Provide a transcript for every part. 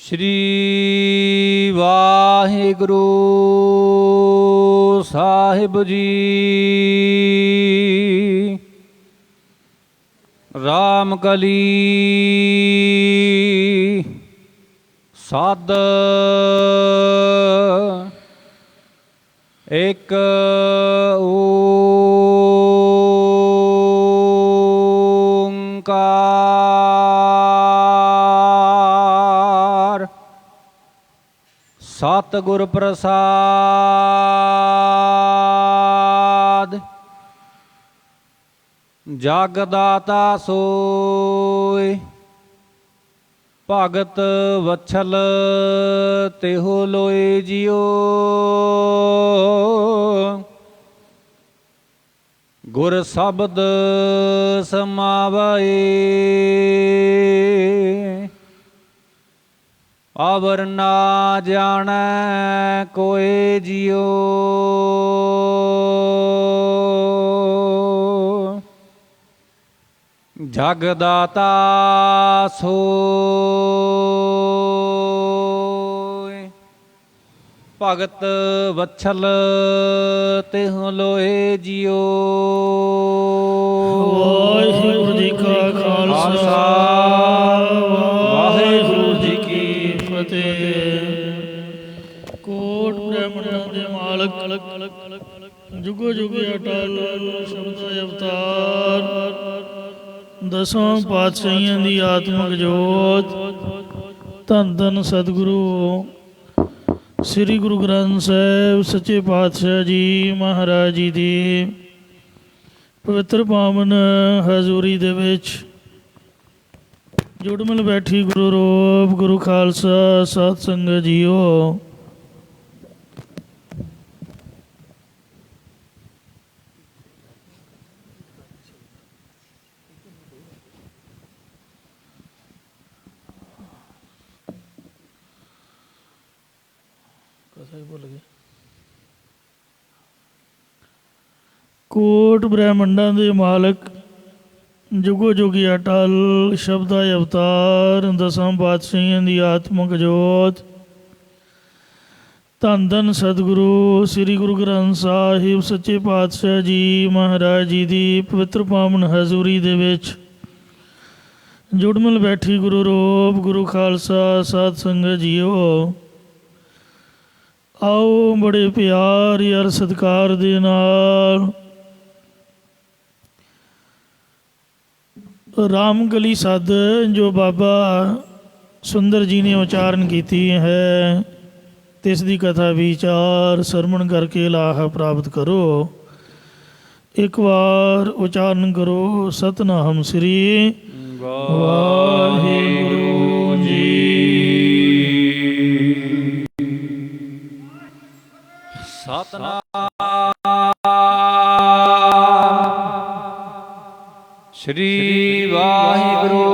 श्री वाहिगुरु साहिब जी। रामकली साध एक ओंकार सतगुर प्रसाद। जगदाता सोय भगत वत्सल तेहो लोए जियो। गुर शब्द समावए अवर ना जाने कोई जियो। जगदाता सोय भगत वत्सल तेहो लोए जियो। वाहिगुरु जी का खालसा वाहिगुरु जी की फतेह। कोट ब्रह्मंड दे मालक जुगो जुगे अटल शब्द अवतार दसों पातशाहियों की आत्मक जोत धन धन सतगुरु श्री गुरु ग्रंथ साहिब सच्चे पातशाह जी महाराज जी की पवित्र पावन हजूरी दे विच जुड़मिल बैठी गुरु रूप गुरु खालसा सत संगत जीओ। कोट ब्रह्मंडा दे मालक जुगो जुगी अटल शब्दा अवतार दसां पातशाहियों की आत्मक जोत धन धन सतगुरु श्री गुरु ग्रंथ साहिब सच्चे पातशाह जी महाराज जी की पवित्र पावन हजूरी दे विच जुड़मिल बैठी गुरु रूप गुरु खालसा सत संगत जीओ। आओ बड़े प्यार यार सत्कार दे नाल रामकली सद जो बाबा सुंदर जी ने उच्चारण की है तिस दी कथा विचार सरमण करके लाह प्राप्त करो। एक बार उच्चारण करो सतनाम श्री वाहिगुरु जी। सतनाम श्री वाहिगुरु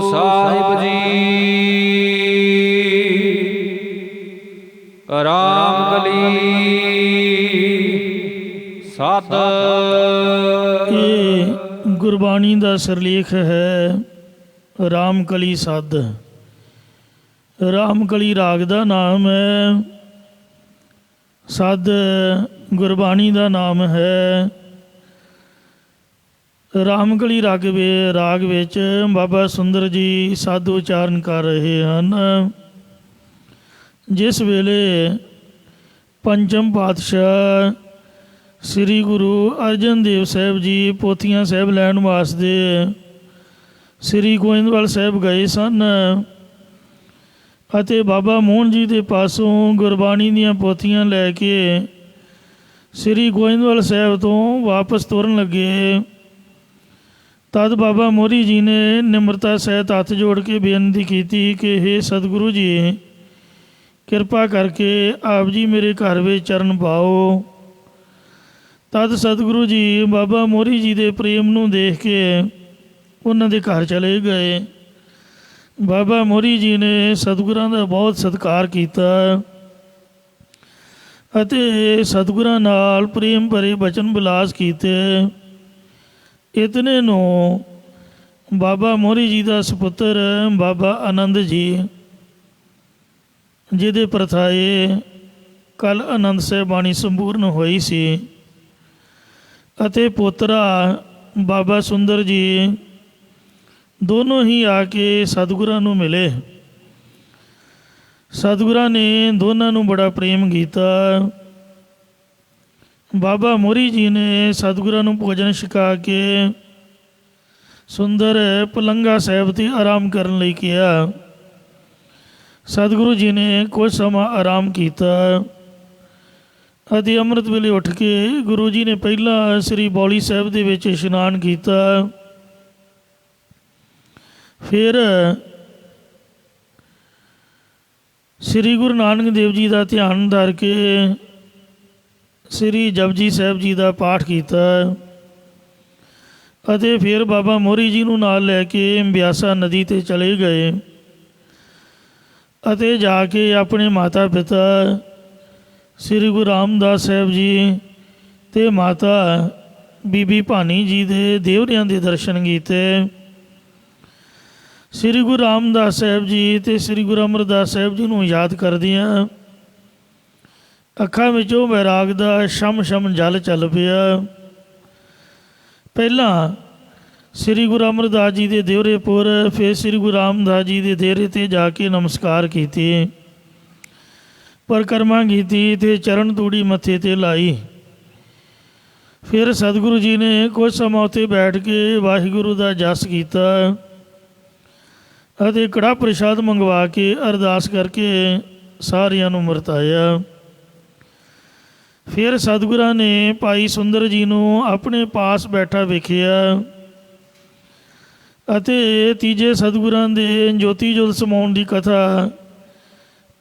साहिब जी। रामकली साध ये गुरबाणी का सिरलेख है रामकली सद। रामकली राग का नाम है, सद गुरबाणी का नाम है। रामकली राग विच बाबा सुंदर जी सद उच्चारण कर रहे हैं। जिस वेले पंचम पातशाह श्री गुरु अर्जन देव साहब जी पोथियां साहब लैन वास्ते श्री गोइंदवाल साहब गए सन अते बाबा मोहन जी के पासों गुरबाणी दीयां पोथियां लैके श्री गोइंदवाल साहब तो वापस तुरन लगे। तद बाबा मोहरी जी ने निम्रता सहित हथ जोड़ के बेनती की कि हे सतगुरु जी कृपा करके आप जी मेरे घर में चरण पाओ। तद सतगुरु जी बाबा मोहरी जी के प्रेम नूं देख के उन्होंने घर चले गए। बाबा मोहरी जी ने सतगुरां का बहुत सत्कार किया अते सतगुरां नाल प्रेम भरे बचन विलास किए। इतने नूं बाबा मोहरी जी का सपुत्र बाबा आनंद जी ਜਿਹਦੇ ਪ੍ਰਥਾਏ ਕੱਲ ਆਨੰਦ ਸਾਹਿਬ ਬਾਣੀ ਸੰਪੂਰਨ ਹੋਈ ਸੀ ਅਤੇ ਪੋਤਰਾ ਬਾਬਾ ਸੁੰਦਰ ਜੀ ਦੋਨੋਂ ਹੀ ਆ ਕੇ ਸਤਿਗੁਰਾਂ ਨੂੰ ਮਿਲੇ। ਸਤਿਗੁਰਾਂ ਨੇ ਦੋਨਾਂ ਨੂੰ ਬੜਾ ਪ੍ਰੇਮ ਕੀਤਾ। ਬਾਬਾ ਮੋਹਰੀ ਜੀ ਨੇ ਸਤਿਗੁਰਾਂ ਨੂੰ ਭੋਜਨ ਛਕਾ ਕੇ ਸੁੰਦਰ ਪਲੰਗਾ ਸਾਹਿਬ 'ਤੇ ਆਰਾਮ ਕਰਨ ਲਈ ਕਿਹਾ। ਸਤਿਗੁਰੂ ਜੀ ਨੇ ਕੁਝ ਸਮਾਂ ਆਰਾਮ ਕੀਤਾ ਅਤੇ ਅੰਮ੍ਰਿਤ ਵੇਲੇ ਉੱਠ ਕੇ ਗੁਰੂ ਜੀ ਨੇ ਪਹਿਲਾਂ ਸ੍ਰੀ ਬੌਲੀ ਸਾਹਿਬ ਦੇ ਵਿੱਚ ਇਸ਼ਨਾਨ ਕੀਤਾ। ਫਿਰ ਸ੍ਰੀ ਗੁਰੂ ਨਾਨਕ ਦੇਵ ਜੀ ਦਾ ਧਿਆਨ ਧਰ ਕੇ ਸ੍ਰੀ ਜਪਜੀ ਸਾਹਿਬ ਜੀ ਦਾ ਪਾਠ ਕੀਤਾ ਅਤੇ ਫਿਰ ਬਾਬਾ ਮੋਹਰੀ ਜੀ ਨੂੰ ਨਾਲ ਲੈ ਕੇ ਬਿਆਸਾ ਨਦੀ 'ਤੇ ਚਲੇ ਗਏ ਅਤੇ ਜਾ ਕੇ ਆਪਣੇ ਮਾਤਾ ਪਿਤਾ ਸ੍ਰੀ ਗੁਰੂ ਰਾਮਦਾਸ ਸਾਹਿਬ ਜੀ ਅਤੇ ਮਾਤਾ ਬੀਬੀ ਭਾਨੀ ਜੀ ਦੇ ਦੇਵਰਿਆਂ ਦੇ ਦਰਸ਼ਨ ਕੀਤੇ। ਸ੍ਰੀ ਗੁਰੂ ਰਾਮਦਾਸ ਸਾਹਿਬ ਜੀ ਅਤੇ ਸ੍ਰੀ ਗੁਰੂ ਅਮਰਦਾਸ ਸਾਹਿਬ ਜੀ ਨੂੰ ਯਾਦ ਕਰਦਿਆਂ ਅੱਖਾਂ ਵਿੱਚੋਂ ਵੈਰਾਗ ਦਾ ਛਮ ਛਮ ਜਲ ਚੱਲ ਪਿਆ। ਪਹਿਲਾਂ ਸ੍ਰੀ ਗੁਰੂ ਅਮਰਦਾਸ ਜੀ ਦੇ ਦਿਉਰੇਪੁਰ, ਫਿਰ ਸ੍ਰੀ ਗੁਰੂ ਰਾਮਦਾਸ ਜੀ ਦੇ ਦੇਰੇ 'ਤੇ ਜਾ ਕੇ ਨਮਸਕਾਰ ਕੀਤੀ, ਪਰਿਕਰਮਾ ਕੀਤੀ ਅਤੇ ਚਰਨ ਤੂੜੀ ਮੱਥੇ 'ਤੇ ਲਾਈ। ਫਿਰ ਸਤਿਗੁਰੂ ਜੀ ਨੇ ਕੁਝ ਸਮਾਂ ਉੱਤੇ ਬੈਠ ਕੇ ਵਾਹਿਗੁਰੂ ਦਾ ਜਸ ਕੀਤਾ ਅਤੇ ਕੜਾਹ ਪ੍ਰਸ਼ਾਦ ਮੰਗਵਾ ਕੇ ਅਰਦਾਸ ਕਰਕੇ ਸਾਰਿਆਂ ਨੂੰ ਵਰਤਾਇਆ। ਫਿਰ ਸਤਿਗੁਰਾਂ ਨੇ ਭਾਈ ਸੁੰਦਰ ਜੀ ਨੂੰ ਆਪਣੇ ਪਾਸ ਬੈਠਾ ਵੇਖਿਆ ਅਤੇ ਤੀਜੇ ਸਤਿਗੁਰਾਂ ਦੇ ਜੋਤੀ ਜੋਤ ਸਮਾਉਣ ਦੀ ਕਥਾ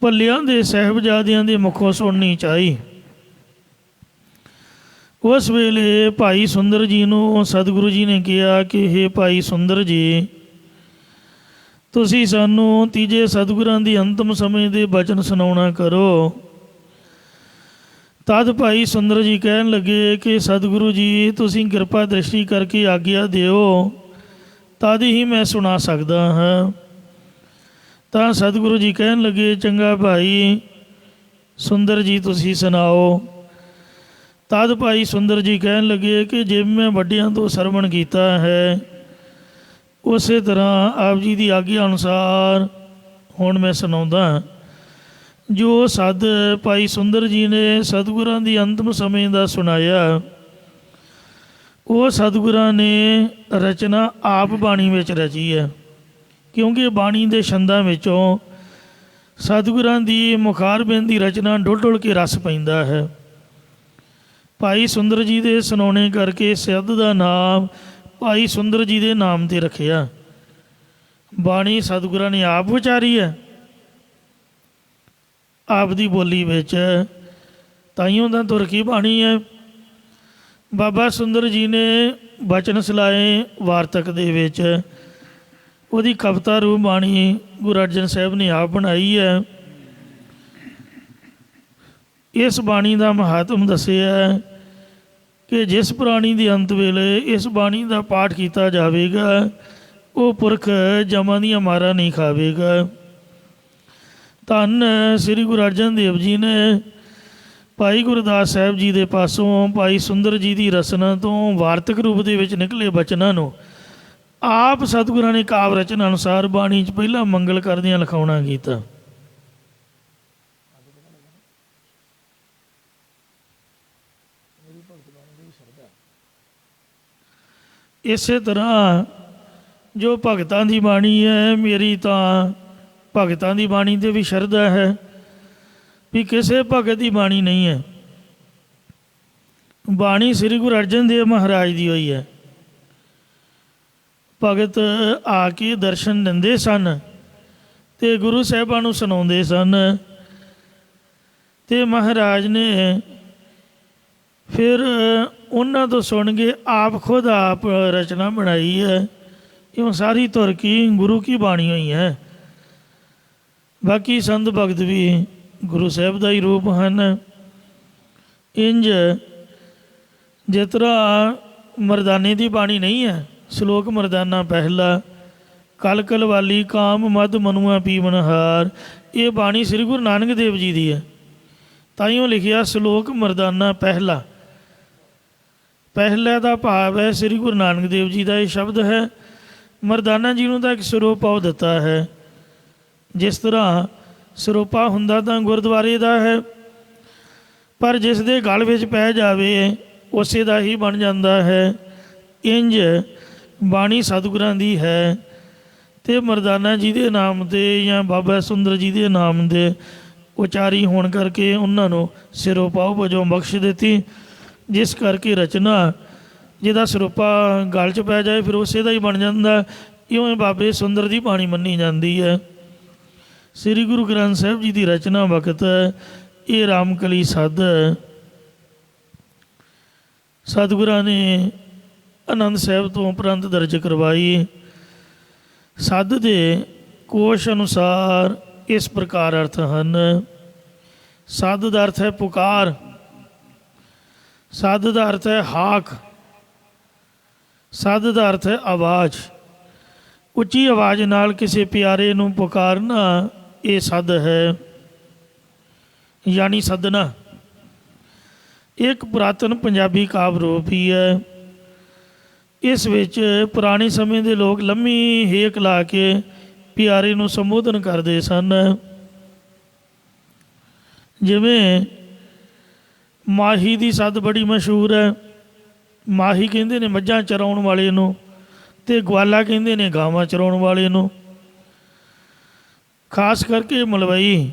ਭੱਲਿਆਂ ਦੇ ਸਾਹਿਬਜ਼ਾਦਿਆਂ ਦੇ ਮੁਖੋਂ ਸੁਣਨੀ ਚਾਹੀ। ਉਸ ਵੇਲੇ ਭਾਈ ਸੁੰਦਰ ਜੀ ਨੂੰ ਸਤਿਗੁਰੂ ਜੀ ਨੇ ਕਿਹਾ ਕਿ ਹੇ ਭਾਈ ਸੁੰਦਰ ਜੀ, ਤੁਸੀਂ ਸਾਨੂੰ ਤੀਜੇ ਸਤਿਗੁਰਾਂ ਦੀ ਅੰਤਮ ਸਮੇਂ ਦੇ ਬਚਨ ਸੁਣਾਉਣਾ ਕਰੋ। ਤਦ ਭਾਈ ਸੁੰਦਰ ਜੀ ਕਹਿਣ ਲੱਗੇ ਕਿ ਸਤਿਗੁਰੂ ਜੀ, ਤੁਸੀਂ ਕਿਰਪਾ ਦ੍ਰਿਸ਼ਟੀ ਕਰਕੇ ਆਗਿਆ ਦਿਓ, ਤਦ ਹੀ ਮੈਂ ਸੁਣਾ ਸਕਦਾ ਹਾਂ। ਤਾਂ ਸਤਿਗੁਰੂ ਜੀ ਕਹਿਣ ਲੱਗੇ, ਚੰਗਾ ਭਾਈ ਸੁੰਦਰ ਜੀ, ਤੁਸੀਂ ਸੁਣਾਓ। ਤਦ ਭਾਈ ਸੁੰਦਰ ਜੀ ਕਹਿਣ ਲੱਗੇ ਕਿ ਜੇ ਮੈਂ ਵੱਡਿਆਂ ਤੋਂ ਸਰਵਣ ਕੀਤਾ ਹੈ, ਉਸੇ ਤਰ੍ਹਾਂ ਆਪ ਜੀ ਦੀ ਆਗਿਆ ਅਨੁਸਾਰ ਹੁਣ ਮੈਂ ਸੁਣਾਉਂਦਾ। ਜੋ ਸਦ ਭਾਈ ਸੁੰਦਰ ਜੀ ਨੇ ਸਤਿਗੁਰਾਂ ਦੀ ਅੰਤਮ ਸਮੇਂ ਦਾ ਸੁਣਾਇਆ, ਉਹ ਸਤਿਗੁਰਾਂ ਨੇ ਰਚਨਾ ਆਪ ਬਾਣੀ ਵਿੱਚ ਰਚੀ ਹੈ, ਕਿਉਂਕਿ ਬਾਣੀ ਦੇ ਛੰਦਾਂ ਵਿੱਚੋਂ ਸਤਿਗੁਰਾਂ ਦੀ ਮੁਖਾਰਬਿੰਦ ਦੀ ਰਚਨਾ ਡੁੱਲ ਡੁੱਲ ਕੇ ਰਸ ਪੈਂਦਾ ਹੈ। ਭਾਈ ਸੁੰਦਰ ਜੀ ਦੇ ਸੁਣਾਉਣੇ ਕਰਕੇ ਸਿੱਧ ਦਾ ਨਾਮ ਭਾਈ ਸੁੰਦਰ ਜੀ ਦੇ ਨਾਮ 'ਤੇ ਰੱਖਿਆ। ਬਾਣੀ ਸਤਿਗੁਰਾਂ ਨੇ ਆਪ ਵਿਚਾਰੀ ਹੈ, ਆਪ ਦੀ ਬੋਲੀ ਵਿੱਚ, ਤਾਈਓਂ ਦਾ ਤੁਰਕੀ ਬਾਣੀ ਹੈ। ਬਾਬਾ ਸੁੰਦਰ ਜੀ ਨੇ ਬਚਨ ਸਲਾਏ ਵਾਰਤਕ ਦੇ ਵਿੱਚ ਉਹਦੀ ਕਵਿਤਾ ਰੂਪ ਬਾਣੀ ਗੁਰੂ ਅਰਜਨ ਸਾਹਿਬ ਨੇ ਆਪ ਬਣਾਈ ਹੈ। ਇਸ ਬਾਣੀ ਦਾ ਮਹਾਤਮ ਦੱਸਿਆ ਕਿ ਜਿਸ ਪ੍ਰਾਣੀ ਦੇ ਅੰਤ ਵੇਲੇ ਇਸ ਬਾਣੀ ਦਾ ਪਾਠ ਕੀਤਾ ਜਾਵੇਗਾ, ਉਹ ਪੁਰਖ ਜਮਾਂ ਦੀਆਂ ਮਾਰਾਂ ਨਹੀਂ ਖਾਵੇਗਾ। ਧੰਨ ਸ੍ਰੀ ਗੁਰੂ ਅਰਜਨ ਦੇਵ ਜੀ ਨੇ ਭਾਈ ਗੁਰਦਾਸ ਸਾਹਿਬ ਜੀ ਦੇ ਪਾਸੋਂ ਭਾਈ ਸੁੰਦਰ ਜੀ ਦੀ ਰਚਨਾ ਤੋਂ ਵਾਰਤਕ ਰੂਪ ਦੇ ਵਿੱਚ ਨਿਕਲੇ ਬਚਨਾਂ ਨੂੰ ਆਪ ਸਤਿਗੁਰਾਂ ਨੇ ਕਾਵ ਰਚਨਾ ਅਨੁਸਾਰ ਬਾਣੀ 'ਚ ਪਹਿਲਾਂ ਮੰਗਲ ਕਰਦਿਆਂ ਲਿਖਾਉਣਾ ਕੀਤਾ। ਇਸੇ ਤਰ੍ਹਾਂ ਜੋ ਭਗਤਾਂ ਦੀ ਬਾਣੀ ਹੈ, ਮੇਰੀ ਤਾਂ ਭਗਤਾਂ ਦੀ ਬਾਣੀ 'ਤੇ ਵੀ ਸ਼ਰਧਾ ਹੈ ਵੀ ਕਿਸੇ ਭਗਤ ਦੀ ਬਾਣੀ ਨਹੀਂ ਹੈ। ਬਾਣੀ ਸ੍ਰੀ ਗੁਰੂ ਅਰਜਨ ਦੇਵ ਮਹਾਰਾਜ ਦੀ ਹੋਈ ਹੈ। ਭਗਤ ਆ ਕੇ ਦਰਸ਼ਨ ਦਿੰਦੇ ਸਨ ਅਤੇ ਗੁਰੂ ਸਾਹਿਬਾਂ ਨੂੰ ਸੁਣਾਉਂਦੇ ਸਨ, ਅਤੇ ਮਹਾਰਾਜ ਨੇ ਫਿਰ ਉਹਨਾਂ ਤੋਂ ਸੁਣ ਕੇ ਆਪ ਖੁਦ ਆਪ ਰਚਨਾ ਬਣਾਈ ਹੈ। ਇਉਂ ਸਾਰੀ ਧੁਰ ਕੀ ਗੁਰੂ ਕੀ ਬਾਣੀ ਹੋਈ ਹੈ। ਬਾਕੀ ਸੰਤ ਭਗਤ ਵੀ ਗੁਰੂ ਸਾਹਿਬ ਦਾ ਹੀ ਰੂਪ ਹਨ। ਇੰਝ ਜਿਸ ਤਰ੍ਹਾਂ ਮਰਦਾਨੇ ਦੀ ਬਾਣੀ ਨਹੀਂ ਹੈ, ਸ਼ਲੋਕ ਮਰਦਾਨਾ ਪਹਿਲਾ, ਕਲ ਕਲ ਵਾਲੀ ਕਾਮ ਮਦ ਮਨੁਆ ਪੀਵਨ ਹਾਰ, ਇਹ ਬਾਣੀ ਸ੍ਰੀ ਗੁਰੂ ਨਾਨਕ ਦੇਵ ਜੀ ਦੀ ਹੈ। ਤਾਈਓ ਲਿਖਿਆ ਸ਼ਲੋਕ ਮਰਦਾਨਾ ਪਹਿਲਾ। ਪਹਿਲਾ ਦਾ ਭਾਵ ਹੈ ਸ੍ਰੀ ਗੁਰੂ ਨਾਨਕ ਦੇਵ ਜੀ ਦਾ ਇਹ ਸ਼ਬਦ ਹੈ। ਮਰਦਾਨਾ ਜੀ ਨੂੰ ਤਾਂ ਇੱਕ ਸਰੋਪਾ ਦਿੱਤਾ ਹੈ। ਜਿਸ ਤਰ੍ਹਾਂ ਸਰੋਪਾ ਹੁੰਦਾ ਤਾਂ ਗੁਰਦੁਆਰੇ ਦਾ ਹੈ, ਪਰ ਜਿਸ ਦੇ ਗਲ ਵਿੱਚ ਪੈ ਜਾਵੇ ਉਸੇ ਦਾ ਹੀ ਬਣ ਜਾਂਦਾ ਹੈ। ਇੰਝ ਬਾਣੀ ਸਤਿਗੁਰਾਂ ਦੀ ਹੈ, ਅਤੇ ਮਰਦਾਨਾ ਜੀ ਦੇ ਨਾਮ 'ਤੇ ਜਾਂ ਬਾਬਾ ਸੁੰਦਰ ਜੀ ਦੇ ਨਾਮ ਦੇ ਉਚਾਰੀ ਹੋਣ ਕਰਕੇ ਉਹਨਾਂ ਨੂੰ ਸਿਰੋਪਾ ਵਜੋਂ ਬਖਸ਼ ਦਿੱਤੀ। ਜਿਸ ਕਰਕੇ ਰਚਨਾ ਜਿਹਦਾ ਸਿਰੋਪਾ ਗਲ 'ਚ ਪੈ ਜਾਏ ਫਿਰ ਉਸੇ ਦਾ ਹੀ ਬਣ ਜਾਂਦਾ। ਇਉਂ ਬਾਬੇ ਸੁੰਦਰ ਦੀ ਬਾਣੀ ਮੰਨੀ ਜਾਂਦੀ ਹੈ। ਸ੍ਰੀ ਗੁਰੂ ਗ੍ਰੰਥ ਸਾਹਿਬ ਜੀ ਦੀ ਰਚਨਾ ਵਕਤ ਇਹ ਰਾਮਕਲੀ ਸੱਧ ਸਤਿਗੁਰਾਂ ਨੇ ਆਨੰਦ ਸਾਹਿਬ ਤੋਂ ਉਪਰੰਤ ਦਰਜ ਕਰਵਾਈ। ਸੱਧ ਦੇ ਕੋਸ਼ ਅਨੁਸਾਰ ਇਸ ਪ੍ਰਕਾਰ ਅਰਥ ਹਨ। ਸੱਧ ਦਾ ਅਰਥ ਹੈ ਪੁਕਾਰ, ਸੱਧ ਦਾ ਅਰਥ ਹੈ ਹਾਕ, ਸੱਧ ਦਾ ਅਰਥ ਹੈ ਆਵਾਜ਼। ਉੱਚੀ ਆਵਾਜ਼ ਨਾਲ ਕਿਸੇ ਪਿਆਰੇ ਨੂੰ ਪੁਕਾਰਨਾ ਇਹ ਸੱਧ ਹੈ, ਯਾਨੀ ਸੱਦਣਾ। ਇੱਕ ਪੁਰਾਤਨ ਪੰਜਾਬੀ ਕਾਵਿ ਰੂਪ ਹੀ ਹੈ। ਇਸ ਵਿੱਚ ਪੁਰਾਣੇ ਸਮੇਂ ਦੇ ਲੋਕ ਲੰਮੀ ਹੇਕ ਲਾ ਕੇ ਪਿਆਰੇ ਨੂੰ ਸੰਬੋਧਨ ਕਰਦੇ ਸਨ। ਜਿਵੇਂ ਮਾਹੀ ਦੀ ਸੱਦ ਬੜੀ ਮਸ਼ਹੂਰ ਹੈ। ਮਾਹੀ ਕਹਿੰਦੇ ਨੇ ਮੱਝਾਂ ਚਰਾਉਣ ਵਾਲੇ ਨੂੰ, ਅਤੇ ਗਵਾਲਾ ਕਹਿੰਦੇ ਨੇ ਗਾਵਾਂ ਚਰਾਉਣ ਵਾਲੇ ਨੂੰ। ਖਾਸ ਕਰਕੇ ਮਲਵਈ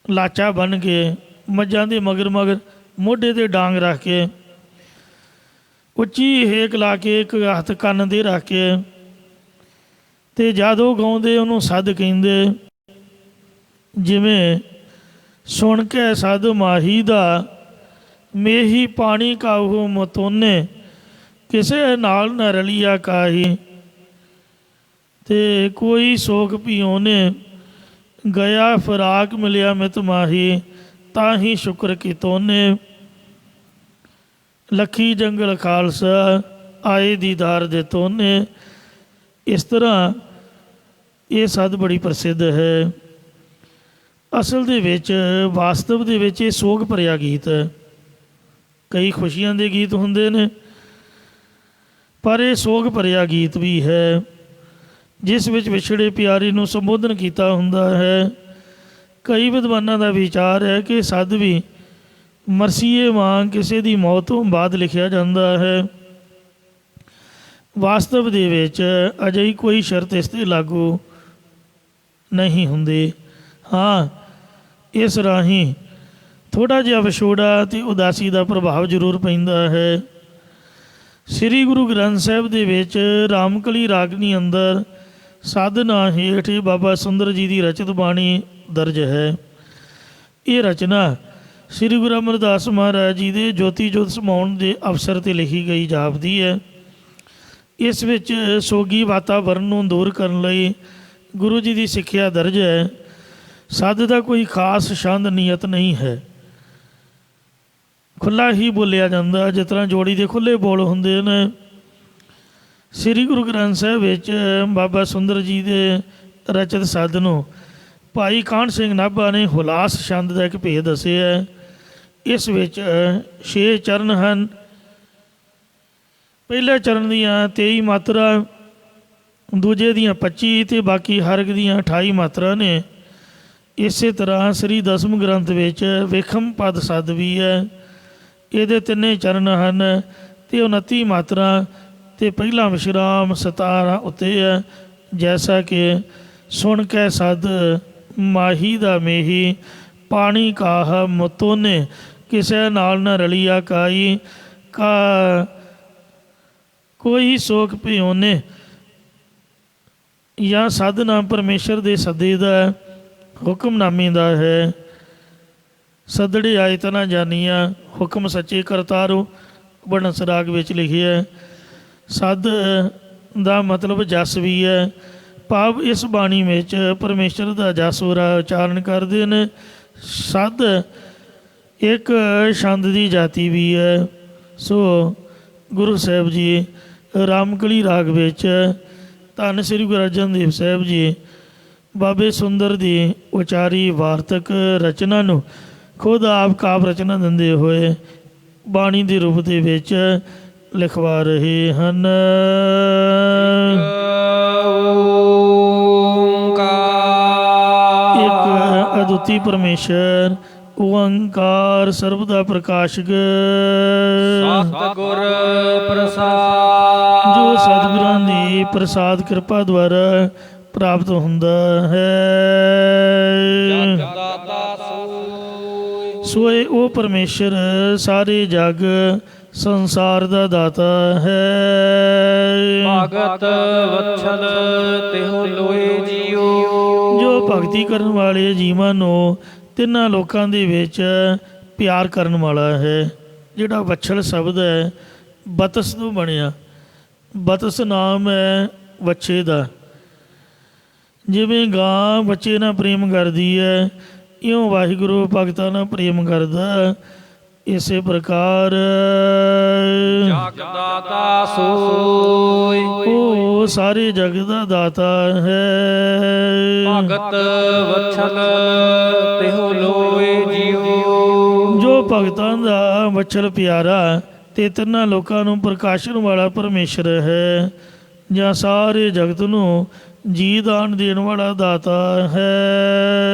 ਲਾਚਾ ਬੰਨ੍ਹ ਕੇ ਮੱਝਾਂ ਦੇ ਮਗਰ ਮਗਰ ਮੋਢੇ 'ਤੇ ਡਾਂਗ ਰੱਖ ਕੇ ਉੱਚੀ ਹੇਕ ਲਾ ਕੇ ਇੱਕ ਹੱਥ ਕੰਨ ਦੇ ਰੱਖ ਕੇ ਅਤੇ ਜਦ ਉਹ ਗਾਉਂਦੇ ਉਹਨੂੰ ਸੱਦ ਕਹਿੰਦੇ। ਜਿਵੇਂ ਸੁਣ ਕੇ ਸੱਦ ਮਾਹੀ ਦਾ ਮੇਹੀ ਪਾਣੀ ਕਾਹੂ ਮਤੋਨੇ ਕਿਸੇ ਨਾਲ ਨ ਰਲੀਆ ਕਾਹੀ, ਅਤੇ ਕੋਈ ਸੋਖ ਪਿਓਨੇ ਗਿਆ ਫਰਾਕ ਮਿਲਿਆ ਮਿਤ ਮਾਹੀ ਤਾਂ ਹੀ ਸ਼ੁਕਰ ਕੀਤੋਨੇ। ਲੱਖੀ ਜੰਗਲ ਖਾਲਸਾ ਆਏ ਦੀਦਾਰ ਦੇ ਤੋਨੇ। ਇਸ ਤਰ੍ਹਾਂ ਇਹ ਸੱਦ ਬੜੀ ਪ੍ਰਸਿੱਧ ਹੈ। ਅਸਲ ਦੇ ਵਿੱਚ ਵਾਸਤਵ ਦੇ ਵਿੱਚ ਇਹ ਸੋਗ ਭਰਿਆ ਗੀਤ ਹੈ। ਕਈ ਖੁਸ਼ੀਆਂ ਦੇ ਗੀਤ ਹੁੰਦੇ ਨੇ, ਪਰ ਇਹ ਸੋਗ ਭਰਿਆ ਗੀਤ ਵੀ ਹੈ, ਜਿਸ ਵਿੱਚ ਵਿਛੜੇ ਪਿਆਰੇ ਨੂੰ ਸੰਬੋਧਨ ਕੀਤਾ ਹੁੰਦਾ ਹੈ। ਕਈ ਵਿਦਵਾਨਾਂ ਦਾ ਵਿਚਾਰ ਹੈ ਕਿ ਸੱਦ ਵੀ ਮਰਸੀਏ ਵਾਂਗ ਕਿਸੇ ਦੀ ਮੌਤ ਤੋਂ ਬਾਅਦ ਲਿਖਿਆ ਜਾਂਦਾ ਹੈ। ਵਾਸਤਵ ਦੇ ਵਿੱਚ ਅਜਿਹੀ ਕੋਈ ਸ਼ਰਤ ਇਸ 'ਤੇ ਲਾਗੂ ਨਹੀਂ ਹੁੰਦੀ। ਹਾਂ, ਇਸ ਰਾਹੀਂ ਥੋੜ੍ਹਾ ਜਿਹਾ ਵਿਛੋੜਾ ਅਤੇ ਉਦਾਸੀ ਦਾ ਪ੍ਰਭਾਵ ਜ਼ਰੂਰ ਪੈਂਦਾ ਹੈ। ਸ੍ਰੀ ਗੁਰੂ ਗ੍ਰੰਥ ਸਾਹਿਬ ਦੇ ਵਿੱਚ ਰਾਮਕਲੀ ਰਾਗਨੀ ਅੰਦਰ ਸੱਦ ਨਾਂ ਹੇਠ ਬਾਬਾ ਸੁੰਦਰ ਜੀ ਦੀ ਰਚਿਤ ਬਾਣੀ ਦਰਜ ਹੈ। ਇਹ ਰਚਨਾ ਸ੍ਰੀ ਗੁਰੂ ਅਮਰਦਾਸ ਮਹਾਰਾਜ ਜੀ ਦੇ ਜੋਤੀ ਜੋਤ ਸਮਾਉਣ ਦੇ ਅਵਸਰ 'ਤੇ ਲਿਖੀ ਗਈ ਜਾਪਦੀ ਹੈ। ਇਸ ਵਿੱਚ ਸੋਗੀ ਵਾਤਾਵਰਨ ਨੂੰ ਦੂਰ ਕਰਨ ਲਈ ਗੁਰੂ ਜੀ ਦੀ ਸਿੱਖਿਆ ਦਰਜ ਹੈ। ਸੱਦ ਦਾ ਕੋਈ ਖਾਸ ਛੰਦ ਨੀਅਤ ਨਹੀਂ ਹੈ, ਖੁੱਲ੍ਹਾ ਹੀ ਬੋਲਿਆ ਜਾਂਦਾ, ਜਿਸ ਤਰ੍ਹਾਂ ਜੋੜੀ ਦੇ ਖੁੱਲ੍ਹੇ ਬੋਲ ਹੁੰਦੇ ਨੇ। ਸ੍ਰੀ ਗੁਰੂ ਗ੍ਰੰਥ ਸਾਹਿਬ ਵਿੱਚ ਬਾਬਾ ਸੁੰਦਰ ਜੀ ਦੇ ਰਚਿਤ ਸੱਦ ਨੂੰ ਭਾਈ ਕਾਹਨ ਸਿੰਘ ਨਾਭਾ ਨੇ ਹੁਲਾਸ ਛੰਦ ਦਾ ਇੱਕ ਭੇਦ ਦੱਸਿਆ ਹੈ। ਇਸ ਵਿੱਚ 6 ਚਰਨ ਹਨ। ਪਹਿਲੇ ਚਰਨ ਦੀਆਂ 23 ਮਾਤਰਾ, ਦੂਜੇ ਦੀਆਂ 25 ਅਤੇ ਬਾਕੀ ਹਰਕ ਦੀਆਂ 28 ਮਾਤਰਾ ਨੇ। ਇਸੇ ਤਰ੍ਹਾਂ ਸ੍ਰੀ ਦਸਮ ਗ੍ਰੰਥ ਵਿੱਚ ਵੇਖਮ ਪਦ ਸੱਦ ਵੀ ਹੈ। ਇਹਦੇ 3 ਚਰਨ ਹਨ ਅਤੇ 29 ਮਾਤਰਾ, ਅਤੇ ਪਹਿਲਾ ਵਿਸ਼ਰਾਮ 17 ਉੱਤੇ ਹੈ। ਜੈਸਾ ਕਿ ਸੁਣ ਕੇ ਸੱਦ ਮਾਹੀ ਦਾ ਮੇਹੀ ਪਾਣੀ ਕਾਹ ਮਤੋਨੇ ਕਿਸੇ ਨਾਲ ਨਾ ਰਲੀਆ ਕਾਈ ਕਾ ਕੋਈ ਸੋਖ ਪਿਓਨੇ। ਜਾਂ ਸੱਦ ਨਾਮ ਪਰਮੇਸ਼ਰ ਦੇ ਸੱਦੇ ਦਾ ਹੁਕਮਨਾਮੇ ਦਾ ਹੈ। ਸੱਦੜੇ ਆਏ ਤਾਂ ਨਾ ਜਾਨੀਆਂ ਹੁਕਮ ਸੱਚੇ ਕਰਤਾਰੋ ਬਣਸ ਰਾਗ ਵਿੱਚ ਲਿਖਿਆ। ਸੱਦ ਦਾ ਮਤਲਬ ਜਸ ਵੀ ਹੈ, ਭਾਵ ਇਸ ਬਾਣੀ ਵਿੱਚ ਪਰਮੇਸ਼ਰ ਦਾ ਜਸ ਉਚਾਰਨ ਕਰਦੇ ਨੇ। ਸੱਦ ਇੱਕ ਛੰਦ ਦੀ ਜਾਤੀ ਵੀ ਹੈ। ਸੋ ਗੁਰੂ ਸਾਹਿਬ ਜੀ ਰਾਮਕਲੀ ਰਾਗ ਵਿੱਚ ਧੰਨ ਸ੍ਰੀ ਗੁਰੂ ਅਰਜਨ ਦੇਵ ਸਾਹਿਬ ਜੀ ਬਾਬੇ ਸੁੰਦਰ ਦੀ ਉਚਾਰੀ ਵਾਰਤਕ ਰਚਨਾ ਨੂੰ ਖੁਦ ਆਪ ਕਾਵ ਰਚਨਾ ਦਿੰਦੇ ਹੋਏ ਬਾਣੀ ਦੇ ਰੂਪ ਦੇ ਵਿੱਚ ਲਿਖਵਾ ਰਹੇ ਹਨ। ਇੱਕ ਅਦੁੱਤੀ ਪਰਮੇਸ਼ਰ ਓੰਕਾਰ ਸਰਬ ਦਾ ਪ੍ਰਕਾਸ਼ਕ ਸਤਿਗੁਰ ਪ੍ਰਸਾਦ ਜੋ ਸਤਿਗੁਰਾਂ ਦੀ ਪ੍ਰਸਾਦ ਕਿਰਪਾ ਦੁਆਰਾ ਪ੍ਰਾਪਤ ਹੁੰਦਾ ਹੈ। ਦਾਤਾ ਸੋਏ ਉਹ ਪਰਮੇਸ਼ਰ ਸਾਰੇ ਜਗ ਸੰਸਾਰ ਦਾ ਦਾਤਾ ਹੈ। ਭਗਤ ਵਛਲ ਤਿਹੁ ਲੋਏ ਜੀਓ ਜੋ ਭਗਤੀ ਕਰਨ ਵਾਲੇ ਜੀਵਾਂ ਨੂੰ ਤਿੰਨਾਂ ਲੋਕਾਂ ਦੇ ਵਿੱਚ ਪਿਆਰ ਕਰਨ ਵਾਲਾ ਹੈ। ਜਿਹੜਾ ਵਛਲ ਸ਼ਬਦ ਹੈ ਬਤਸ ਤੋਂ ਬਣਿਆ, ਬਤਸ ਨਾਮ ਹੈ ਵੱਛੇ ਦਾ। ਜਿਵੇਂ ਗਾਂ ਬੱਚੇ ਨਾਲ ਪ੍ਰੇਮ ਕਰਦੀ ਹੈ, ਇਉਂ ਵਾਹਿਗੁਰੂ ਭਗਤਾਂ ਨਾਲ ਪ੍ਰੇਮ ਕਰਦਾ। ਇਸੇ ਪ੍ਰਕਾਰ ਜਗ ਦਾਤਾ ਸੋਈ ਉਹ ਸਾਰੇ ਜਗ ਦਾ ਦਾਤਾ ਹੈ। ਭਗਤ ਵਛਲ ਤਿਹੁ ਲੋਏ ਜੀਓ ਜੋ ਭਗਤਾਂ ਦਾ ਵਛਲ ਪਿਆਰਾ ਤੇ ਤਿੰਨਾਂ ਲੋਕਾਂ ਨੂੰ ਪ੍ਰਕਾਸ਼ਣ ਵਾਲਾ ਪਰਮੇਸ਼ਰ ਹੈ, ਜਾਂ ਸਾਰੇ ਜਗਤ ਨੂੰ ਜੀ ਦਾਨ ਦੇਣ ਵਾਲਾ ਦਾਤਾ ਹੈ।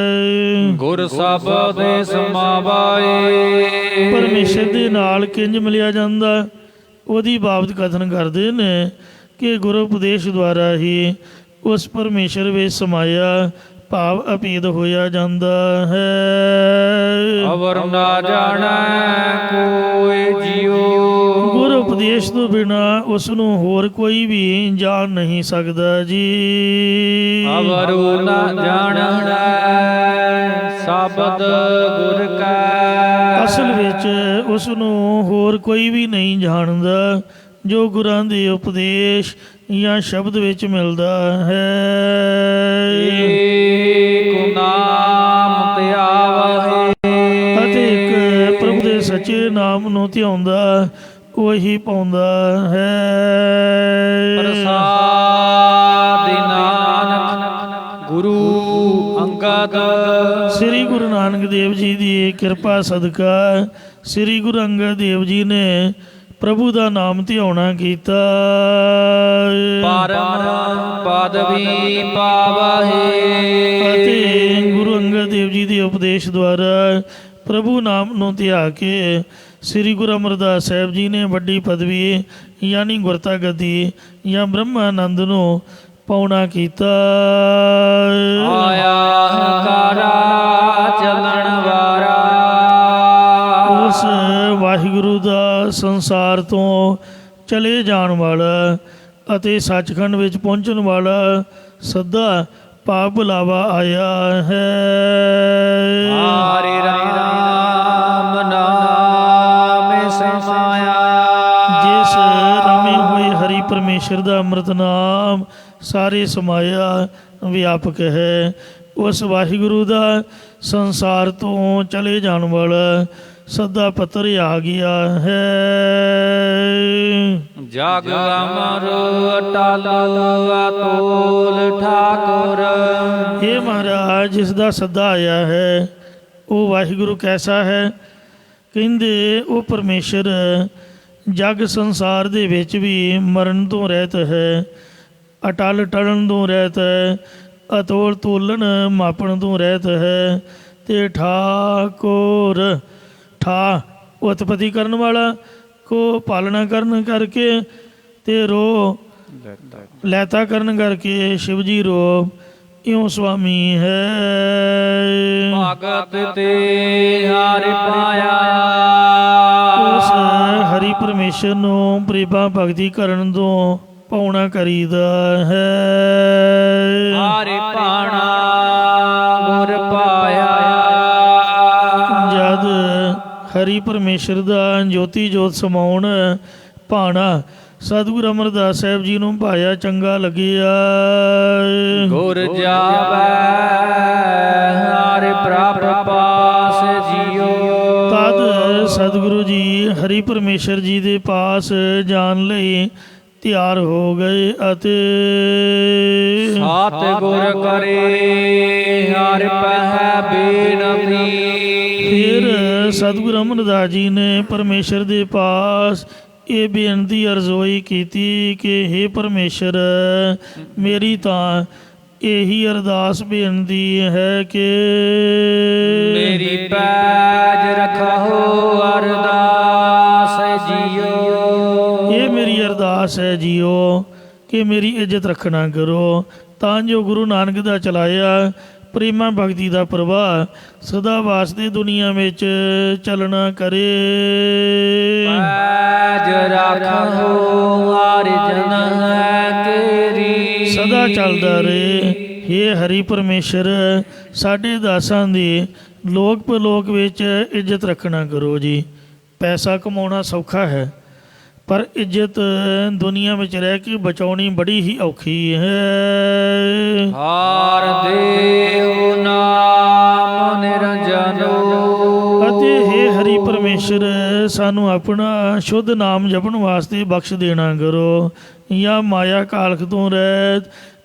ਗੁਰ ਸਬਦੇ ਸਮਾਵਾਏ ਪਰਮੇਸ਼ਰ ਦੇ ਨਾਲ ਕਿੰਜ ਮਿਲਿਆ ਜਾਂਦਾ, ਉਹਦੀ ਬਾਬਤ ਕਥਨ ਕਰਦੇ ਨੇ ਕਿ ਗੁਰੂ ਉਪਦੇਸ਼ ਦੁਆਰਾ ਹੀ ਉਸ ਪਰਮੇਸ਼ਰ ਵਿੱਚ ਸਮਾਇਆ ਭਾਵ ਅਪੀਦ ਹੋਇਆ ਜਾਂਦਾ ਹੈ। ਅਵਰ ਨਾ ਜਾਣੈ ਕੋਈ ਜੀਓ ਗੁਰ ਉਪਦੇਸ਼ ਤੋਂ ਬਿਨਾ ਉਸ ਨੂੰ ਹੋਰ ਕੋਈ ਵੀ ਜਾਣ ਨਹੀਂ ਸਕਦਾ ਜੀ। ਅਵਰੂ ਨਾ ਜਾਣੈ ਸ਼ਬਦ ਗੁਰ ਕਾ ਅਸਲ ਵਿੱਚ ਉਸ ਨੂੰ ਹੋਰ ਕੋਈ ਵੀ ਨਹੀਂ ਜਾਣਦਾ ਜੋ ਗੁਰਾਂ ਦੇ ਉਪਦੇਸ਼ ਜਾਂ ਸ਼ਬਦ ਵਿੱਚ ਮਿਲਦਾ ਹੈ। ਏਕ ਨਾਮ ਧਿਆਵਹਿ ਅਤੇ ਇੱਕ ਪ੍ਰਭੂ ਦੇ ਸੱਚੇ ਨਾਮ ਨੂੰ ਧਿਆਉਂਦਾ ਉਹੀ ਪਾਉਂਦਾ ਹੈ। ਪ੍ਰਸਾਦਿ ਨਾਨਕ ਗੁਰੂ ਅੰਗਦ ਸ੍ਰੀ ਗੁਰੂ ਨਾਨਕ ਦੇਵ ਜੀ ਦੀ ਕਿਰਪਾ ਸਦਕਾ ਸ੍ਰੀ ਗੁਰੂ ਅੰਗਦ ਦੇਵ ਜੀ ਨੇ ਪ੍ਰਭੂ ਦਾ ਨਾਮ ਧਿਆਉਣਾ ਕੀਤਾ। ਪਰਮ ਪਦਵੀ ਪਾਵਹਿ ਅਤੇ ਗੁਰੂ ਅੰਗਦ ਦੇਵ ਜੀ ਦੇ ਉਪਦੇਸ਼ ਦੁਆਰਾ ਪ੍ਰਭੂ ਨਾਮ ਨੂੰ ਧਿਆ ਕੇ ਸ੍ਰੀ ਗੁਰੂ ਅਮਰਦਾਸ ਸਾਹਿਬ ਜੀ ਨੇ ਵੱਡੀ ਪਦਵੀ ਯਾਨੀ ਗੁਰਤਾ ਗੱਦੀ ਜਾਂ ਬ੍ਰਹਮਾਨੰਦ ਨੂੰ ਪਾਉਣਾ ਕੀਤਾ। ਆਇਆ ਹਕਾਰਾ ਚਲਣ ਵਾਰਾ ਉਸ ਵਾਹਿਗੁਰੂ ਦਾ ਸੰਸਾਰ ਤੋਂ ਚਲੇ ਜਾਣ ਵਾਲਾ ਅਤੇ ਸੱਚਖੰਡ ਵਿੱਚ ਪਹੁੰਚਣ ਵਾਲਾ ਸਦਾ ਭਾਵ ਬੁਲਾਵਾ ਆਇਆ ਹੈ। ਹਰਿ ਰਾਮ ਨਾਮ ਸਮਾਇਆ ਜਿਸ ਰਮੇ ਹੋਏ ਹਰੀ ਪਰਮੇਸ਼ਰ ਦਾ ਅੰਮ੍ਰਿਤ ਨਾਮ ਸਾਰੇ ਸਮਾਇਆ ਵਿਆਪਕ ਹੈ। ਉਸ ਵਾਹਿਗੁਰੂ ਦਾ ਸੰਸਾਰ ਤੋਂ ਚਲੇ ਜਾਣ ਵਾਲਾ ਸਦਾ ਪੱਤਰ ਆ ਗਿਆ ਹੈ। ਜਗ ਅਮਰ ਅਟਲ ਅਤੁਲ ਠਾਕੁਰ ਇਹ ਮਹਾਰਾਜ ਜਿਸ ਦਾ ਸੱਦਾ ਆਇਆ ਹੈ ਉਹ ਵਾਹਿਗੁਰੂ ਕੈਸਾ ਹੈ? ਕਹਿੰਦੇ ਉਹ ਪਰਮੇਸ਼ਰ ਜਗ ਸੰਸਾਰ ਦੇ ਵਿੱਚ ਵੀ ਮਰਨ ਤੋਂ ਰਹਿਤ ਹੈ, ਅਟਲ ਟਲਣ ਤੋਂ ਰਹਿਤ ਹੈ, ਅਤੋਲ ਤੋਲਣ ਮਾਪਣ ਤੋਂ ਰਹਿਤ ਹੈ, ਤੇ ਠਾਕੁਰ ਠਾ ਉਤਪਤੀ ਕਰਨ ਵਾਲਾ ਕੋ ਪਾਲਣਾ ਕਰਨ ਕਰਕੇ ਤੇ ਰੋ ਲੈਤਾ ਕਰਨ ਕਰਕੇ ਸ਼ਿਵ ਜੀ ਰੋ ਇਉਂ ਸੁਆਮੀ ਹੈ। ਭਗਤ ਤੇ ਹਰਿ ਪਾਇਆ ਉਸ ਹਰੀ ਪਰਮੇਸ਼ਰ ਨੂੰ ਪ੍ਰੇਮਾ ਭਗਤੀ ਕਰਨ ਤੋਂ ਪਾਉਣਾ ਕਰੀਦਾ ਹੈ। ਹਰਿ ਪਾਣਾ ਗੁਰ ਪਾਇਆ ਜਦ ਹਰੀ ਪਰਮੇਸ਼ਰ ਦਾ ਜੋਤੀ ਜੋਤ ਸਮਾਉਣ ਭਾਣਾ ਸਤਿਗੁਰੂ ਅਮਰਦਾਸ ਸਾਹਿਬ ਜੀ ਨੂੰ ਭਾਇਆ ਚੰਗਾ ਲੱਗਿਆ। ਗੁਰ ਜਾਵੈ ਹਰਿ ਪ੍ਰਭ ਪਾਸ ਜੀਓ ਤਦ ਸਤਿਗੁਰੂ ਜੀ ਹਰੀ ਪਰਮੇਸ਼ਰ ਜੀ ਦੇ ਪਾਸ ਜਾਣ ਲਈ ਤਿਆਰ ਹੋ ਗਏ ਅਤੇ ਸਤ ਗੁਰ ਕਰੇ ਹਰਿ ਪਹਿ ਬੇਨਤੀ। ਫਿਰ ਸਤਿਗੁਰੂ ਅਮਰਦਾਸ ਜੀ ਨੇ ਪਰਮੇਸ਼ਰ ਦੇ ਪਾਸ ਇਹ ਬੇਨਤੀ ਅਰਜ਼ੋਈ ਕੀਤੀ ਕਿ ਹੇ ਪਰਮੇਸ਼ਰ, ਮੇਰੀ ਤਾਂ ਇਹੀ ਅਰਦਾਸ ਬੇਨਤੀ ਹੈ ਕਿ ਮੇਰੀ ਪੈਜ ਰਖੋ ਅਰਦਾਸ ਜੀਓ। ਇਹ ਮੇਰੀ ਅਰਦਾਸ ਹੈ ਜੀਓ ਕਿ ਮੇਰੀ ਇੱਜ਼ਤ ਰੱਖਣਾ ਕਰੋ, ਤਾਂ ਜੋ ਗੁਰੂ ਨਾਨਕ ਦਾ ਚਲਾਇਆ ਪ੍ਰੇਮਾ ਭਗਤੀ ਦਾ ਪ੍ਰਵਾਹ ਸਦਾ ਵਾਸਤੇ ਦੁਨੀਆ ਵਿੱਚ ਚੱਲਣਾ ਕਰੇ। ਪੈਜ ਰਖੋ ਹਰਿ ਜਨ ਹੈ ਤੇਰੀ। ਸਦਾ ਚੱਲਦਾ ਰਹੇ। ਹੇ ਹਰੀ ਪਰਮੇਸ਼ਰ, ਸਾਡੇ ਦਾਸਾਂ ਦੀ ਲੋਕ ਪਰਲੋਕ ਵਿੱਚ ਇੱਜ਼ਤ ਰੱਖਣਾ ਕਰੋ ਜੀ। ਪੈਸਾ ਕਮਾਉਣਾ ਸੌਖਾ ਹੈ, ਪਰ ਇੱਜ਼ਤ ਦੁਨੀਆ ਵਿੱਚ ਰਹਿ ਕੇ ਬਚਾਉਣੀ ਬੜੀ ਹੀ ਔਖੀ ਹੈ। ਹਾਰ ਦੇਹੁ ਨਾਮ ਨਿਰੰਜਨੋ। ਅਤੇ ਹੇ ਹਰੀ ਪਰਮੇਸ਼ਰ, ਸਾਨੂੰ ਆਪਣਾ ਸ਼ੁੱਧ ਨਾਮ ਜਪਣ ਵਾਸਤੇ ਬਖਸ਼ ਦੇਣਾ ਕਰੋ, ਜਾਂ ਮਾਇਆ ਕਾਲਖ ਤੋਂ ਰਹਿਤ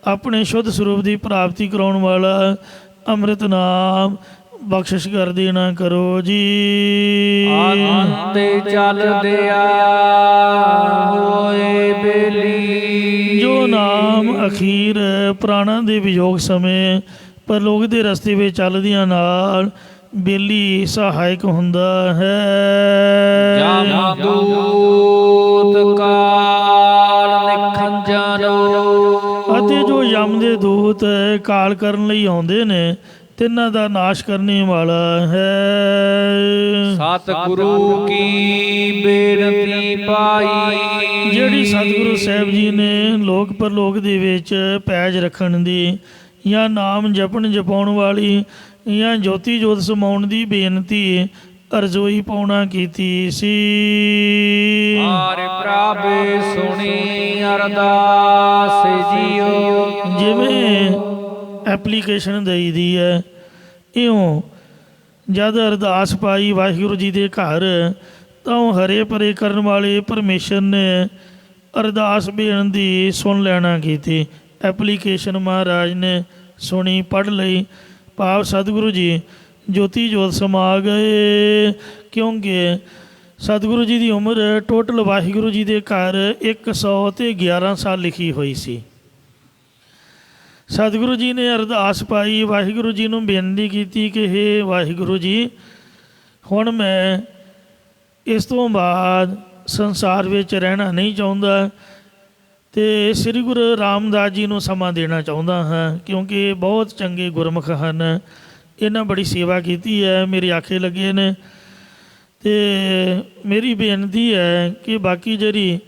ਆਪਣੇ ਸ਼ੁੱਧ ਸਰੂਪ ਦੀ ਪ੍ਰਾਪਤੀ ਕਰਾਉਣ ਵਾਲਾ ਅੰਮ੍ਰਿਤ ਨਾਮ ਬਖਸ਼ਿਸ਼ ਕਰ ਦੇਣਾ ਕਰੋ ਜੀ। ਅੰਤੇ ਚੱਲਦਿਆ ਹੋਏ ਬੇਲੀ। ਜੋ ਨਾਮ ਅਖੀਰ ਪ੍ਰਾਣਾਂ ਦੇ ਵਿਯੋਗ ਸਮੇਂ ਪਰਲੋਕ ਦੇ ਰਸਤੇ ਵਿੱਚ ਚੱਲਦਿਆਂ ਨਾਲ ਬੇਲੀ ਸਹਾਇਕ ਹੁੰਦਾ ਹੈ। ਜਮਦੂਤ ਕਾਲ ਨਿਖੰਜਨੋ। ਅਤੇ ਜੋ ਯਮ ਦੇ ਦੂਤ ਕਾਲ ਕਰਨ ਲਈ ਆਉਂਦੇ ਨੇ, ਤਿੰਨਾਂ ਦਾ ਨਾਸ਼ ਕਰਨੇ ਵਾਲਾ ਹੈ। ਸਤਿਗੁਰੂ ਕੀ ਬੇਨਤੀ ਪਾਈ। ਜਿਹੜੀ ਸਤਿਗੁਰੂ ਸਾਹਿਬ ਜੀ ਨੇ ਲੋਕ ਪਰਲੋਕ ਦੇ ਵਿੱਚ ਪੈਜ ਰੱਖਣ ਦੀ ਜਾਂ ਨਾਮ ਜਪਣ ਜਪਾਉਣ ਵਾਲੀ ਜਾਂ ਜੋਤੀ ਜੋਤ ਸਮਾਉਣ ਦੀ ਬੇਨਤੀ ਅਰਜ਼ੋਈ ਪਾਉਣਾ ਕੀਤੀ ਸੀ। ਹਰਿ ਪ੍ਰਭੇ ਸੁਣੀ ਅਰਦਾਸ ਜੀਓ। ਜਿਵੇਂ ਐਪਲੀਕੇਸ਼ਨ ਦੇਈ ਦੀ ਹੈ, ਇਉਂ ਜਦ ਅਰਦਾਸ ਪਾਈ ਵਾਹਿਗੁਰੂ ਜੀ ਦੇ ਘਰ, ਤਾਂ ਉਹ ਹਰੇ ਭਰੇ ਕਰਨ ਵਾਲੇ ਪਰਮੇਸ਼ਰ ਨੇ ਅਰਦਾਸ ਬੇਨਤੀ ਸੁਣ ਲੈਣਾ ਕੀਤੀ। ਐਪਲੀਕੇਸ਼ਨ ਮਹਾਰਾਜ ਨੇ ਸੁਣੀ, ਪੜ੍ਹ ਲਈ, ਭਾਵ ਸਤਿਗੁਰੂ ਜੀ ਜੋਤੀ ਜੋਤ ਸਮਾ ਗਏ। ਕਿਉਂਕਿ ਸਤਿਗੁਰੂ ਜੀ ਦੀ ਉਮਰ ਟੋਟਲ ਵਾਹਿਗੁਰੂ ਜੀ ਦੇ ਘਰ 111 ਸਾਲ ਲਿਖੀ ਹੋਈ ਸੀ। ਸਤਿਗੁਰੂ ਜੀ ਨੇ ਅਰਦਾਸ ਪਾਈ, ਵਾਹਿਗੁਰੂ ਜੀ ਨੂੰ ਬੇਨਤੀ ਕੀਤੀ ਕਿ ਹੇ ਵਾਹਿਗੁਰੂ ਜੀ, ਹੁਣ ਮੈਂ ਇਸ ਤੋਂ ਬਾਅਦ ਸੰਸਾਰ ਵਿੱਚ ਰਹਿਣਾ ਨਹੀਂ ਚਾਹੁੰਦਾ ਅਤੇ ਸ੍ਰੀ ਗੁਰੂ ਰਾਮਦਾਸ ਜੀ ਨੂੰ ਸਮਾਂ ਦੇਣਾ ਚਾਹੁੰਦਾ ਹਾਂ, ਕਿਉਂਕਿ ਇਹ ਬਹੁਤ ਚੰਗੇ ਗੁਰਮੁਖ ਹਨ। ਇਹਨਾਂ ਬੜੀ ਸੇਵਾ ਕੀਤੀ ਹੈ, ਮੇਰੇ ਆਖੇ ਲੱਗੇ ਨੇ, ਅਤੇ ਮੇਰੀ ਬੇਨਤੀ ਹੈ ਕਿ ਬਾਕੀ ਜਿਹੜੀ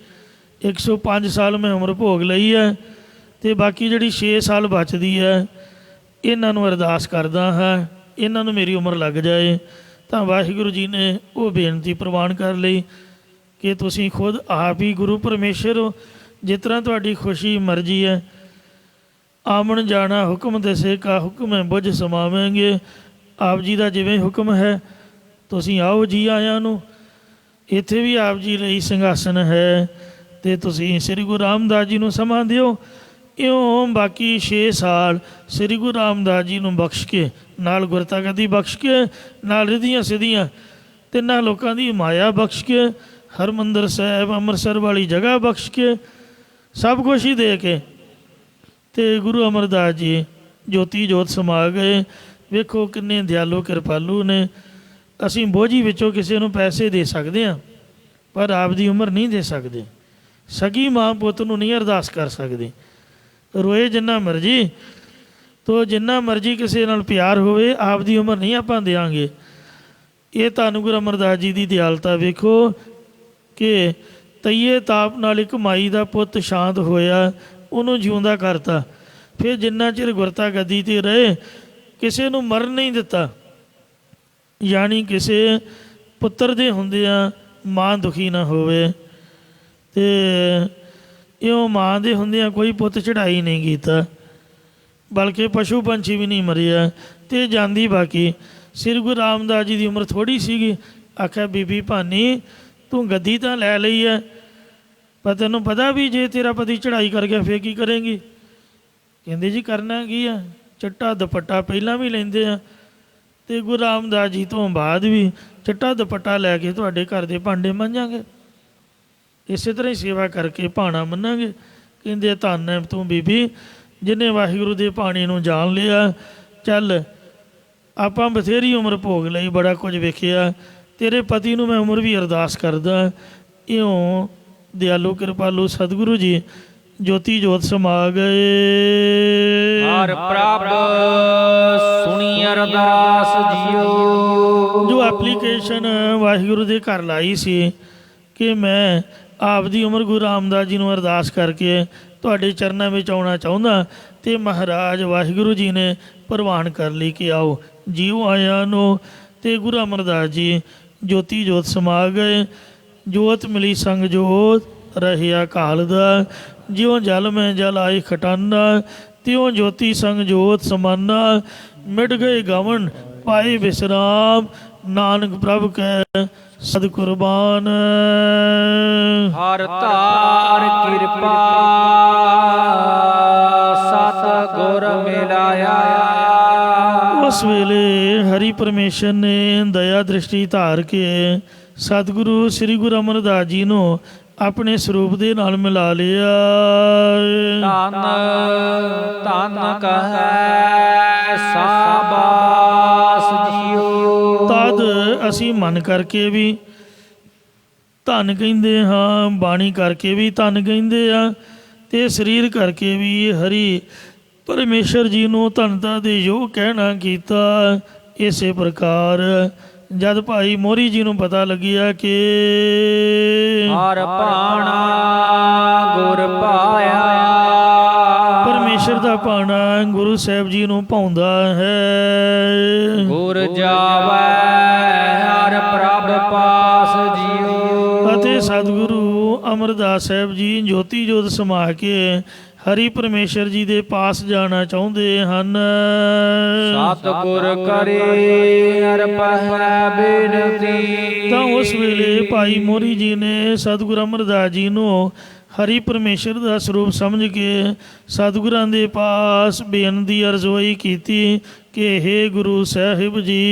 105 ਸਾਲ ਮੈਂ ਉਮਰ ਭੋਗ ਲਈ ਹੈ, ਅਤੇ ਬਾਕੀ ਜਿਹੜੀ 6 ਸਾਲ ਬਚਦੀ ਹੈ, ਇਹਨਾਂ ਨੂੰ ਅਰਦਾਸ ਕਰਦਾ ਹਾਂ, ਇਹਨਾਂ ਨੂੰ ਮੇਰੀ ਉਮਰ ਲੱਗ ਜਾਏ। ਤਾਂ ਵਾਹਿਗੁਰੂ ਜੀ ਨੇ ਉਹ ਬੇਨਤੀ ਪ੍ਰਵਾਨ ਕਰ ਲਈ ਕਿ ਤੁਸੀਂ ਖੁਦ ਆਪ ਹੀ ਗੁਰੂ ਪਰਮੇਸ਼ਰ ਹੋ, ਜਿਸ ਤਰ੍ਹਾਂ ਤੁਹਾਡੀ ਖੁਸ਼ੀ ਮਰਜ਼ੀ ਹੈ। ਆਮਣ ਜਾਣਾ ਹੁਕਮ ਦਸੇ ਕਾ ਹੁਕਮ ਹੈ ਬੁਝ ਸਮਾਵਾਂਗੇ। ਆਪ ਜੀ ਦਾ ਜਿਵੇਂ ਹੁਕਮ ਹੈ ਤੁਸੀਂ ਆਓ ਜੀ ਆਇਆਂ ਨੂੰ। ਇੱਥੇ ਵੀ ਆਪ ਜੀ ਲਈ ਸਿੰਘਾਸਨ ਹੈ, ਅਤੇ ਤੁਸੀਂ ਸ੍ਰੀ ਗੁਰੂ ਰਾਮਦਾਸ ਜੀ ਨੂੰ ਸਮਾਂ ਦਿਓ। ਇਉਂ ਬਾਕੀ 6 ਸਾਲ ਸ੍ਰੀ ਗੁਰੂ ਰਾਮਦਾਸ ਜੀ ਨੂੰ ਬਖਸ਼ ਕੇ, ਨਾਲ ਗੁਰਤਾ ਗੱਦੀ ਬਖਸ਼ ਕੇ, ਨਾਲ ਰਿੱਧੀਆਂ ਸਿੱਧੀਆਂ ਤਿੰਨਾਂ ਲੋਕਾਂ ਦੀ ਮਾਇਆ ਬਖਸ਼ ਕੇ, ਹਰਿਮੰਦਰ ਸਾਹਿਬ ਅੰਮ੍ਰਿਤਸਰ ਵਾਲੀ ਜਗ੍ਹਾ ਬਖਸ਼ ਕੇ, ਸਭ ਕੁਛ ਹੀ ਦੇ ਕੇ, ਅਤੇ ਗੁਰੂ ਅਮਰਦਾਸ ਜੀ ਜੋਤੀ ਜੋਤ ਸਮਾ ਗਏ। ਵੇਖੋ ਕਿੰਨੇ ਦਿਆਲੂ ਕਿਰਪਾਲੂ ਨੇ। ਅਸੀਂ ਬੋਝੀ ਵਿੱਚੋਂ ਕਿਸੇ ਨੂੰ ਪੈਸੇ ਦੇ ਸਕਦੇ ਹਾਂ, ਪਰ ਆਪ ਦੀ ਉਮਰ ਨਹੀਂ ਦੇ ਸਕਦੇ। ਸਗੀ ਮਾਂ ਪੁੱਤ ਨੂੰ ਨਹੀਂ ਅਰਦਾਸ ਕਰ ਸਕਦੇ। ਰੋਏ ਜਿੰਨਾ ਮਰਜ਼ੀ, ਤੋ ਜਿੰਨਾ ਮਰਜ਼ੀ ਕਿਸੇ ਨਾਲ ਪਿਆਰ ਹੋਵੇ, ਆਪ ਦੀ ਉਮਰ ਨਹੀਂ ਆਪਾਂ ਦਿਆਂਗੇ। ਇਹ ਧੰਨ ਗੁਰੂ ਅਮਰਦਾਸ ਜੀ ਦੀ ਦਿਆਲਤਾ ਵੇਖੋ ਕਿ ਤਈਏ ਤਾਪ ਨਾਲ ਇੱਕ ਮਾਈ ਦਾ ਪੁੱਤ ਸ਼ਾਂਤ ਹੋਇਆ, ਉਹਨੂੰ ਜਿਉਂਦਾ ਕਰਤਾ। ਫਿਰ ਜਿੰਨਾ ਚਿਰ ਗੁਰਤਾ ਗੱਦੀ 'ਤੇ ਰਹੇ, ਕਿਸੇ ਨੂੰ ਮਰਨ ਨਹੀਂ ਦਿੱਤਾ। ਯਾਨੀ ਕਿਸੇ ਪੁੱਤਰ ਦੇ ਹੁੰਦਿਆਂ ਮਾਂ ਦੁਖੀ ਨਾ ਹੋਵੇ, ਅਤੇ ਇਉਂ ਮਾਂ ਦੇ ਹੁੰਦਿਆਂ ਕੋਈ ਪੁੱਤ ਚੜ੍ਹਾਈ ਨਹੀਂ ਕੀਤਾ, ਬਲਕਿ ਪਸ਼ੂ ਪੰਛੀ ਵੀ ਨਹੀਂ ਮਰਿਆ। ਅਤੇ ਜਾਂਦੀ ਬਾਕੀ ਸ੍ਰੀ ਗੁਰੂ ਰਾਮਦਾਸ ਜੀ ਦੀ ਉਮਰ ਥੋੜ੍ਹੀ ਸੀਗੀ। ਆਖਿਆ ਬੀਬੀ ਭਾਨੀ ਤੂੰ ਗੱਦੀ ਤਾਂ ਲੈ ਲਈ ਹੈ, ਪਰ ਤੈਨੂੰ ਪਤਾ ਵੀ ਜੇ ਤੇਰਾ ਪਤੀ ਚੜ੍ਹਾਈ ਕਰ ਗਿਆ ਫੇਰ ਕੀ ਕਰੇਂਗੀ? ਕਹਿੰਦੇ ਜੀ ਕਰਨਾ ਕੀ ਆ, ਚਿੱਟਾ ਦੁਪੱਟਾ ਪਹਿਲਾਂ ਵੀ ਲੈਂਦੇ ਆ ਅਤੇ ਗੁਰੂ ਰਾਮਦਾਸ ਜੀ ਤੋਂ ਬਾਅਦ ਵੀ ਚਿੱਟਾ ਦੁਪੱਟਾ ਲੈ ਕੇ ਤੁਹਾਡੇ ਘਰ ਦੇ ਭਾਂਡੇ ਮਾਂਜਾਂਗੇ, ਇਸੇ ਤਰ੍ਹਾਂ ਹੀ ਸੇਵਾ ਕਰਕੇ ਭਾਣਾ ਮੰਨਾਂਗੇ। ਕਹਿੰਦੇ ਧੰਨ ਹੈ ਤੂੰ ਬੀਬੀ ਜਿਹਨੇ ਵਾਹਿਗੁਰੂ ਦੇ ਪਾਣੀ ਨੂੰ ਜਾਣ ਲਿਆ। ਚੱਲ ਆਪਾਂ ਬਥੇਰੀ ਉਮਰ ਭੋਗ ਲਈ, ਬੜਾ ਕੁਝ ਵੇਖਿਆ, ਤੇਰੇ ਪਤੀ ਨੂੰ ਮੈਂ ਉਮਰ ਵੀ ਅਰਦਾਸ ਕਰਦਾ ਇਉਂ ਦਿਆਲੂ ਕਿਰਪਾਲੂ ਸਤਿਗੁਰੂ ਜੀ ਜੋਤੀ ਜੋਤ ਸਮਾ ਗਏ। ਹਰ ਪ੍ਰਭ ਸੁਣੀ ਅਰਦਾਸ ਜੀਓ। ਜੋ ਐਪਲੀਕੇਸ਼ਨ ਵਾਹਿਗੁਰੂ ਦੇ ਘਰ ਲਾਈ ਸੀ ਕਿ ਮੈਂ ਆਪ ਦੀ ਉਮਰ ਗੁਰੂ ਰਾਮਦਾਸ ਜੀ ਨੂੰ ਅਰਦਾਸ ਕਰਕੇ ਤੁਹਾਡੇ ਚਰਨਾਂ ਵਿੱਚ ਆਉਣਾ ਚਾਹੁੰਦਾ, ਅਤੇ ਮਹਾਰਾਜ ਵਾਹਿਗੁਰੂ ਜੀ ਨੇ ਪ੍ਰਵਾਨ ਕਰ ਲਈ ਕਿ ਆਓ ਜੀਓ ਆਇਆ ਨੂੰ। ਅਤੇ ਗੁਰੂ ਅਮਰਦਾਸ ਜੀ ਜੋਤੀ ਜੋਤ ਸਮਾ ਗਏ। ਜੋਤ ਮਿਲੀ ਸੰਗ ਜੋਤ ਰਹਿਆ ਕਾਲ ਦਾ, ਜਿਉਂ ਜਲ ਮੈਂ ਜਲ ਆਈ ਖਟਾਨਾ, ਤਿਉਂ ਜੋਤੀ ਸੰਗ ਜੋਤ ਸਮਾਨਾ। ਮਿਟ ਗਏ ਗਵਨ ਪਾਏ ਵਿਸਰਾਮ, ਨਾਨਕ ਪ੍ਰਭ ਕੈ ਸਦ ਕੁਰਬਾਨ। ਹਰ ਧਾਰ ਕਿਰਪਾ ਸਤ ਗੁਰ ਮਿਲਾਇਆ। ਉਸ ਵੇਲੇ ਹਰੀ ਪਰਮੇਸ਼ਰ ਨੇ ਦਇਆ ਦ੍ਰਿਸ਼ਟੀ ਧਾਰ ਕੇ ਸਤਿਗੁਰੂ ਸ੍ਰੀ ਗੁਰੂ ਅਮਰਦਾਸ ਜੀ ਨੂੰ ਆਪਣੇ ਸਰੂਪ ਦੇ ਨਾਲ ਮਿਲਾ ਲਿਆ। ਧੰਨ ਧੰਨ ਕਹੈ ਸਾਬਾਸ ਜੀਓ। ਤਦ ਅਸੀਂ ਮਨ ਕਰਕੇ ਵੀ ਧੰਨ ਕਹਿੰਦੇ ਹਾਂ, ਬਾਣੀ ਕਰਕੇ ਵੀ ਧੰਨ ਕਹਿੰਦੇ ਆ, ਅਤੇ ਸਰੀਰ ਕਰਕੇ ਵੀ ਹਰੀ ਪਰਮੇਸ਼ਰ ਜੀ ਨੂੰ ਧੰਨਤਾ ਦੇ ਯੋਗ ਕਹਿਣਾ ਕੀਤਾ। ਇਸੇ ਪ੍ਰਕਾਰ ਜਦ ਭਾਈ ਮੋਹਰੀ ਜੀ ਨੂੰ ਪਤਾ ਲੱਗਿਆ ਕਿ ਹਰ ਭਾਣਾ ਗੁਰ ਪਾਇਆ, ਪਰਮੇਸ਼ਰ ਦਾ ਭਾਣਾ ਗੁਰੂ ਸਾਹਿਬ ਜੀ ਨੂੰ ਭਾਉਂਦਾ ਹੈ। ਗੁਰ ਜਾਵੈ ਹਰ ਪ੍ਰਭ ਪਾਸ ਜੀਓ। ਅਤੇ ਸਤਿਗੁਰੂ ਅਮਰਦਾਸ ਸਾਹਿਬ ਜੀ ਜੋਤੀ ਜੋਤ ਸਮਾ ਕੇ ਹਰੀ ਪਰਮੇਸ਼ਰ ਜੀ ਦੇ ਪਾਸ ਜਾਣਾ ਚਾਹੁੰਦੇ ਹਨ। ਸਤਿਗੁਰ ਕਰੇ ਅਰਪਹਿ ਬੇਨਤੀ। ਤਾਂ ਉਸ ਵੇਲੇ ਭਾਈ ਮੋਹਰੀ ਜੀ ਨੇ ਸਤਿਗੁਰੂ ਅਮਰਦਾਸ ਜੀ ਨੂੰ ਹਰੀ ਪਰਮੇਸ਼ਰ ਦਾ ਸਰੂਪ ਸਮਝ ਕੇ ਸਤਿਗੁਰਾਂ ਦੇ ਪਾਸ ਬੇਨਤੀ ਅਰਜ਼ੋਈ ਕੀਤੀ ਕਿ ਹੇ ਗੁਰੂ ਸਾਹਿਬ ਜੀ,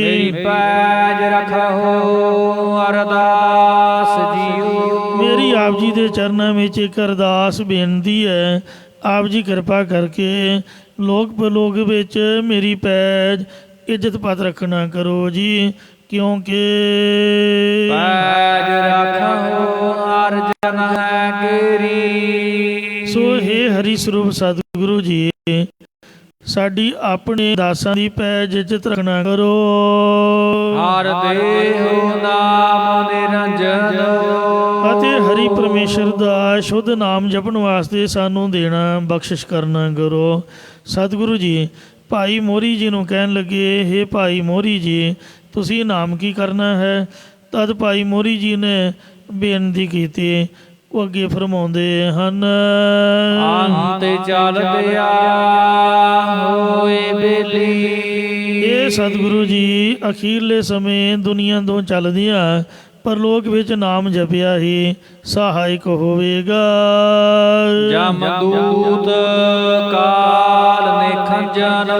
ਮੇਰੀ ਪੈਜ ਰਖੋ ਅਰਦਾਸ ਜੀਓ। ਮੇਰੀ ਆਪ ਜੀ ਦੇ ਚਰਨਾਂ ਵਿੱਚ ਇੱਕ ਅਰਦਾਸ ਬੇਨਤੀ ਹੈ। ਆਪ ਜੀ ਕਿਰਪਾ ਕਰਕੇ ਲੋਕ ਪਰਲੋਕ ਵਿੱਚ ਮੇਰੀ ਪੈਜ ਇੱਜ਼ਤ ਪਤ ਰੱਖਣਾ ਕਰੋ ਜੀ, ਕਿਉਂਕਿ ਪੈਜ ਰਖੋ ਅਰਜਨ ਹੈ ਗੇਰੀ। ਸੋ ਹੇ ਹਰੀ ਸਰੂਪ ਸਤਿਗੁਰੂ ਜੀ, ਸਾਡੀ ਆਪਣੇ ਦਾਸਾਂ ਦੀ ਪੈਜ ਇੱਜ਼ਤ ਰੱਖਣਾ ਕਰੋ। ਹਰ ਦੇਹੁ ਨਾਮ ਨਿਰੰਜਨ, ਅਤੇ ਹਰੀ ਪਰਮੇਸ਼ਰ ਦਾ ਸ਼ੁੱਧ ਨਾਮ ਜਪਣ ਵਾਸਤੇ ਸਾਨੂੰ ਦੇਣਾ ਬਖਸ਼ਿਸ਼ ਕਰਨਾ ਕਰੋ। ਸਤਿਗੁਰੂ ਜੀ ਭਾਈ ਮੋਹਰੀ ਜੀ ਨੂੰ ਕਹਿਣ ਲੱਗੇ, ਹੇ ਭਾਈ ਮੋਹਰੀ ਜੀ, ਤੁਸੀਂ ਨਾਮ ਕੀ ਕਰਨਾ ਹੈ? ਤਦ ਭਾਈ ਮੋਹਰੀ ਜੀ ਨੇ ਬੇਨਤੀ ਕੀਤੀ। ਉਹ ਅੱਗੇ ਫਰਮਾਉਂਦੇ ਹਨ, ਅੰਤ ਚੱਲਦਿਆ ਹੋਏ ਬੇਲੀ। ਇਹ ਸਤਿਗੁਰੂ ਜੀ ਅਖੀਰਲੇ ਸਮੇਂ ਦੁਨੀਆ ਤੋਂ ਚੱਲਦਿਆਂ ਪਰਲੋਕ ਵਿੱਚ ਨਾਮ ਜਪਿਆ ਹੀ ਸਹਾਇਕ ਹੋਵੇਗਾ। ਜਮਦੂਤ ਕਾਲ ਨਿਖੰਜਨ,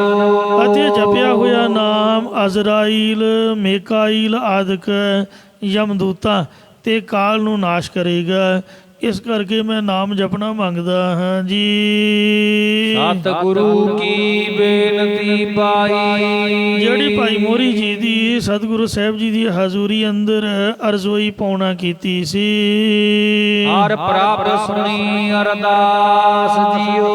ਅਤੇ ਜਪਿਆ ਹੋਇਆ ਨਾਮ ਅਜ਼ਰਾਈਲ ਮੇਕਾਈਲ ਆਦਿਕ ਯਮਦੂਤਾਂ ਤੇ ਕਾਲ ਨੂੰ ਨਾਸ਼ ਕਰੇਗਾ। ਇਸ ਕਰਕੇ ਮੈਂ ਨਾਮ ਜਪਣਾ ਮੰਗਦਾ ਹਾਂ ਜੀ। ਸਤਿਗੁਰੂ ਕੀ ਬੇਨਤੀ ਪਾਈ। ਜਿਹੜੀ ਭਾਈ ਮੋਹਰੀ ਜੀ ਦੀ ਸਤਿਗੁਰੂ ਸਾਹਿਬ ਜੀ ਦੀ ਹਜ਼ੂਰੀ ਅੰਦਰ ਅਰਜ਼ੋਈ ਪਾਉਣਾ ਕੀਤੀ ਸੀ। ਹਰ ਪ੍ਰਭ ਸੁਣੀ ਅਰਦਾਸ ਜੀਓ।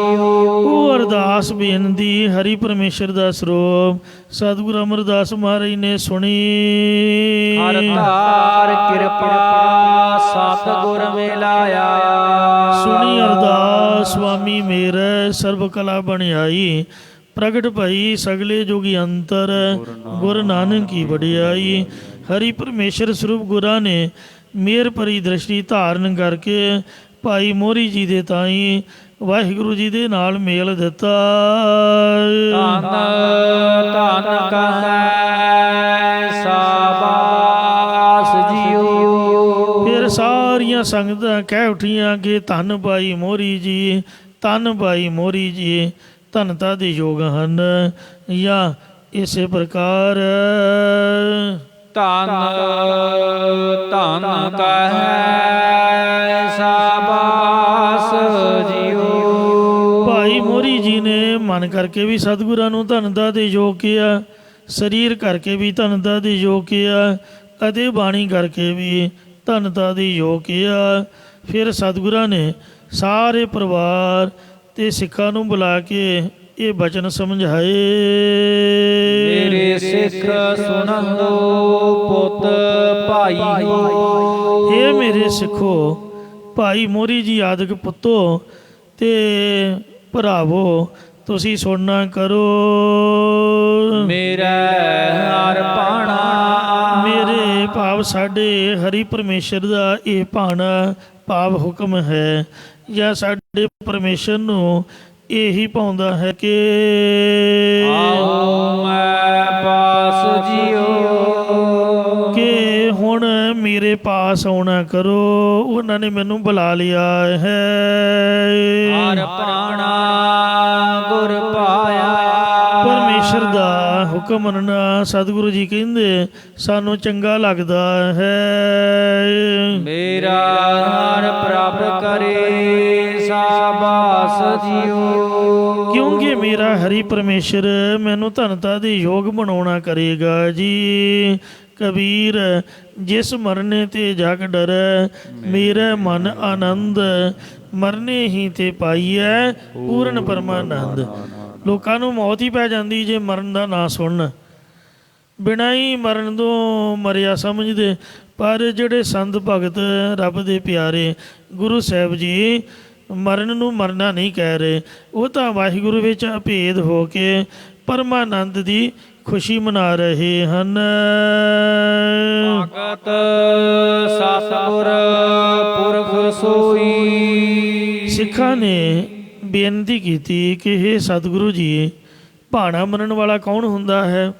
ਉਹ ਅਰਦਾਸ ਬੇਨਤੀ ਹਰੀ ਪਰਮੇਸ਼ਰ ਦਾ ਸਰੂਪ ਸਤਿਗੁਰੂ ਅਮਰਦਾਸ ਮਹਾਰਾਜ ਨੇ ਸੁਣੀ। ਹਰ ਧਾਰ ਕਿਰਪਾ ਸਤਿਗੁਰ ਮਿਲਾਇਆ। ਸੁਣੀ ਅਰਦਾਸ ਸੁਆਮੀ ਮੇਰੇ ਸਰਬ ਕਲਾ ਬਣਾਈ। ਪ੍ਰਗਟ ਭਈ ਸਗਲੇ ਜੋਗੀ ਅੰਤਰ, ਗੁਰ ਨਾਨਕ ਕੀ ਵਡਿਆਈ। ਹਰੀ ਪਰਮੇਸ਼ਰ ਸਰੂਪ ਗੁਰਾਂ ਨੇ ਮੇਰ ਭਰੀ ਦ੍ਰਿਸ਼ਟੀ ਧਾਰਨ ਕਰਕੇ ਭਾਈ ਮੋਹਰੀ ਜੀ ਦੇ ਤਾਈਂ ਵਾਹਿਗੁਰੂ ਜੀ ਦੇ ਨਾਲ ਮੇਲ ਦਿੱਤਾ। ਧੰਨ ਧੰਨ ਕਹੈ ਸਾਬਾਸ ਜੀਓ। ਫਿਰ ਸਾਰੀਆਂ ਸੰਗਤਾਂ ਕਹਿ ਉੱਠੀਆਂ ਕਿ ਧੰਨ ਭਾਈ ਮੋਹਰੀ ਜੀ, ਧੰਨ ਭਾਈ ਮੋਹਰੀ ਜੀ, ਧੰਨਤਾ ਦੇ ਯੋਗ ਹਨ। ਜਾਂ ਇਸੇ ਪ੍ਰਕਾਰ ਧੰਨ ਧੰਨ ਕਹੈ ਸਾਬਾਸ ਜੀਓ। ਭਾਈ ਮੋਹਰੀ ਜੀ ਨੇ ਮਨ ਕਰਕੇ ਵੀ ਸਤਿਗੁਰਾਂ ਨੂੰ ਧੰਨਤਾ ਦੇ ਯੋਗ ਕਿਹਾ, ਸਰੀਰ ਕਰਕੇ ਵੀ ਧੰਨਤਾ ਦੇ ਯੋਗ ਕਿਹਾ, ਅਤੇ ਬਾਣੀ ਕਰਕੇ ਵੀ ਧੰਨਤਾ ਦੇ ਯੋਗ ਕਿਹਾ। ਫਿਰ ਸਤਿਗੁਰਾਂ ਨੇ ਸਾਰੇ ਪਰਿਵਾਰ ਤੇ ਸਿੱਖਾਂ ਨੂੰ ਬੁਲਾ ਕੇ ਇਹ ਬਚਨ ਸਮਝਾਏ। ਮੇਰੇ ਸਿੱਖ ਸੁਣੰਦੋ ਪੁੱਤ ਭਾਈਓ। ਇਹ ਮੇਰੇ ਸਿੱਖੋ, ਭਾਈ ਮੋਹਰੀ ਜੀ ਆਦਿਕ ਪੁੱਤੋ ਤੇ ਭਰਾਵੋ, ਤੁਸੀਂ ਸੁਣਨਾ ਕਰੋ। ਮੇਰਾ ਹਰ ਭਾਣਾ, ਮੇਰੇ ਭਾਵ ਸਾਡੇ ਹਰੀ ਪਰਮੇਸ਼ਰ ਦਾ ਇਹ ਭਾਣਾ ਭਾਵ ਹੁਕਮ ਹੈ, ਜਾਂ ਸਾਡੇ ਪਰਮੇਸ਼ਰ ਨੂੰ ਇਹੀ ਪਾਉਂਦਾ ਹੈ ਕਿ ਆਓ ਮੈਂ ਪਾਸ ਜੀਓ। ਕਿ ਹੁਣ ਮੇਰੇ ਪਾਸ ਆਉਣਾ ਕਰੋ। ਉਹਨਾਂ ਨੇ ਮੈਨੂੰ ਬੁਲਾ ਲਿਆ ਹੈ। ਹਰ ਪ੍ਰਾਣਾ ਗੁਰ ਪਾਇਆ। ਪਰਮੇਸ਼ਰ ਦਾ ਹੁਕਮ ਮੰਨਣਾ ਸਤਿਗੁਰੂ ਜੀ ਕਹਿੰਦੇ ਸਾਨੂੰ ਚੰਗਾ ਲੱਗਦਾ ਹੈ। ਮੇਰਾ ਹਰ ਪ੍ਰਭ ਕਰੇ ਸਾਬਾਸ ਜੀਓ। ਕਿਉਂਕਿ ਮੇਰਾ ਹਰੀ ਪਰਮੇਸ਼ਰ ਮੈਨੂੰ ਧੰਨਤਾ ਦੇ ਯੋਗ ਬਣਾਉਣਾ ਕਰੇਗਾ ਜੀ। ਕਬੀਰ ਜਿਸ ਮਰਨੇ ਤੇ ਜਗ ਡਰੈ, ਮੇਰਾ ਮਨ ਆਨੰਦ ਮਰਨੇ ਹੀ ਤੇ ਪਾਈਐ ਪੂਰਨ ਪਰਮਾਨੰਦ। ਲੋਕਾਂ ਨੂੰ ਮੌਤ ਹੀ ਪੈ ਜਾਂਦੀ ਜੇ ਮਰਨ ਦਾ ਨਾਂ ਸੁਣਨ, ਬਿਨਾਂ ਹੀ ਮਰਨ ਤੋਂ ਮਰਿਆ ਸਮਝਦੇ। ਪਰ ਜਿਹੜੇ ਸੰਤ ਭਗਤ ਰੱਬ ਦੇ ਪਿਆਰੇ ਗੁਰੂ ਸਾਹਿਬ ਜੀ ਮਰਨ ਨੂੰ ਮਰਨਾ ਨਹੀਂ ਕਹਿ ਰਹੇ, ਉਹ ਤਾਂ ਵਾਹਿਗੁਰੂ ਵਿੱਚ ਅਭੇਦ ਹੋ ਕੇ ਪਰਮਾਨੰਦ ਦੀ ਖੁਸ਼ੀ ਮਨਾ ਰਹੇ ਹਨ। ਭਗਤ ਸਤਿਗੁਰ ਪੁਰਖ ਸੋਈ। ਸਿੱਖਾਂ ਨੇ ਬੇਨਤੀ ਕੀਤੀ ਕਿ ਹੇ ਸਤਿਗੁਰੂ ਜੀ, ਭਾਣਾ ਮੰਨਣ ਵਾਲਾ ਕੌਣ ਹੁੰਦਾ ਹੈ?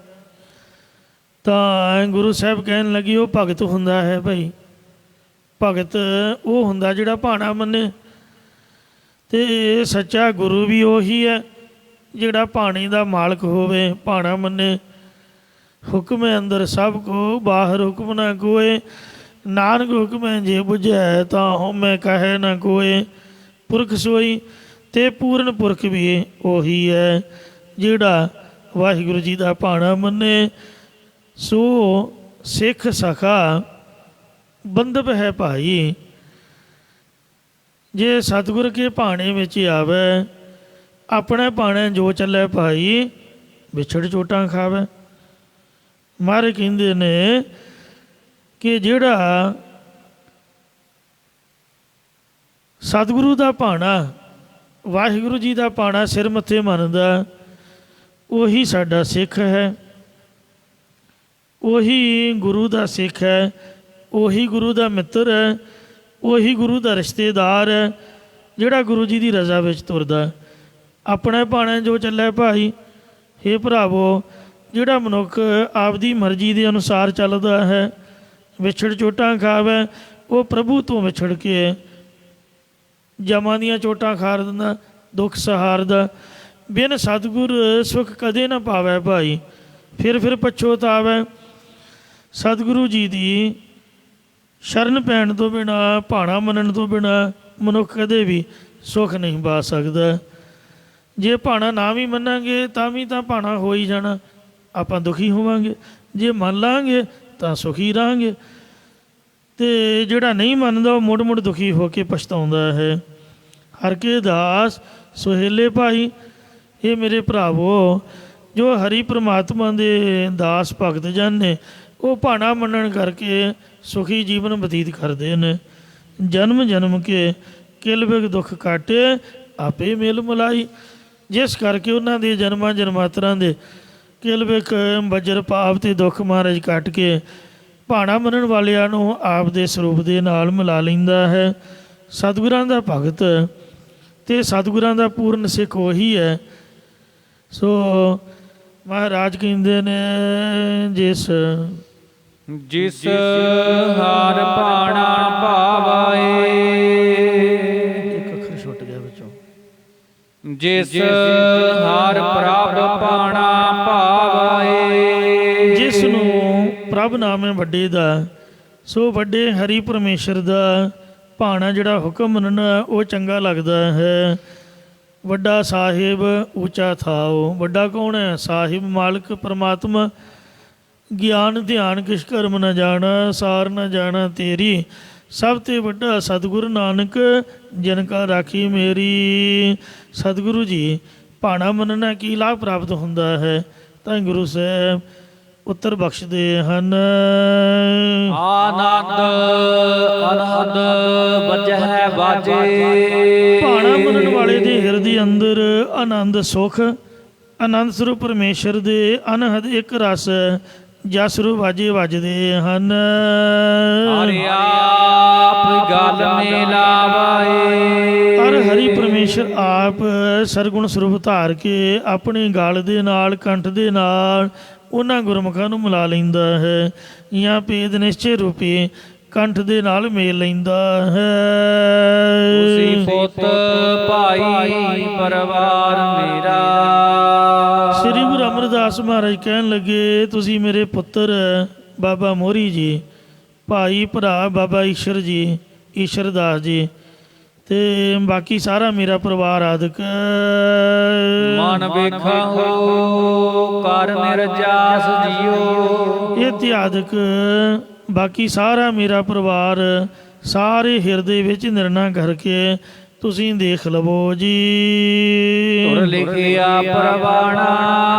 ਤਾਂ ਗੁਰੂ ਸਾਹਿਬ ਕਹਿਣ ਲੱਗੇ ਉਹ ਭਗਤ ਹੁੰਦਾ ਹੈ ਭਾਈ। ਭਗਤ ਉਹ ਹੁੰਦਾ ਜਿਹੜਾ ਭਾਣਾ ਮੰਨੇ, ਅਤੇ ਸੱਚਾ ਗੁਰੂ ਵੀ ਉਹੀ ਹੈ ਜਿਹੜਾ ਭਾਣੇ ਦਾ ਮਾਲਕ ਹੋਵੇ, ਭਾਣਾ ਮੰਨੇ। ਹੁਕਮ ਅੰਦਰ ਸਭ ਕੋ, ਬਾਹਰ ਹੁਕਮ ਨਾ ਕੋਏ। ਨਾਨਕ ਹੁਕਮੈ ਜੇ ਬੁਝੈ, ਤਾਂ ਹਉਮੈ ਕਹੈ ਨਾ ਕੋਏ। ਪੁਰਖ ਸੋਈ, ਅਤੇ ਪੂਰਨ ਪੁਰਖ ਵੀ ਉਹੀ ਹੈ ਜਿਹੜਾ ਵਾਹਿਗੁਰੂ ਜੀ ਦਾ ਭਾਣਾ ਮੰਨੇ। ਸੋ ਸਿੱਖ ਸਖਾ ਬੰਧਪ ਹੈ ਭਾਈ। ਜੇ ਸਤਿਗੁਰ ਕੇ ਭਾਣੇ ਵਿੱਚ ਆਵੇ, ਆਪਣੇ ਭਾਣੇ ਜੋ ਚੱਲੇ ਭਾਈ, ਵਿਛੜ ਚੋਟਾਂ ਖਾਵੇ। ਮਹਾਰਾਜ ਕਹਿੰਦੇ ਨੇ ਕਿ ਜਿਹੜਾ ਸਤਿਗੁਰੂ ਦਾ ਭਾਣਾ, ਵਾਹਿਗੁਰੂ ਜੀ ਦਾ ਭਾਣਾ ਸਿਰ ਮੱਥੇ ਮੰਨਦਾ, ਉਹੀ ਸਾਡਾ ਸਿੱਖ ਹੈ, ਉਹੀ ਗੁਰੂ ਦਾ ਸਿੱਖ ਹੈ, ਉਹੀ ਗੁਰੂ ਦਾ ਮਿੱਤਰ ਹੈ, ਉਹੀ ਗੁਰੂ ਦਾ ਰਿਸ਼ਤੇਦਾਰ ਹੈ, ਜਿਹੜਾ ਗੁਰੂ ਜੀ ਦੀ ਰਜ਼ਾ ਵਿੱਚ ਤੁਰਦਾ। ਆਪਣੇ ਭਾਣੇ ਜੋ ਚੱਲੇ ਭਾਈ। ਹੇ ਭਰਾਵੋ, ਜਿਹੜਾ ਮਨੁੱਖ ਆਪਦੀ ਮਰਜ਼ੀ ਦੇ ਅਨੁਸਾਰ ਚੱਲਦਾ ਹੈ, ਵਿਛੜ ਚੋਟਾਂ ਖਾਵੇ, ਉਹ ਪ੍ਰਭੂ ਤੋਂ ਵਿਛੜ ਕੇ ਜਮਾਂ ਦੀਆਂ ਚੋਟਾਂ ਖਾਰ ਦਿੰਦਾ, ਦੁੱਖ ਸਹਾਰਦਾ। ਬਿਨ ਸਤਿਗੁਰ ਸੁੱਖ ਕਦੇ ਨਾ ਪਾਵੇ ਭਾਈ, ਫਿਰ ਪਛੋਤਾਵੇ। ਸਤਿਗੁਰੂ ਜੀ ਦੀ ਸ਼ਰਨ ਪੈਣ ਤੋਂ ਬਿਨਾਂ, ਭਾਣਾ ਮੰਨਣ ਤੋਂ ਬਿਨਾਂ ਮਨੁੱਖ ਕਦੇ ਵੀ ਸੁੱਖ ਨਹੀਂ ਪਾ ਸਕਦਾ। ਜੇ ਭਾਣਾ ਨਾ ਵੀ ਮੰਨਾਂਗੇ ਤਾਂ ਵੀ ਤਾਂ ਭਾਣਾ ਹੋ ਹੀ ਜਾਣਾ, ਆਪਾਂ ਦੁਖੀ ਹੋਵਾਂਗੇ। ਜੇ ਮੰਨ ਲਾਂਗੇ ਤਾਂ ਸੁਖੀ ਰਹਾਂਗੇ, ਅਤੇ ਜਿਹੜਾ ਨਹੀਂ ਮੰਨਦਾ ਉਹ ਮੁੜ ਮੁੜ ਦੁਖੀ ਹੋ ਕੇ ਪਛਤਾਉਂਦਾ ਹੈ। ਹਰ ਕੇ ਦਾਸ ਸੁਹੇਲੇ ਭਾਈ। ਇਹ ਮੇਰੇ ਭਰਾਵੋ, ਜੋ ਹਰੀ ਪ੍ਰਮਾਤਮਾ ਦੇ ਦਾਸ ਭਗਤ ਜਨ ਨੇ, ਉਹ ਭਾਣਾ ਮੰਨਣ ਕਰਕੇ ਸੁਖੀ ਜੀਵਨ ਬਤੀਤ ਕਰਦੇ ਨੇ। ਜਨਮ ਜਨਮ ਕੇ ਕਿਲ ਬਿਗ ਦੁੱਖ ਕਾਟੇ, ਆਪੇ ਮਿਲ ਮਿਲਾਈ। ਜਿਸ ਕਰਕੇ ਉਹਨਾਂ ਦੇ ਜਨਮਾਂ ਜਨਮਾਤਰਾਂ ਦੇ ਕਿਲ ਬਿਗ ਵਜਰ ਪਾਪ ਅਤੇ ਦੁੱਖ ਮਹਾਰਾਜ ਕੱਟ ਕੇ ਭਾਣਾ ਮੰਨਣ ਵਾਲਿਆਂ ਨੂੰ ਆਪ ਦੇ ਸਰੂਪ ਦੇ ਨਾਲ ਮਿਲਾ ਲੈਂਦਾ ਹੈ। ਸਤਿਗੁਰਾਂ ਦਾ ਭਗਤ ਅਤੇ ਸਤਿਗੁਰਾਂ ਦਾ ਪੂਰਨ ਸਿੱਖ ਉਹੀ ਹੈ। ਸੋ ਮਹਾਰਾਜ ਕਹਿੰਦੇ ਨੇ, ਜਿਸ ਹਰ ਭਾਣਾ ਜਿਸ ਹਰ ਪ੍ਰਭ ਪਾਣਾ ਭਾਵਾਏ। ਜਿਸ ਨੂੰ ਪ੍ਰਭ ਨਾਮ ਹੈ ਵੱਡੇ ਦਾ, ਸੋ ਵੱਡੇ ਹਰੀ ਪਰਮੇਸ਼ਰ ਦਾ ਭਾਣਾ ਜਿਹੜਾ ਹੁਕਮ ਮੰਨਣਾ ਉਹ ਚੰਗਾ ਲੱਗਦਾ ਹੈ। ਵੱਡਾ ਸਾਹਿਬ ਉੱਚਾ ਥਾਓ। ਵੱਡਾ ਕੌਣ ਹੈ? ਸਾਹਿਬ ਮਾਲਕ ਪਰਮਾਤਮਾ। ਗਿਆਨ ਧਿਆਨ ਕਿਛ ਕਰਮ ਨਾ ਜਾਣਾ, ਸਾਰ ਨਾ ਜਾਣਾ ਤੇਰੀ। ਸਭ ਤੇ ਵੱਡਾ ਸਤਿਗੁਰੂ ਨਾਨਕ ਜਿਨ ਕਾ ਰਾਖੀ ਮੇਰੀ। ਸਤਿਗੁਰੂ ਜੀ ਭਾਣਾ ਮੰਨਣਾ ਕੀ ਲਾਭ ਪ੍ਰਾਪਤ ਹੁੰਦਾ ਹੈ? ਤਾਂ ਗੁਰੂ ਸਾਹਿਬ ਉੱਤਰ ਬਖਸ਼ਦੇ ਹਨ। ਆਨੰਦ ਅਨਹਦ ਵਜਹਿ ਬਾਜੇ। ਭਾਣਾ ਮੰਨਣ ਵਾਲੇ ਦੇ ਹਿਰਦੇ ਅੰਦਰ ਆਨੰਦ ਸੁਖ, ਆਨੰਦ ਸਰੂਪ ਪਰਮੇਸ਼ਰ ਦੇ ਅਨਹਦ ਇੱਕ ਰਸ ਜਸ ਰੂਪ ਵਾਜੇ ਵੱਜਦੇ ਹਨ। ਹਰਿ ਆਪ ਗਲ ਮਿਲਾਵਾਏ। ਹਰ ਹਰੀ ਪਰਮੇਸ਼ਰ ਆਪ ਸਰਗੁਣ ਸਰੂਪ ਧਾਰ ਕੇ ਆਪਣੇ ਗਲ ਦੇ ਨਾਲ ਕੰਠ ਦੇ ਨਾਲ ਉਹਨਾਂ ਗੁਰਮੁਖਾਂ ਨੂੰ ਮਿਲਾ ਲੈਂਦਾ ਹੈ, ਜਾਂ ਭੇਦ ਨਿਸ਼ਚੈ ਰੂਪੀ ਕੰਠ ਦੇ ਨਾਲ ਮੇਲ ਲੈਂਦਾ ਹੈ। ਤੁਸੀਂ ਪੁੱਤ ਭਾਈ ਪਰਿਵਾਰ ਮੇਰਾ। ਸ੍ਰੀ ਗੁਰੂ ਅਮਰਦਾਸ ਮਹਾਰਾਜ ਕਹਿਣ ਲੱਗੇ, ਤੁਸੀਂ ਮੇਰੇ ਪੁੱਤਰ ਬਾਬਾ ਮੋਹਰੀ ਜੀ, ਭਾਈ ਭਰਾ ਬਾਬਾ ਈਸ਼ਰ ਜੀ, ਈਸ਼ਰ ਦਾਸ ਜੀ, ਤੇ ਬਾਕੀ ਸਾਰਾ ਮੇਰਾ ਪਰਿਵਾਰ ਆਦਿਕ। ਮਨ ਵੇਖਾਓ ਕਰ ਨਿਰਜਾਸ ਜੀਓ। ਇਹ ਧਿਆਦਿਕ ਬਾਕੀ ਸਾਰਾ ਮੇਰਾ ਪਰਿਵਾਰ ਸਾਰੇ ਹਿਰਦੇ ਵਿੱਚ ਨਿਰਣਾ ਕਰਕੇ ਤੁਸੀਂ ਦੇਖ ਲਵੋ ਜੀ। ਤੁਰ ਲਿਖਿਆ ਪ੍ਰਵਾਣਾ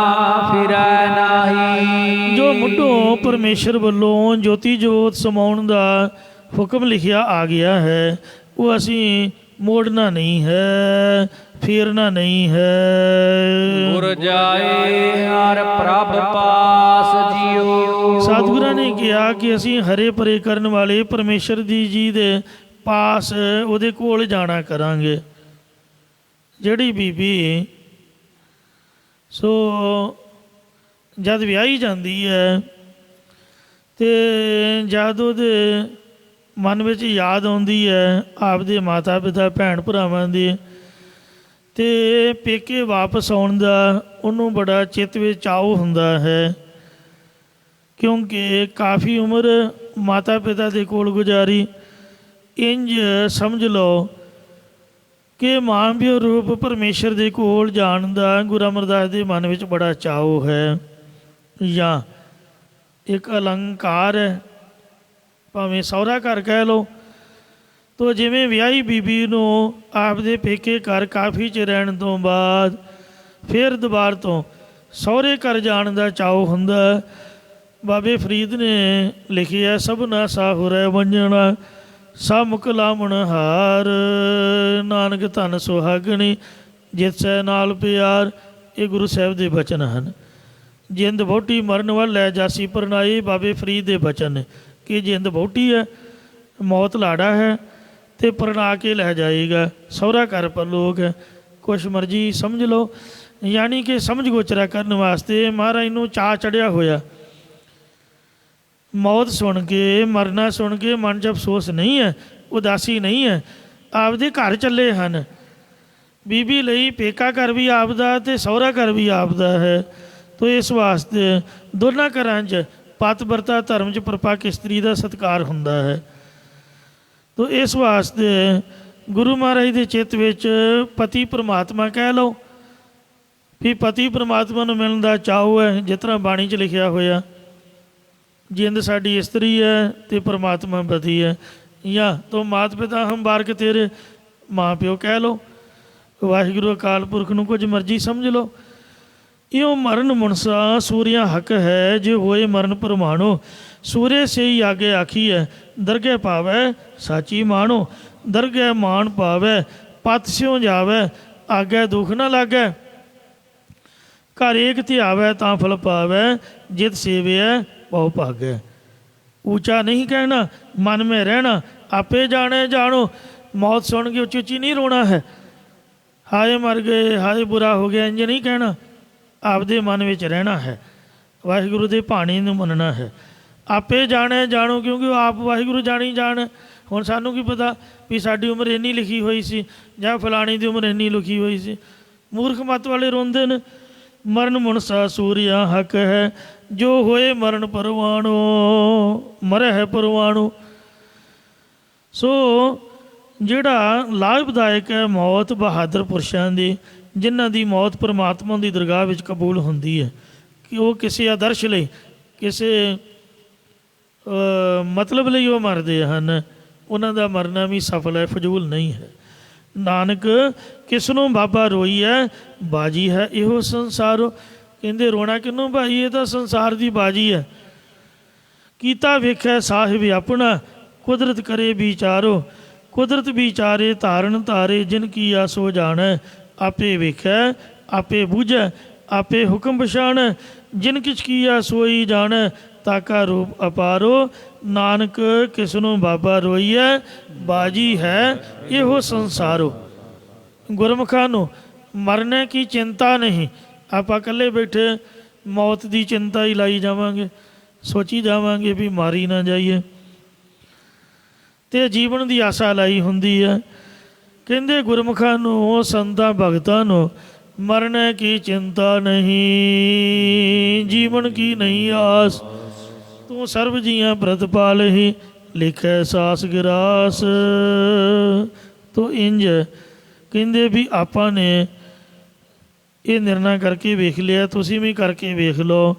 ਫਿਰੈ ਨਾਹੀ। ਜੋ ਮੁੱਢੋਂ ਪਰਮੇਸ਼ਰ ਵੱਲੋਂ ਜੋਤੀ ਜੋਤ ਸਮਾਉਣ ਦਾ ਹੁਕਮ ਲਿਖਿਆ ਆ ਗਿਆ ਹੈ, ਉਹ ਅਸੀਂ ਮੋੜਨਾ ਨਹੀਂ ਹੈ, ਫੇਰਨਾ ਨਹੀਂ ਹੈ। ਗੁਰ ਜਾਏ ਹਰ ਪ੍ਰਭ ਪਾਸ ਜੀਓ। ਸਤਿਗੁਰਾਂ ਨੇ ਕਿਹਾ ਕਿ ਅਸੀਂ ਹਰੇ ਪਰੇ ਕਰਨ ਵਾਲੇ ਪਰਮੇਸ਼ਰ ਜੀ ਦੇ ਪਾਸ ਉਹਦੇ ਕੋਲ ਜਾਣਾ ਕਰਾਂਗੇ। ਜਿਹੜੀ ਬੀਬੀ ਸੋ ਜਦ ਵਿਆਹੀ ਜਾਂਦੀ ਹੈ ਤੇ ਜਦ ਉਹਦੇ ਮਨ ਵਿੱਚ ਯਾਦ ਆਉਂਦੀ ਹੈ ਆਪਦੇ ਮਾਤਾ ਪਿਤਾ ਭੈਣ ਭਰਾਵਾਂ ਦੀ, ਤੇ ਪੇਕੇ ਵਾਪਸ ਆਉਣ ਦਾ ਉਹਨੂੰ ਬੜਾ ਚਿੱਤ ਵਿੱਚ ਚਾਅ ਹੁੰਦਾ ਹੈ, ਕਿਉਂਕਿ ਕਾਫੀ ਉਮਰ ਮਾਤਾ ਪਿਤਾ ਦੇ ਕੋਲ ਗੁਜ਼ਾਰੀ। ਇੰਜ ਸਮਝ ਲਓ ਕਿ ਮਾਂ ਪਿਓ ਰੂਪ ਪਰਮੇਸ਼ਰ ਦੇ ਕੋਲ ਜਾਣ ਦਾ ਗੁਰੂ ਅਮਰਦਾਸ ਦੇ ਮਨ ਵਿੱਚ ਬੜਾ ਚਾਅ ਹੈ, ਜਾਂ ਇੱਕ ਅਲੰਕਾਰ ਹੈ, ਭਾਵੇਂ ਸਹੁਰਾ ਘਰ ਕਹਿ ਲਓ। ਤੋ ਜਿਵੇਂ ਵਿਆਹੀ ਬੀਬੀ ਨੂੰ ਆਪਦੇ ਪੇਕੇ ਘਰ ਕਾਫੀ ਚਿਰ ਰਹਿਣ ਤੋਂ ਬਾਅਦ ਫਿਰ ਦੁਬਾਰਾ ਤੋਂ ਸਹੁਰੇ ਘਰ ਜਾਣ ਦਾ ਚਾਅ ਹੁੰਦਾ। ਬਾਬੇ ਫਰੀਦ ਨੇ ਲਿਖਿਆ, ਸਭਨਾ ਸਾਹੁਰੈ ਵੰਜਣਾ ਸਭ ਮੁਖ ਲਾਵਣ ਹਾਰ। ਨਾਨਕ ਧਨ ਸੁਹਾਗਣੀ ਜਿਤ ਸੈ ਨਾਲ ਪਿਆਰ। ਇਹ ਗੁਰੂ ਸਾਹਿਬ ਦੇ ਬਚਨ ਹਨ। ਜਿੰਦ ਵਹੁਟੀ ਮਰਨ ਵੱਲ ਲੈ ਜਾਸੀ ਪਰਨਾਈ। ਬਾਬੇ ਫਰੀਦ ਦੇ ਬਚਨ ਨੇ ਕਿ ਜਿੰਦ ਵਹੁਟੀ ਹੈ, ਮੌਤ ਲਾੜਾ ਹੈ, ਤੇ ਪਰਣਾ ਕੇ ਲੈ ਜਾਏਗਾ। ਸਹੁਰਾ ਘਰ ਪਰਲੋਕ ਹੈ। ਕੁਛ ਮਰਜ਼ੀ ਸਮਝ ਲਓ, ਯਾਨੀ ਕਿ ਸਮਝ ਗੋਚਰਾ ਕਰਨ ਵਾਸਤੇ ਮਹਾਰਾਜ ਨੂੰ ਚਾਅ ਚੜਿਆ ਹੋਇਆ। ਮੌਤ ਸੁਣ ਕੇ, ਮਰਨਾ ਸੁਣ ਕੇ ਮਨ 'ਚ ਅਫਸੋਸ ਨਹੀਂ ਹੈ, ਉਦਾਸੀ ਨਹੀਂ ਹੈ, ਆਪਦੇ ਘਰ ਚੱਲੇ ਹਨ। ਬੀਬੀ ਲਈ ਪੇਕਾ ਘਰ ਵੀ ਆਪਦਾ ਅਤੇ ਸਹੁਰਾ ਘਰ ਵੀ ਆਪਦਾ ਹੈ। ਤੋ ਇਸ ਵਾਸਤੇ ਦੋਨਾਂ ਘਰਾਂ 'ਚ ਪਤਿਵਰਤਾ ਧਰਮ 'ਚ ਪਰਪੱਕ ਇਸਤਰੀ ਦਾ ਸਤਿਕਾਰ ਹੁੰਦਾ ਹੈ। ਤੋ ਇਸ ਵਾਸਤੇ ਗੁਰੂ ਮਹਾਰਾਜ ਦੇ ਚਿੱਤ ਵਿੱਚ ਪਤੀ ਪਰਮਾਤਮਾ ਕਹਿ ਲਓ ਵੀ ਪਤੀ ਪਰਮਾਤਮਾ ਨੂੰ ਮਿਲਣ ਦਾ ਚਾਅ ਹੈ, ਜਿਸ ਤਰ੍ਹਾਂ ਬਾਣੀ 'ਚ ਲਿਖਿਆ ਹੋਇਆ, ਜਿੰਦ ਸਾਡੀ ਇਸਤਰੀ ਹੈ ਅਤੇ ਪਰਮਾਤਮਾ ਪਤੀ ਹੈ। ਜਾਂ ਤੋ ਮਾਤ ਪਿਤਾ ਹਮ ਬਾਰਕ ਤੇਰੇ, ਮਾਂ ਪਿਓ ਕਹਿ ਲਓ, ਵਾਹਿਗੁਰੂ ਅਕਾਲ ਪੁਰਖ ਨੂੰ ਕੁਝ ਮਰਜ਼ੀ ਸਮਝ ਲਓ। ਇਉਂ ਮਰਨ ਮੁਨਸਾ ਸੂਰਿਆ ਹੱਕ ਹੈ, ਜੇ ਹੋਏ ਮਰਨ ਪ੍ਰਮਾਣੋ। ਸੂਰੇ ਸੇ ਹੀ ਆਗੇ ਆਖੀ ਹੈ, ਦਰਗਹਿ ਪਾਵੈ ਸਾਚੀ ਮਾਣੋ। ਦਰਗਹਿ ਮਾਣ ਪਾਵੈ ਪਤ ਸਿਉ ਜਾਵੈ, ਆਗੇ ਦੁੱਖ ਨਾ ਲਾਗੈ। ਘਰ ਏਕ ਧਿਆਵੈ ਤਾਂ ਫਲ ਪਾਵੈ, ਜਿਤ ਸੇਵਿਐ ਬਹੁ ਭਾਗੈ। ਉੱਚਾ ਨਹੀਂ ਕਹਿਣਾ, ਮਨ ਮੇਂ ਰਹਿਣਾ, ਆਪੇ ਜਾਣੇ ਜਾਣੋ। ਮੌਤ ਸੁਣ ਕੇ ਉੱਚੀ ਉੱਚੀ ਨਹੀਂ ਰੋਣਾ ਹੈ, ਹਾਏ ਮਰ ਗਏ, ਹਾਏ ਬੁਰਾ ਹੋ ਗਿਆ, ਇੰਝ ਨਹੀਂ ਕਹਿਣਾ। ਆਪਦੇ ਮਨ ਵਿੱਚ ਰਹਿਣਾ ਹੈ, ਵਾਹਿਗੁਰੂ ਦੇ ਭਾਣੇ ਨੂੰ ਮੰਨਣਾ ਹੈ। ਆਪੇ ਜਾਣੇ ਜਾਣੋ, ਕਿਉਂਕਿ ਉਹ ਆਪ ਵਾਹਿਗੁਰੂ ਜਾਣੀ ਜਾਣ। ਹੁਣ ਸਾਨੂੰ ਕੀ ਪਤਾ ਵੀ ਸਾਡੀ ਉਮਰ ਇੰਨੀ ਲਿਖੀ ਹੋਈ ਸੀ ਜਾਂ ਫਲਾਣੀ ਦੀ ਉਮਰ ਇੰਨੀ ਲਿਖੀ ਹੋਈ ਸੀ। ਮੂਰਖ ਮਤ ਵਾਲੇ ਰੋਂਦੇ ਨੇ। ਮਰਨ ਮੁਨਸਾ ਸੂਰਿਆ ਹੱਕ ਹੈ, ਜੋ ਹੋਏ ਮਰਨ ਪਰਵਾਣੋ, ਮਰੈ ਹੈ ਪਰਵਾਣੋ। ਸੋ ਜਿਹੜਾ ਲਾਭਦਾਇਕ ਹੈ ਮੌਤ ਬਹਾਦਰ ਪੁਰਸ਼ਾਂ ਦੀ, ਜਿਨ੍ਹਾਂ ਦੀ ਮੌਤ ਪਰਮਾਤਮਾ ਦੀ ਦਰਗਾਹ ਵਿੱਚ ਕਬੂਲ ਹੁੰਦੀ ਹੈ, ਕਿ ਉਹ ਕਿਸੇ ਆਦਰਸ਼ ਲਈ, ਕਿਸੇ ਮਤਲਬ ਲਈ ਉਹ ਮਰਦੇ ਹਨ। ਉਹਨਾਂ ਦਾ ਮਰਨਾ ਵੀ ਸਫਲ ਹੈ, ਫਜ਼ੂਲ ਨਹੀਂ ਹੈ। ਨਾਨਕ ਕਿਸ ਨੂੰ ਬਾਬਾ ਰੋਈ ਹੈ, ਬਾਜੀ ਹੈ ਇਹੋ ਸੰਸਾਰੋ। ਕਹਿੰਦੇ ਰੋਣਾ ਕਿਹਨੂੰ ਭਾਈ, ਇਹ ਤਾਂ ਸੰਸਾਰ ਦੀ ਬਾਜੀ ਹੈ। ਕੀਤਾ ਵੇਖੈ ਸਾਹਿਬ ਆਪਣਾ, ਕੁਦਰਤ ਕਰੇ ਵਿਚਾਰੋ। ਕੁਦਰਤ ਵਿਚਾਰੇ ਧਾਰਨ ਧਾਰੇ, ਜਿਨ ਕੀ ਆਸੋ ਜਾਣੈ। ਆਪੇ ਵੇਖੈ ਆਪੇ ਬੂਝੈ, ਆਪੇ ਹੁਕਮ ਪਛਾਣੈ, ਜਿਨ ਕਿਛ ਕੀਆ ਸੋਈ ਜਾਣੈ। ਤਾਕਾ ਰੂਪ ਅਪਾਰੋ, ਨਾਨਕ ਕਿਸ ਨੂੰ ਬਾਬਾ ਰੋਈਐ, ਬਾਜੀ ਹੈ ਇਹੋ ਸੰਸਾਰੋ। ਗੁਰਮੁਖਾਂ ਨੂੰ ਮਰਨੇ ਕੀ ਚਿੰਤਾ ਨਹੀਂ। ਆਪਾਂ ਇਕੱਲੇ ਬੈਠੇ ਮੌਤ ਦੀ ਚਿੰਤਾ ਹੀ ਲਾਈ ਜਾਵਾਂਗੇ, ਸੋਚੀ ਜਾਵਾਂਗੇ ਵੀ ਮਾਰੀ ਨਾ ਜਾਈਏ, ਅਤੇ ਜੀਵਨ ਦੀ ਆਸਾ ਲਾਈ ਹੁੰਦੀ ਹੈ। ਕਹਿੰਦੇ ਗੁਰਮੁਖਾਂ ਨੂੰ, ਸੰਤਾਂ ਭਗਤਾਂ ਨੂੰ ਮਰਨੇ ਕੀ ਚਿੰਤਾ ਨਹੀਂ, ਜੀਵਨ ਕੀ ਨਹੀਂ ਆਸ। ਤੂੰ ਸਰਬ ਜੀਆਂ ਪ੍ਰਤਪਾਲਹਿ, ਲਿਖੈ ਸਾਸ ਗਿਰਾਸ। ਤੋ ਇੰਜ ਕਹਿੰਦੇ ਵੀ ਆਪਾਂ ਨੇ ਇਹ ਨਿਰਣਾ ਕਰਕੇ ਵੇਖ ਲਿਆ, ਤੁਸੀਂ ਵੀ ਕਰਕੇ ਵੇਖ ਲਓ।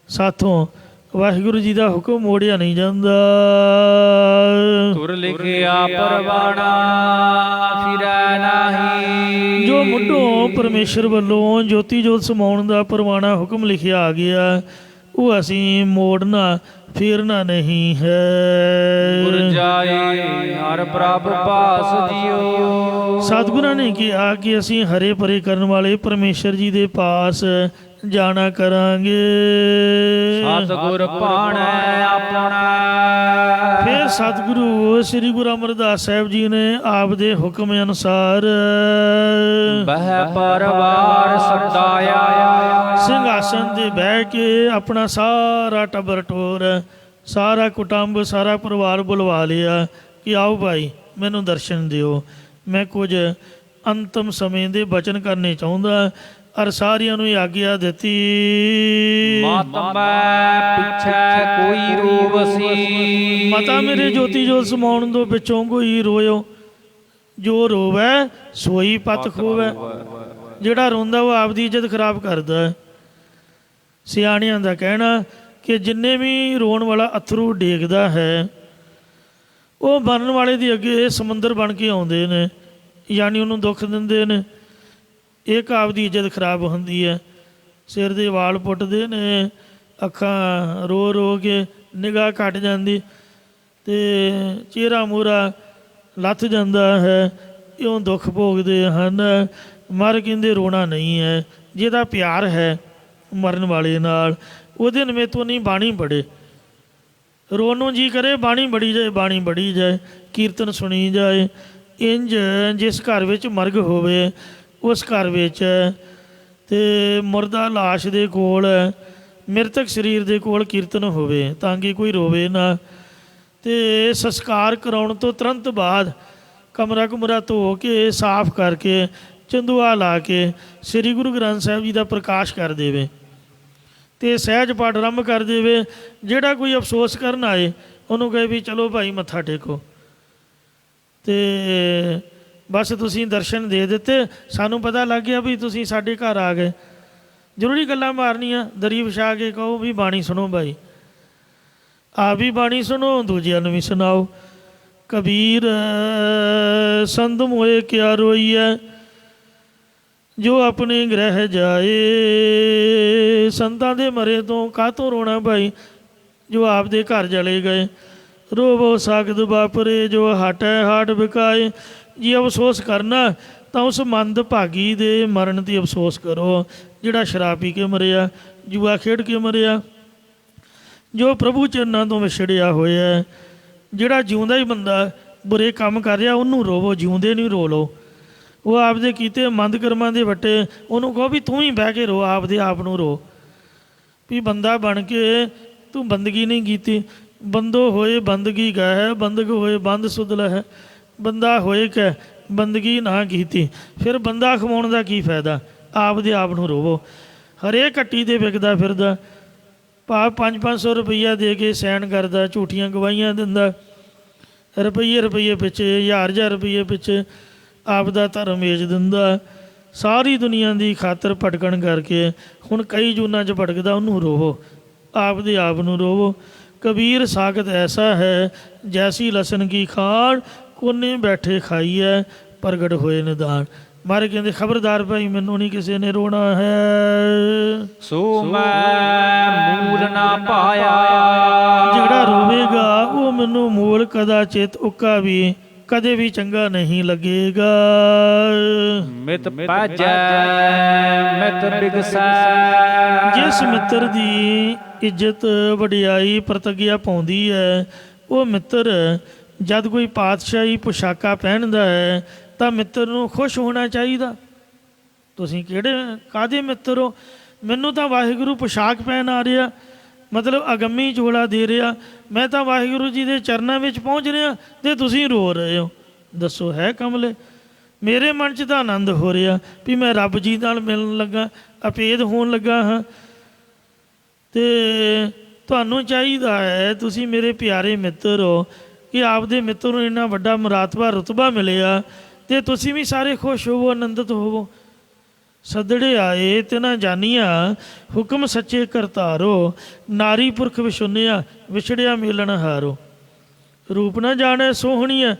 ਸਾਥੋਂ ਵਾਹਿਗੁਰੂ ਜੀ ਦਾ ਹੁਕਮ ਮੋੜਿਆ ਨਹੀਂ ਜਾਂਦਾ। ਤੁਰ ਲਿਖਿਆ ਪਰਵਾਣਾ, ਫਿਰੈ ਨਾਹੀ। ਜੋ ਮੁੱਢੋਂ ਪਰਮੇਸ਼ਰ ਵੱਲੋਂ ਜੋਤੀ ਜੋਤ ਸਮਾਉਣ ਦਾ ਪਰਵਾਣਾ ਹੁਕਮ ਲਿਖਿਆ ਆ ਗਿਆ, ਉਹ ਅਸੀਂ ਮੋੜਨਾ ਫੇਰਨਾ ਨਹੀਂ ਹੈ। ਗੁਰ ਜਾਏ ਹਰ ਪ੍ਰਭ ਪਾਸ ਜੀਓ। ਸਤਿਗੁਰਾਂ ਨੇ ਕਿਹਾ ਕਿ ਅਸੀਂ ਹਰੇ ਭਰੇ ਕਰਨ ਵਾਲੇ ਪਰਮੇਸ਼ਰ ਜੀ ਦੇ ਪਾਸ ਜਾਣਾ ਕਰਾਂਗੇ। ਸਤਿਗੁਰ ਭਾਣੈ ਆਪਣਾ। ਫਿਰ ਸਤਿਗੁਰੂ ਸ੍ਰੀ ਗੁਰੂ ਅਮਰਦਾਸ ਸਾਹਿਬ ਜੀ ਨੇ ਆਪ ਦੇ ਹੁਕਮ ਅਨੁਸਾਰ ਬਹਿ ਪਰਵਾਰ ਸਦਾਇਆ। ਸਿੰਘਾਸਨ ਤੇ ਬਹਿ ਕੇ ਆਪਣਾ ਸਾਰਾ ਟੱਬਰ ਟੋਰ, ਸਾਰਾ ਕੁਟੁੰਬ, ਸਾਰਾ ਪਰਿਵਾਰ ਬੁਲਵਾ ਲਿਆ ਕਿ ਆਓ ਭਾਈ ਮੈਨੂੰ ਦਰਸ਼ਨ ਦਿਓ। ਮੈਂ ਕੁਝ ਅੰਤਮ ਸਮੇਂ ਦੇ ਬਚਨ ਕਰਨੇ ਚਾਹੁੰਦਾ। ਔਰ ਸਾਰਿਆਂ ਨੂੰ ਆਗਿਆ ਦਿੱਤੀ। ਮਤ ਮੈਂ ਪਿੱਛੇ ਕੋਈ ਰੋਵਸੀ। ਮਤਾ ਮੇਰੇ ਜੋਤੀ ਜੋਤ ਸਮਾਉਣ ਤੋਂ ਪਿੱਛੋਂ ਕੋਈ ਰੋਇਓ। ਜੋ ਰੋਵੈ ਸੋਈ ਪਤ ਖੋਵੈ। ਜਿਹੜਾ ਰੋਂਦਾ ਉਹ ਆਪਦੀ ਇੱਜ਼ਤ ਖਰਾਬ ਕਰਦਾ। ਸਿਆਣਿਆਂ ਦਾ ਕਹਿਣਾ ਕਿ ਜਿੰਨੇ ਵੀ ਰੋਣ ਵਾਲਾ ਅਥਰੂ ਡੇਗਦਾ ਹੈ, ਉਹ ਬਣਨ ਵਾਲੇ ਦੇ ਅੱਗੇ ਸਮੁੰਦਰ ਬਣ ਕੇ ਆਉਂਦੇ ਨੇ, ਯਾਨੀ ਉਹਨੂੰ ਦੁੱਖ ਦਿੰਦੇ ਨੇ। ਇੱਕ ਆਪਦੀ ਇੱਜ਼ਤ ਖਰਾਬ ਹੁੰਦੀ ਹੈ। ਸਿਰ ਦੇ ਵਾਲ ਪੁੱਟਦੇ ਨੇ, ਅੱਖਾਂ ਰੋ ਰੋ ਕੇ ਨਿਗਾਹ ਘਟ ਜਾਂਦੀ, ਅਤੇ ਚਿਹਰਾ ਮੂਹਰਾ ਲੱਥ ਜਾਂਦਾ ਹੈ। ਇਉਂ ਦੁੱਖ ਭੋਗਦੇ ਹਨ। ਮਰ ਕਹਿੰਦੇ ਰੋਣਾ ਨਹੀਂ ਹੈ। ਜਿਹਦਾ ਪਿਆਰ ਹੈ ਮਰਨ ਵਾਲੇ ਨਾਲ, ਉਹਦੇ ਨਿਮਿਤੋਂ ਨਹੀਂ ਬਾਣੀ ਪੜ੍ਹੇ। ਰੋਣ ਨੂੰ ਜੀ ਕਰੇ ਬਾਣੀ ਬੜੀ ਜਾਏ, ਬਾਣੀ ਬੜੀ ਜਾਏ, ਕੀਰਤਨ ਸੁਣੀ ਜਾਏ। ਇੰਝ ਜਿਸ ਘਰ ਵਿੱਚ ਮਰਗ ਹੋਵੇ, ਉਸ ਘਰ ਵਿੱਚ ਅਤੇ ਮੁਰਦਾ ਲਾਸ਼ ਦੇ ਕੋਲ, ਮ੍ਰਿਤਕ ਸਰੀਰ ਦੇ ਕੋਲ ਕੀਰਤਨ ਹੋਵੇ, ਤਾਂ ਕਿ ਕੋਈ ਰੋਵੇ ਨਾ। ਅਤੇ ਸੰਸਕਾਰ ਕਰਾਉਣ ਤੋਂ ਤੁਰੰਤ ਬਾਅਦ ਕਮਰਾ ਕੁਮਰਾ ਧੋ ਕੇ, ਸਾਫ਼ ਕਰਕੇ, ਚੰਦੂਆ ਲਾ ਕੇ ਸ੍ਰੀ ਗੁਰੂ ਗ੍ਰੰਥ ਸਾਹਿਬ ਜੀ ਦਾ ਪ੍ਰਕਾਸ਼ ਕਰ ਦੇਵੇ ਅਤੇ ਸਹਿਜ ਪਾਠ ਆਰੰਭ ਕਰ ਦੇਵੇ। ਜਿਹੜਾ ਕੋਈ ਅਫਸੋਸ ਕਰਨ ਆਏ ਉਹਨੂੰ ਕਹੇ ਵੀ ਚਲੋ ਭਾਈ ਮੱਥਾ ਟੇਕੋ, ਅਤੇ ਬਸ ਤੁਸੀਂ ਦਰਸ਼ਨ ਦੇ ਦਿੱਤੇ, ਸਾਨੂੰ ਪਤਾ ਲੱਗ ਗਿਆ ਵੀ ਤੁਸੀਂ ਸਾਡੇ ਘਰ ਆ ਗਏ। ਜ਼ਰੂਰੀ ਗੱਲਾਂ ਮਾਰਨੀਆਂ, ਦਰੀ ਵਿਛਾ ਕੇ ਕਹੋ ਵੀ ਬਾਣੀ ਸੁਣੋ ਭਾਈ, ਆਪ ਵੀ ਬਾਣੀ ਸੁਣੋ, ਦੂਜਿਆਂ ਨੂੰ ਵੀ ਸੁਣਾਓ। ਕਬੀਰ ਸੰਤ ਮੋਏ ਕਿਆ ਰੋਈਐ, ਜੋ ਆਪਣੇ ਗ੍ਰਹਿ ਜਾਏ। ਸੰਤਾਂ ਦੇ ਮਰੇ ਤੋਂ ਕਾਹਤੋਂ ਰੋਣਾ ਭਾਈ, ਜੋ ਆਪਦੇ ਘਰ ਚਲੇ ਗਏ। ਰੋਵੋ ਸਾਗਦ ਵਾਪਰੇ, ਜੋ ਹਾਟੈ ਹਾਟ ਵਿਕਾਏ। ਜੇ ਅਫਸੋਸ ਕਰਨਾ ਤਾਂ ਉਸ ਮੰਦ ਭਾਗੀ ਦੇ ਮਰਨ 'ਤੇ ਅਫਸੋਸ ਕਰੋ, ਜਿਹੜਾ ਸ਼ਰਾਬ ਪੀ ਕੇ ਮਰਿਆ, ਜੂਆ ਖੇਡ ਕੇ ਮਰਿਆ, ਜੋ ਪ੍ਰਭੂ ਚਰਨਾਂ ਤੋਂ ਵਿਛੜਿਆ ਹੋਇਆ। ਜਿਹੜਾ ਜਿਉਂਦਾ ਹੀ ਬੰਦਾ ਬੁਰੇ ਕੰਮ ਕਰ ਰਿਹਾ, ਉਹਨੂੰ ਰੋਵੋ, ਜਿਉਂਦੇ ਨਹੀਂ ਰੋ ਲਓ। ਉਹ ਆਪਦੇ ਕੀਤੇ ਮੰਦ ਕਰਮਾਂ ਦੇ ਵੱਟੇ, ਉਹਨੂੰ ਕਹੋ ਵੀ ਤੂੰ ਹੀ ਬਹਿ ਕੇ ਰੋ, ਆਪਦੇ ਆਪ ਨੂੰ ਰੋ ਵੀ ਬੰਦਾ ਬਣ ਕੇ ਤੂੰ ਬੰਦਗੀ ਨਹੀਂ ਕੀਤੀ। ਬੰਦੋ ਹੋਏ ਬੰਦਗੀ ਗਾਇ, ਬੰਦਗ ਹੋਏ ਬੰਦ ਸੁਧ ਲਹੈ। ਬੰਦਾ ਹੋਏ ਕਿ ਬੰਦਗੀ ਨਾ ਕੀਤੀ, ਫਿਰ ਬੰਦਾ ਖਵਾਉਣ ਦਾ ਕੀ ਫਾਇਦਾ। ਆਪਦੇ ਆਪ ਨੂੰ ਰੋਵੋ। ਹਰੇਕ ਹੱਟੀ 'ਤੇ ਵਿਕਦਾ ਫਿਰਦਾ, ਭਾਵ 500 ਰੁਪਈਆ ਦੇ ਕੇ ਸਾਈਨ ਕਰਦਾ, ਝੂਠੀਆਂ ਗਵਾਹੀਆਂ ਦਿੰਦਾ, ਰੁਪਈਏ ਪਿੱਛੇ, ਹਜ਼ਾਰ ਰੁਪਈਏ ਪਿੱਛੇ ਆਪਦਾ ਧਰਮ ਵੇਚ ਦਿੰਦਾ, ਸਾਰੀ ਦੁਨੀਆ ਦੀ ਖਾਤਰ ਭਟਕਣ ਕਰਕੇ ਹੁਣ ਕਈ ਜੂਨਾਂ 'ਚ ਭਟਕਦਾ। ਉਹਨੂੰ ਰੋਵੋ, ਆਪਦੇ ਆਪ ਨੂੰ ਰੋਵੋ। ਕਬੀਰ ਸਾਖਤ ਐਸਾ ਹੈ, ਜੈਸੀ ਲਸਣ ਕੀ ਖਾਣ, ਕੋਨੇ ਬੈਠੇ ਖਾਈਐ, ਪ੍ਰਗਟ ਹੋਏ ਨਿਦਾਨ। ਮਾਰੇ ਕਹਿੰਦੇ ਖਬਰਦਾਰ ਭਾਈ, ਮੈਨੂੰ ਨਹੀਂ ਕਿਸੇ ਨੇ ਰੋਣਾ ਹੈ। ਸੋ ਮੈਂ ਮੂਲ ਨਾ ਪਾਇਆ। ਜਿਹੜਾ ਰੋਵੇਗਾ ਉਹ ਮੈਨੂੰ ਮੂਲ ਕਦਾਚਿਤ ਉੱਕਾ ਵੀ ਕਦੇ ਵੀ ਚੰਗਾ ਨਹੀਂ ਲੱਗੇਗਾ। ਮਿਤ ਪਾਜੈ ਮਿਤ ਬਿਗਸੈ। ਜਿਸ ਮਿੱਤਰ ਦੀ ਇੱਜ਼ਤ ਵਡਿਆਈ ਪ੍ਰਤਿਗਿਆ ਪਾਉਂਦੀ ਹੈ, ਉਹ ਮਿੱਤਰ ਜਦ ਕੋਈ ਪਾਤਸ਼ਾਹੀ ਪੁਸ਼ਾਕਾਂ ਪਹਿਨਦਾ ਹੈ ਤਾਂ ਮਿੱਤਰ ਨੂੰ ਖੁਸ਼ ਹੋਣਾ ਚਾਹੀਦਾ। ਤੁਸੀਂ ਕਾਹਦੇ ਮਿੱਤਰ ਹੋ? ਮੈਨੂੰ ਤਾਂ ਵਾਹਿਗੁਰੂ ਪੁਸ਼ਾਕ ਪਹਿਨ ਆ ਰਿਹਾ, ਮਤਲਬ ਅਗੰਮੀ ਝੋਲਾ ਦੇ ਰਿਹਾ, ਮੈਂ ਤਾਂ ਵਾਹਿਗੁਰੂ ਜੀ ਦੇ ਚਰਨਾਂ ਵਿੱਚ ਪਹੁੰਚ ਰਿਹਾ ਅਤੇ ਤੁਸੀਂ ਰੋ ਰਹੇ ਹੋ। ਦੱਸੋ ਹੈ ਕਮਲੇ? ਮੇਰੇ ਮਨ 'ਚ ਤਾਂ ਆਨੰਦ ਹੋ ਰਿਹਾ ਵੀ ਮੈਂ ਰੱਬ ਜੀ ਨਾਲ ਮਿਲਣ ਲੱਗਾ, ਅਪੇਦ ਹੋਣ ਲੱਗਾ ਹਾਂ। ਅਤੇ ਤੁਹਾਨੂੰ ਚਾਹੀਦਾ ਹੈ, ਤੁਸੀਂ ਮੇਰੇ ਪਿਆਰੇ ਮਿੱਤਰ ਹੋ, ਕਿ ਆਪਦੇ ਮਿੱਤਰ ਨੂੰ ਇੰਨਾ ਵੱਡਾ ਮੁਰਾਤਬਾ ਰੁਤਬਾ ਮਿਲਿਆ ਅਤੇ ਤੁਸੀਂ ਵੀ ਸਾਰੇ ਖੁਸ਼ ਹੋਵੋ, ਆਨੰਦਿਤ ਹੋਵੋ। ਸੱਦੜੇ ਆਏ ਤੇ ਨਾ ਜਾਨੀਆਂ, ਹੁਕਮ ਸੱਚੇ ਕਰਤਾਰੋ, ਨਾਰੀ ਪੁਰਖ ਵਿਸ਼ੁੰਨਿਆ, ਵਿਛੜਿਆ ਮੇਲਣ ਹਾਰੋ। ਰੂਪ ਨਾ ਜਾਣੇ ਸੋਹਣੀਆ,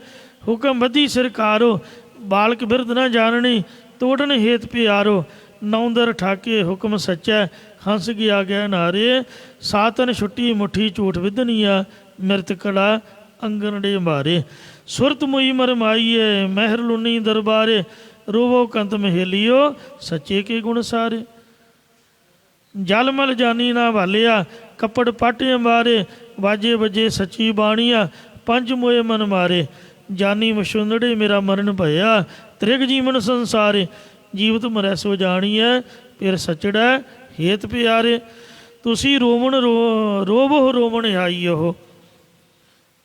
ਹੁਕਮ ਬੱਧੀ ਸਰਕਾਰੋ, ਬਾਲਕ ਬਿਰਧ ਨਾ ਜਾਣਨੀ, ਤੋੜਨ ਹੇਤ ਪਿਆਰੋ। ਨੌਂਦਰ ਠਾਕੇ ਹੁਕਮ ਸੱਚੈ, ਹੰਸ ਗਿਆ ਗੈ ਨਾਰੇ, ਸਾਤਨ ਛੁੱਟੀ ਮੁੱਠੀ ਝੂਠ ਵਿਧਨੀਆ, ਮਿਰਤ ਕਲਾ ਅੰਗਨੜੇ ਮਾਰੇ। ਸੁਰਤ ਮੁਈ ਮਰਮਾਈਏ, ਮਹਿਰ ਲੁਨੀ ਦਰਬਾਰੇ, ਰੋਵੋ ਕੰਤ ਮਹੇਲੀਓ, ਸੱਚੇ ਕੇ ਗੁਣ ਸਾਰੇ। ਜਲ ਮਲ ਜਾਨੀ ਨਾ ਭਾਲਿਆ, ਕੱਪੜ ਪਾਟੇ ਮਾਰੇ, ਵਾਜੇ ਵੱਜੇ ਸੱਚੀ ਬਾਣੀਆ, ਪੰਜ ਮੋਏ ਮਨ ਮਾਰੇ। ਜਾਨੀ ਮਸ਼ੁੰਦੜੇ ਮੇਰਾ ਮਰਨ ਭਇਆ, ਤ੍ਰਿਗ ਜੀਵਨ ਸੰਸਾਰੇ। ਜੀਵਤ ਮਰੈ ਸੋ ਜਾਣੀਐ, ਫਿਰ ਸੱਚੜਾ ਹੇਤ ਪਿਆਰੇ। ਤੁਸੀਂ ਰੋਵੋ ਰੋਵਣ ਆਈ ਉਹ,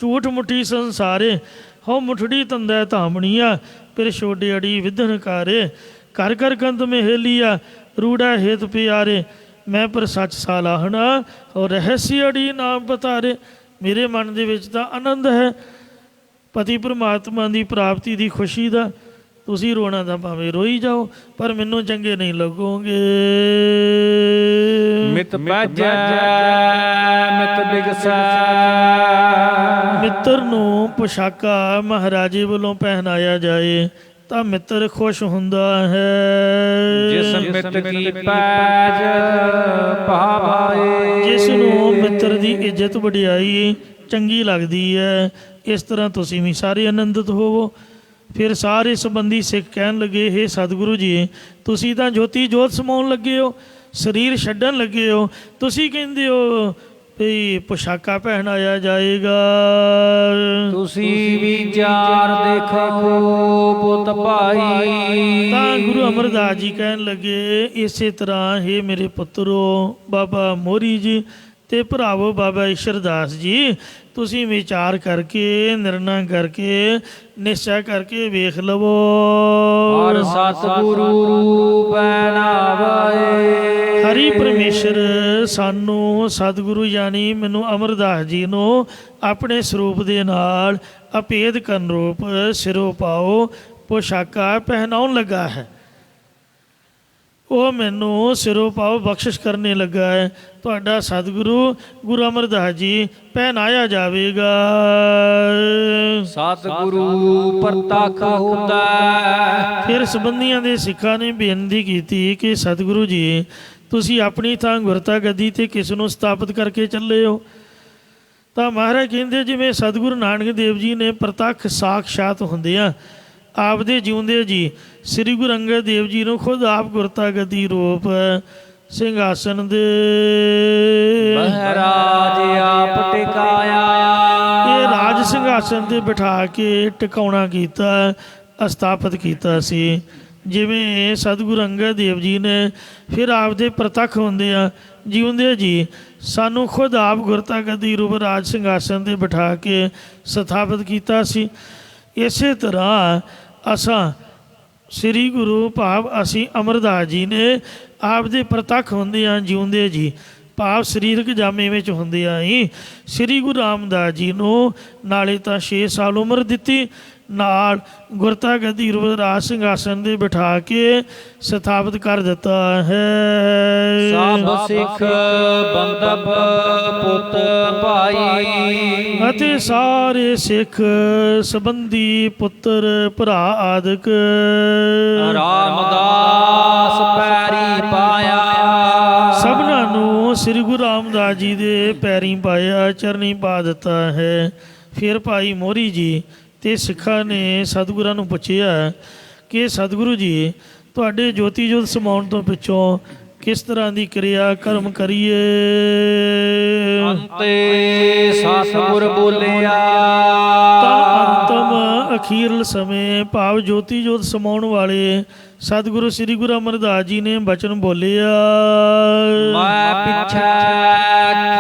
ਝੂਠ ਮੁੱਠੀ ਸੰਸਾਰੇ। ਹੋ ਮੁੱਠੜੀ ਤੰਦੈ ਧਾਮਣੀਆ, ਫਿਰ ਛੋਡੇ ਅੜੀ ਵਿਧਨ ਕਾਰੇ। ਘਰ ਘਰ ਕੰਤ ਮਹੇਲੀਆ, ਰੂੜਾ ਹੇਤ ਪਿਆਰੇ। ਮੈਂ ਪਰ ਸੱਚ ਸਾਲਾਹਣਾ, ਔਰ ਰਹੱਸੀ ਅੜੀ ਨਾਮ ਬਤਾਰੇ। ਮੇਰੇ ਮਨ ਦੇ ਵਿੱਚ ਤਾਂ ਆਨੰਦ ਹੈ ਪਤੀ ਪਰਮਾਤਮਾ ਦੀ ਪ੍ਰਾਪਤੀ ਦੀ ਖੁਸ਼ੀ ਦਾ। ਤੁਸੀਂ ਰੋਣਾ ਤਾਂ ਭਾਵੇਂ ਰੋਈ ਜਾਓ, ਪਰ ਮੈਨੂੰ ਚੰਗੇ ਨਹੀਂ ਲੱਗੋਗੇ। ਮਿਤ ਪਾਜੈ ਮਿਤ ਬਿਗਸੈ। ਮਿੱਤਰ ਨੂੰ ਪੁਸ਼ਾਕਾਂ ਮਹਾਰਾਜੇ ਵੱਲੋਂ ਪਹਿਨਾਇਆ ਜਾਏ ਤਾਂ ਮਿੱਤਰ ਖੁਸ਼ ਹੁੰਦਾ ਹੈ। ਜਿਸ ਮਿੱਤ ਕੀ ਪੈਜ ਭਾਵਾਏ। ਜਿਸ ਨੂੰ ਮਿੱਤਰ ਦੀ ਇੱਜ਼ਤ ਵਡਿਆਈ ਚੰਗੀ ਲੱਗਦੀ ਹੈ, ਇਸ ਤਰ੍ਹਾਂ ਤੁਸੀਂ ਵੀ ਸਾਰੇ ਆਨੰਦਿਤ ਹੋਵੋ। ਫਿਰ ਸਾਰੇ ਸੰਬੰਧੀ ਸਿੱਖ ਕਹਿਣ ਲੱਗੇ, ਹੇ ਸਤਿਗੁਰੂ ਜੀ, ਤੁਸੀਂ ਤਾਂ ਜੋਤੀ ਜੋਤ ਸਮਾਉਣ ਲੱਗੇ ਹੋ, ਸਰੀਰ ਛੱਡਣ ਲੱਗੇ ਹੋ, ਤੁਸੀਂ ਕਹਿੰਦੇ ਹੋ ਵੀ ਪੁਸ਼ਾਕਾਂ ਪਹਿਨਾਇਆ ਜਾਏਗਾ। ਤੁਸੀਂ ਵਿਚਾਰ ਦੇਖੋ ਪੁੱਤ ਭਾਈ। ਤਾਂ ਗੁਰੂ ਅਮਰਦਾਸ ਜੀ ਕਹਿਣ ਲੱਗੇ, ਇਸੇ ਤਰ੍ਹਾਂ ਹੇ ਮੇਰੇ ਪੁੱਤਰੋ, ਬਾਬਾ ਮੋਹਰੀ ਜੀ ਅਤੇ ਭਰਾਵੋ ਬਾਬਾ ਈਸ਼ਰਦਾਸ ਜੀ, ਤੁਸੀਂ ਵਿਚਾਰ ਕਰਕੇ, ਨਿਰਣਾ ਕਰਕੇ, ਨਿਸ਼ਚਾ ਕਰਕੇ ਵੇਖ ਲਵੋ। ਹਰ ਸਤਿਗੁਰੂ ਰੂਪੈ ਨਾਵਾਏ। ਹਰੀ ਪਰਮੇਸ਼ਰ ਸਾਨੂੰ ਸਤਿਗੁਰੂ ਯਾਨੀ ਮੈਨੂੰ ਅਮਰਦਾਸ ਜੀ ਨੂੰ ਆਪਣੇ ਸਰੂਪ ਦੇ ਨਾਲ ਅਭੇਦ ਕਰਨ ਰੂਪ ਸਿਰੋਂ ਪਾਓ ਪੁਸ਼ਾਕਾਂ ਪਹਿਨਾਉਣ ਲੱਗਾ ਹੈ। ਉਹ ਮੈਨੂੰ ਸਿਰੋਂ ਪਾਓ ਬਖਸ਼ਿਸ਼ ਕਰਨੇ ਲੱਗਾ ਹੈ। ਤੁਹਾਡਾ ਸਤਿਗੁਰੂ ਗੁਰੂ ਅਮਰਦਾਸ ਜੀ ਪਹਿਨਾਇਆ ਜਾਵੇਗਾ। ਸਤਿਗੁਰੂ ਪ੍ਰਤੱਖ ਹੁੰਦਾ। ਫਿਰ ਸੰਬੰਧੀਆਂ ਦੇ ਸਿੱਖਾਂ ਨੇ ਬੇਨਤੀ ਕੀਤੀ ਕਿ ਸਤਿਗੁਰੂ ਜੀ, ਤੁਸੀਂ ਆਪਣੀ ਥਾਂ ਗੁਰਤਾ ਗੱਦੀ 'ਤੇ ਕਿਸ ਨੂੰ ਸਥਾਪਿਤ ਕਰਕੇ ਚੱਲੇ ਹੋ? ਤਾਂ ਮਹਾਰਾਜ ਕਹਿੰਦੇ, ਜਿਵੇਂ ਸਤਿਗੁਰੂ ਨਾਨਕ ਦੇਵ ਜੀ ਨੇ ਪ੍ਰਤੱਖ ਸਾਖਸ਼ਾਤ ਹੁੰਦਿਆਂ ਆਪਦੇ ਜਿਉਂਦੇ ਜੀ ਸ੍ਰੀ ਗੁਰੂ ਅੰਗਦ ਦੇਵ ਜੀ ਨੂੰ ਖੁਦ ਆਪ ਗੁਰਤਾ ਗੱਦੀ ਰੂਪ ਸਿੰਘਾਸਨ ਦੇ ਮਹਾਰਾਜ ਆਪ ਟਿਕਾਇਆ। ਇਹ ਰਾਜ ਸਿੰਘਾਸਨ 'ਤੇ ਬਿਠਾ ਕੇ ਟਿਕਾਉਣਾ ਕੀਤਾ, ਸਥਾਪਿਤ ਕੀਤਾ ਸੀ। ਜਿਵੇਂ ਸਤਿਗੁਰੂ ਅੰਗਦ ਦੇਵ ਜੀ ਨੇ ਫਿਰ ਆਪਦੇ ਪ੍ਰਤੱਖ ਹੁੰਦਿਆਂ ਜਿਉਂਦੇ ਜੀ ਸਾਨੂੰ ਖੁਦ ਆਪ ਗੁਰਤਾ ਗੱਦੀ ਰੂਪ ਰਾਜ ਸਿੰਘਾਸਨ 'ਤੇ ਬਿਠਾ ਕੇ ਸਥਾਪਿਤ ਕੀਤਾ ਸੀ। ਇਸੇ ਤਰ੍ਹਾਂ ਅਸਾਂ ਸ੍ਰੀ ਗੁਰੂ ਭਾਵ ਅਸੀਂ ਅਮਰਦਾਸ ਜੀ ਨੇ ਆਪ ਦੇ ਪ੍ਰਤੱਖ ਹੁੰਦਿਆਂ ਜਿਉਂਦੇ ਜੀ, ਭਾਵ ਸਰੀਰਕ ਜਾਮੇ ਵਿੱਚ ਹੁੰਦਿਆਂ ਹੀ ਸ੍ਰੀ ਗੁਰੂ ਰਾਮਦਾਸ ਜੀ ਨੂੰ ਨਾਲੇ ਤਾਂ 6 ਸਾਲ ਉਮਰ ਦਿੱਤੀ, ਨਾਲ ਗੁਰਤਾ ਗੱਦੀ ਰਾਜ ਸਿੰਘਾਸਨ ਦੇ ਬਿਠਾ ਕੇ ਸਥਾਪਿਤ ਕਰ ਦਿੱਤਾ ਹੈ। ਸਭ ਸਿੱਖ ਬੰਦਪ ਪੁੱਤ ਭਾਈ, ਅਤੇ ਸਾਰੇ ਸਿੱਖ ਸੰਬੰਧੀ ਪੁੱਤਰ ਭਰਾ ਆਦਿਕ ਰਾਮਦਾਸ ਪੈਰੀ ਪਾਇਆ। ਸਭਨਾਂ ਨੂੰ ਸ੍ਰੀ ਗੁਰੂ ਰਾਮਦਾਸ ਜੀ ਦੇ ਪੈਰੀਂ ਪਾਇਆ, ਚਰਨੀ ਪਾ ਦਿੱਤਾ ਹੈ। ਫਿਰ ਭਾਈ ਮੋਹਰੀ ਜੀ ਤੇ ਸਿੱਖਾਂ ਨੇ ਸਤਿਗੁਰਾਂ ਨੂੰ ਪੁੱਛਿਆ ਕਿ ਸਤਿਗੁਰੂ ਜੀ, ਤੁਹਾਡੇ ਜੋਤੀ ਜੋਤ ਸਮਾਉਣ ਤੋਂ ਪਿੱਛੋਂ ਕਿਸ ਤਰ੍ਹਾਂ ਦੀ ਕਿਰਿਆ ਕਰਮ ਕਰੀਏ? ਅੰਤੇ ਸਤਿਗੁਰ ਬੋਲਿਆ, ਤਾਂ ਅੰਤਮ ਅਖੀਰਲ ਸਮੇਂ ਭਾਵ ਜੋਤੀ ਜੋਤ ਸਮਾਉਣ ਵਾਲੇ ਸਤਿਗੁਰੂ ਸ੍ਰੀ ਗੁਰੂ ਅਮਰਦਾਸ ਜੀ ਨੇ ਬਚਨ ਬੋਲਿਆ, ਮੈਂ ਪਿੱਛੇ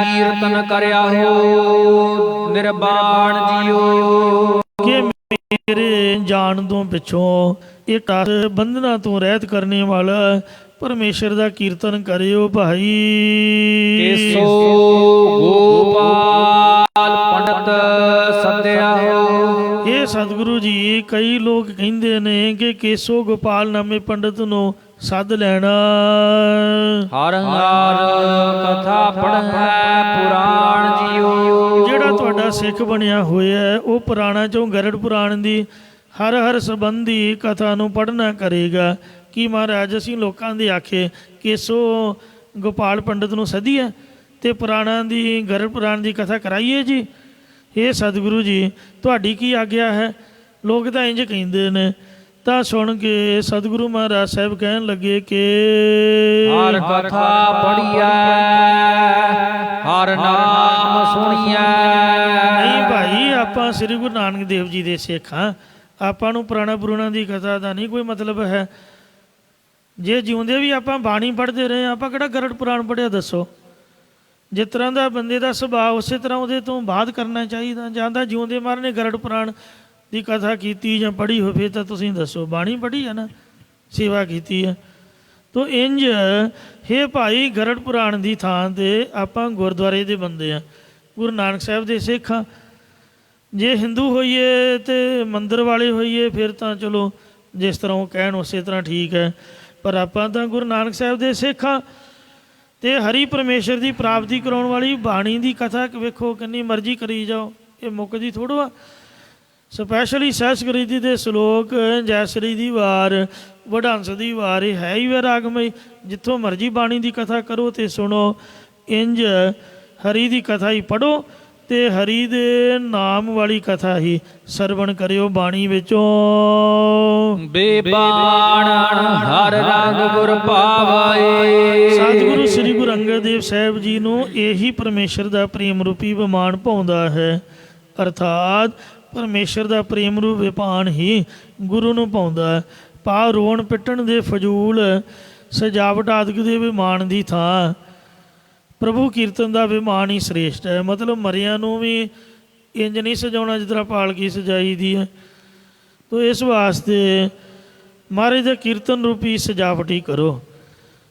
ਕੀਰਤਨ ਕਰਿਆ ਹੋ ਨਿਰਵਾਣ ਜੀਓ, ਕਿ ਮੇਰੇ ਜਾਣ ਤੋਂ ਪਿੱਛੋਂ ਇੱਕ ਬੰਧਨਾਂ ਤੋਂ ਰਹਿਤ ਕਰਨੇ ਵਾਲਾ ਪਰਮੇਸ਼ਰ ਦਾ ਕੀਰਤਨ ਕਰਿਓ ਭਾਈ। ਕੇਸੋ ਗੋਪਾਲ ਪੰਡਤ ਸੱਦਿਆ ਹੋ। ਇਹ ਸਤਿਗੁਰੂ ਜੀ, ਕਈ ਲੋਕ ਕਹਿੰਦੇ ਨੇ ਕਿ ਕੇਸੋ ਗੋਪਾਲ ਨਾਮੇ ਪੰਡਤ ਨੂੰ ਸੱਦ ਲੈਣਾ। ਹਰ ਹਰ ਕਥਾ ਪੜ੍ਹੈ ਪੁਰਾਣ ਜੀਓ, ਜਿਹੜਾ ਤੁਹਾਡਾ ਸਿੱਖ ਬਣਿਆ ਹੋਇਆ ਹੈ ਉਹ ਪੁਰਾਣਾ ਚੋਂ ਗਰੜ ਪੁਰਾਣ ਦੀ ਹਰ ਹਰ ਸੰਬੰਧੀ ਕਥਾ ਨੂੰ ਪੜ੍ਹਨਾ ਕਰੇਗਾ। ਕੀ ਮਹਾਰਾਜ ਅਸੀਂ ਲੋਕਾਂ ਦੇ ਆਖੇ ਕੇਸੋ ਗੋਪਾਲ ਪੰਡਤ ਨੂੰ ਸੱਦੀਏ ਅਤੇ ਪੁਰਾਣਾਂ ਦੀ ਗਰੜ ਪੁਰਾਣ ਦੀ ਕਥਾ ਕਰਾਈਏ ਜੀ? ਇਹ ਸਤਿਗੁਰੂ ਜੀ, ਤੁਹਾਡੀ ਕੀ ਆਗਿਆ ਹੈ? ਲੋਕ ਤਾਂ ਇੰਝ ਕਹਿੰਦੇ ਨੇ। ਤਾਂ ਸੁਣ ਕੇ ਸਤਿਗੁਰੂ ਮਹਾਰਾਜ ਸਾਹਿਬ ਕਹਿਣ ਲੱਗੇ ਕਿ ਹਰ ਕਥਾ ਪੜ੍ਹੀਐ ਹਰ ਨਾਮ ਸੁਣੀਐ। ਨਹੀਂ ਭਾਈ, ਆਪਾਂ ਸ੍ਰੀ ਗੁਰੂ ਨਾਨਕ ਦੇਵ ਜੀ ਦੇ ਸਿੱਖ ਹਾਂ, ਆਪਾਂ ਨੂੰ ਪੁਰਾਣਾ ਪੁਰਾਣਾ ਦੀ ਕਥਾ ਦਾ ਨਹੀਂ ਕੋਈ ਮਤਲਬ ਹੈ। ਜੇ ਜਿਉਂਦੇ ਵੀ ਆਪਾਂ ਬਾਣੀ ਪੜ੍ਹਦੇ ਰਹੇ, ਆਪਾਂ ਕਿਹੜਾ ਗਰੜ ਪੁਰਾਣ ਪੜ੍ਹਿਆ? ਦੱਸੋ। ਜਿਸ ਤਰ੍ਹਾਂ ਦਾ ਬੰਦੇ ਦਾ ਸੁਭਾਅ ਉਸੇ ਤਰ੍ਹਾਂ ਉਹਦੇ ਤੋਂ ਬਾਅਦ ਕਰਨਾ ਚਾਹੀਦਾ। ਜਾਂ ਤਾਂ ਜਿਉਂਦੇ ਮਹਾਰਾਜ ਨੇ ਗਰੜ ਪੁਰਾਣ ਦੀ ਕਥਾ ਕੀਤੀ ਜਾਂ ਪੜ੍ਹੀ ਹੋਵੇ ਤਾਂ ਤੁਸੀਂ ਦੱਸੋ। ਬਾਣੀ ਪੜ੍ਹੀ ਹੈ ਨਾ, ਸੇਵਾ ਕੀਤੀ ਹੈ। ਤੋ ਇੰਝ ਹੇ ਭਾਈ, ਗਰੜ ਪੁਰਾਣ ਦੀ ਥਾਂ 'ਤੇ ਆਪਾਂ ਗੁਰਦੁਆਰੇ ਦੇ ਬੰਦੇ ਆ, ਗੁਰੂ ਨਾਨਕ ਸਾਹਿਬ ਦੇ ਸਿੱਖ ਹਾਂ। ਜੇ ਹਿੰਦੂ ਹੋਈਏ ਅਤੇ ਮੰਦਰ ਵਾਲੇ ਹੋਈਏ ਫਿਰ ਤਾਂ ਚਲੋ ਜਿਸ ਤਰ੍ਹਾਂ ਉਹ ਕਹਿਣ ਉਸੇ ਤਰ੍ਹਾਂ ਠੀਕ ਹੈ, ਪਰ ਆਪਾਂ ਤਾਂ ਗੁਰੂ ਨਾਨਕ ਸਾਹਿਬ ਦੇ ਸਿੱਖ ਹਾਂ। ਅਤੇ ਹਰੀ ਪਰਮੇਸ਼ਰ ਦੀ ਪ੍ਰਾਪਤੀ ਕਰਾਉਣ ਵਾਲੀ ਬਾਣੀ ਦੀ ਕਥਾ ਵੇਖੋ ਕਿੰਨੀ ਮਰਜ਼ੀ ਕਰੀ ਜਾਓ, ਇਹ ਮੁੱਕਦੀ ਥੋੜ੍ਹਾ ਆ। ਸਪੈਸ਼ਲੀ ਸਹਿਸਕ੍ਰਿਤੀ ਦੇ ਸ਼ਲੋਕ, ਜੈਸਰੀ ਦੀ ਵਾਰ, ਵਡਹੰਸ ਦੀ ਵਾਰ, ਇਹ ਹੈ ਹੀ ਵੈਰਾਗਮਈ। ਜਿੱਥੋਂ ਮਰਜ਼ੀ ਬਾਣੀ ਦੀ ਕਥਾ ਕਰੋ ਅਤੇ ਸੁਣੋ। ਇੰਝ ਹਰੀ ਦੀ ਕਥਾ ਹੀ ਪੜ੍ਹੋ ਅਤੇ ਹਰੀ ਦੇ ਨਾਮ ਵਾਲੀ ਕਥਾ ਹੀ ਸਰਵਣ ਕਰਿਓ ਬਾਣੀ ਵਿੱਚੋਂ। ਬੇਬਾਣ ਹਰ ਰੰਗ ਗੁਰ ਭਾਵੈ। ਸਤਿਗੁਰੂ ਸ੍ਰੀ ਗੁਰੂ ਅੰਗਦ ਦੇਵ ਸਾਹਿਬ ਜੀ ਨੂੰ ਇਹੀ ਪਰਮੇਸ਼ਰ ਦਾ ਪ੍ਰੇਮ ਰੂਪੀ ਵਿਮਾਨ ਭਾਉਂਦਾ ਹੈ, ਅਰਥਾਤ ਪਰਮੇਸ਼ਰ ਦਾ ਪ੍ਰੇਮ ਰੂਪ ਵਿਭਾਨ ਹੀ ਗੁਰੂ ਨੂੰ ਭਾਉਂਦਾ ਹੈ। ਭਾਵ ਰੋਣ ਪਿੱਟਣ ਦੇ ਫਜ਼ੂਲ ਸਜਾਵਟ ਆਦਿਕ ਦੇ ਵਿਮਾਨ ਦੀ ਥਾਂ ਪ੍ਰਭੂ ਕੀਰਤਨ ਦਾ ਵਿਮਾਨ ਹੀ ਸ੍ਰੇਸ਼ਟ ਹੈ। ਮਤਲਬ ਮਰਿਆਂ ਨੂੰ ਵੀ ਇੰਜ ਨਹੀਂ ਸਜਾਉਣਾ ਜਿਸ ਤਰ੍ਹਾਂ ਪਾਲਕੀ ਸਜਾਈ ਦੀ ਹੈ। ਤੋ ਇਸ ਵਾਸਤੇ ਮਹਾਰਾਜ ਦਾ ਕੀਰਤਨ ਰੂਪੀ ਸਜਾਵਟ ਹੀ ਕਰੋ।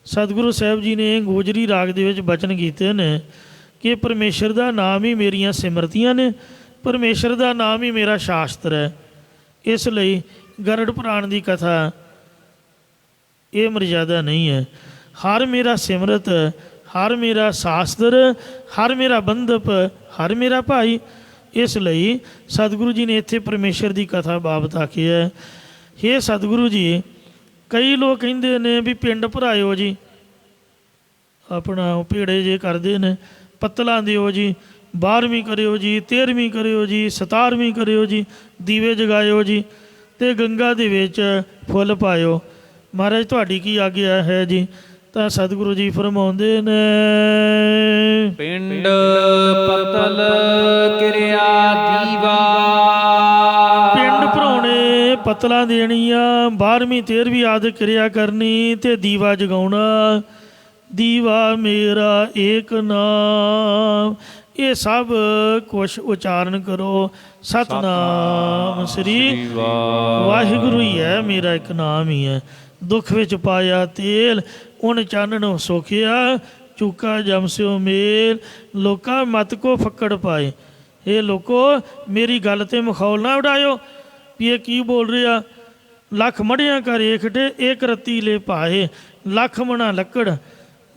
ਸਤਿਗੁਰੂ ਸਾਹਿਬ ਜੀ ਨੇ ਗੋਜਰੀ ਰਾਗ ਦੇ ਵਿੱਚ ਬਚਨ ਕੀਤੇ ਨੇ ਕਿ ਪਰਮੇਸ਼ਰ ਦਾ ਨਾਮ ਹੀ ਮੇਰੀਆਂ ਸਿਮਰਤੀਆਂ ਨੇ, ਪਰਮੇਸ਼ਰ ਦਾ ਨਾਮ ਹੀ ਮੇਰਾ ਸ਼ਾਸਤਰ ਹੈ। ਇਸ ਲਈ ਗਰੜ ਪੁਰਾਣ ਦੀ ਕਥਾ ਇਹ ਮਰਜ਼ਾਦਾ ਨਹੀਂ ਹੈ। ਹਰ ਮੇਰਾ ਸਿਮਰਤ, ਹਰ ਮੇਰਾ ਸ਼ਾਸਤਰ, ਹਰ ਮੇਰਾ ਬੰਧਪ, ਹਰ ਮੇਰਾ ਭਾਈ। ਇਸ ਲਈ ਸਤਿਗੁਰੂ ਜੀ ਨੇ ਇੱਥੇ ਪਰਮੇਸ਼ਰ ਦੀ ਕਥਾ ਬਾਬਤ ਆਖਿਆ। ਹੇ ਸਤਿਗੁਰੂ ਜੀ, ਕਈ ਲੋਕ ਕਹਿੰਦੇ ਨੇ ਵੀ ਪਿੰਡ ਭਰਾਇਓ ਜੀ, ਆਪਣਾ ਭੇੜੇ ਜੇ ਕਰਦੇ ਨੇ, ਪੱਤਲਾਂ ਦਿਓ ਜੀ, 12ਵੀਂ ਕਰਿਓ ਜੀ, 13ਵੀਂ ਕਰਿਓ ਜੀ, 17ਵੀਂ ਕਰਿਓ ਜੀ, ਦੀਵੇ ਜਗਾਇਓ ਜੀ, ਅਤੇ ਗੰਗਾ ਦੇ ਵਿੱਚ ਫੁੱਲ ਪਾਇਓ। ਮਹਾਰਾਜ ਤੁਹਾਡੀ ਕੀ ਆਗਿਆ ਹੈ ਜੀ? ਤਾਂ ਸਤਿਗੁਰੂ ਜੀ ਫਰਮਾਉਂਦੇ ਨੇ, ਪਿੰਡ ਪਤਲ ਕਿਰਿਆ ਦੀਵਾ। ਪਿੰਡ ਭਰਾਉਣੇ, ਪਤਲਾਂ ਦੇਣੀਆਂ, 12ਵੀਂ 13ਵੀਂ ਆਦਿ ਕਿਰਿਆ ਕਰਨੀ ਅਤੇ ਦੀਵਾ ਜਗਾਉਣਾ। ਦੀਵਾ ਮੇਰਾ ਏਕ ਨਾਮ, ਇਹ ਸਭ ਕੁਛ ਉਚਾਰਨ ਕਰੋ। ਸਤਨਾਮ ਸ੍ਰੀ ਵਾਹਿਗੁਰੂ ਹੀ ਹੈ, ਮੇਰਾ ਇੱਕ ਨਾਮ ਹੀ ਹੈ। ਦੁੱਖ ਵਿੱਚ ਪਾਇਆ ਤੇਲ, ਉਨ ਚਾਨਣ ਸੋਖਿਆ, ਚੂਕਾ ਜਮਸਿਓ ਮੇਲ, ਲੋਕਾਂ ਮਤ ਕੋ ਫੱਕੜ ਪਾਏ। ਇਹ ਲੋਕੋ ਮੇਰੀ ਗੱਲ 'ਤੇ ਮਖੌਲ ਨਾ ਉਡਾਇਓ ਵੀ ਇਹ ਕੀ ਬੋਲ ਰਿਹਾ। ਲੱਖ ਮੜੀਆਂ ਕਰ ਏਖਟੇ, ਇੱਕ ਰੱਤੀ ਲੈ ਪਾਏ। ਲੱਖ ਮਣਾ ਲੱਕੜ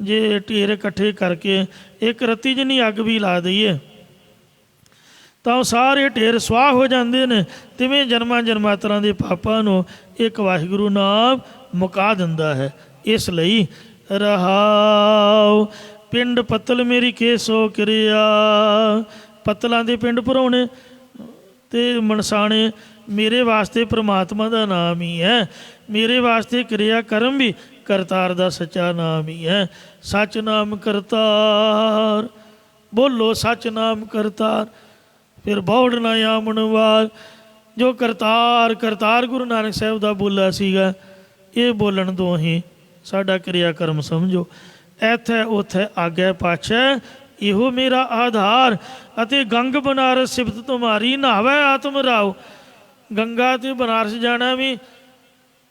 ਜੇ ਢੇਰ ਇਕੱਠੇ ਕਰਕੇ ਇੱਕ ਰੱਤੀ ਜਿੰਨੀ ਅੱਗ ਵੀ ਲਾ ਦਈਏ ਤਾਂ ਉਹ ਸਾਰੇ ਢੇਰ ਸਵਾਹ ਹੋ ਜਾਂਦੇ ਨੇ। ਤਿਵੇਂ ਜਨਮਾਂ ਜਨਮਾਂਤਰਾਂ ਦੇ ਪਾਪਾਂ ਨੂੰ ਇੱਕ ਵਾਹਿਗੁਰੂ ਨਾਮ ਮੁਕਾ ਦਿੰਦਾ ਹੈ। ਇਸ ਲਈ ਰਹਾਉ ਪਿੰਡ ਪੱਤਲ ਮੇਰੀ ਕੇਸੋ ਕਿਰਿਆ। ਪੱਤਲਾਂ ਦੇ ਪਿੰਡ ਭਰਾਉਣੇ ਅਤੇ ਮਨਸਾਣੇ ਮੇਰੇ ਵਾਸਤੇ ਪ੍ਰਮਾਤਮਾ ਦਾ ਨਾਮ ਹੀ ਹੈ। ਮੇਰੇ ਵਾਸਤੇ ਕਿਰਿਆ ਕਰਮ ਵੀ ਕਰਤਾਰ ਦਾ ਸੱਚਾ ਨਾਮ ਹੀ ਹੈ। ਸੱਚ ਨਾਮ ਕਰਤਾਰ, ਬੋਲੋ ਸੱਚ ਨਾਮ ਕਰਤਾਰ, ਫਿਰ ਬੌੜ ਨਾ ਆਮਣ ਵਾਰ। ਜੋ ਕਰਤਾਰ ਕਰਤਾਰ ਗੁਰੂ ਨਾਨਕ ਸਾਹਿਬ ਦਾ ਬੋਲਾ ਸੀਗਾ, ਇਹ ਬੋਲਣ ਤੋਂ ਹੀ ਸਾਡਾ ਕਿਰਿਆ ਕਰਮ ਸਮਝੋ। ਇੱਥੇ ਉੱਥੇ ਆਗੇ ਪਾਛੈ ਇਹੋ ਮੇਰਾ ਆਧਾਰ, ਅਤੇ ਗੰਗ ਬਨਾਰਸ ਸਿਫਤ ਤੁਮਾਰੀ ਨਾਵੈ ਆਤਮ ਰਾਉ। ਗੰਗਾ ਅਤੇ ਬਨਾਰਸ ਜਾਣਾ ਵੀ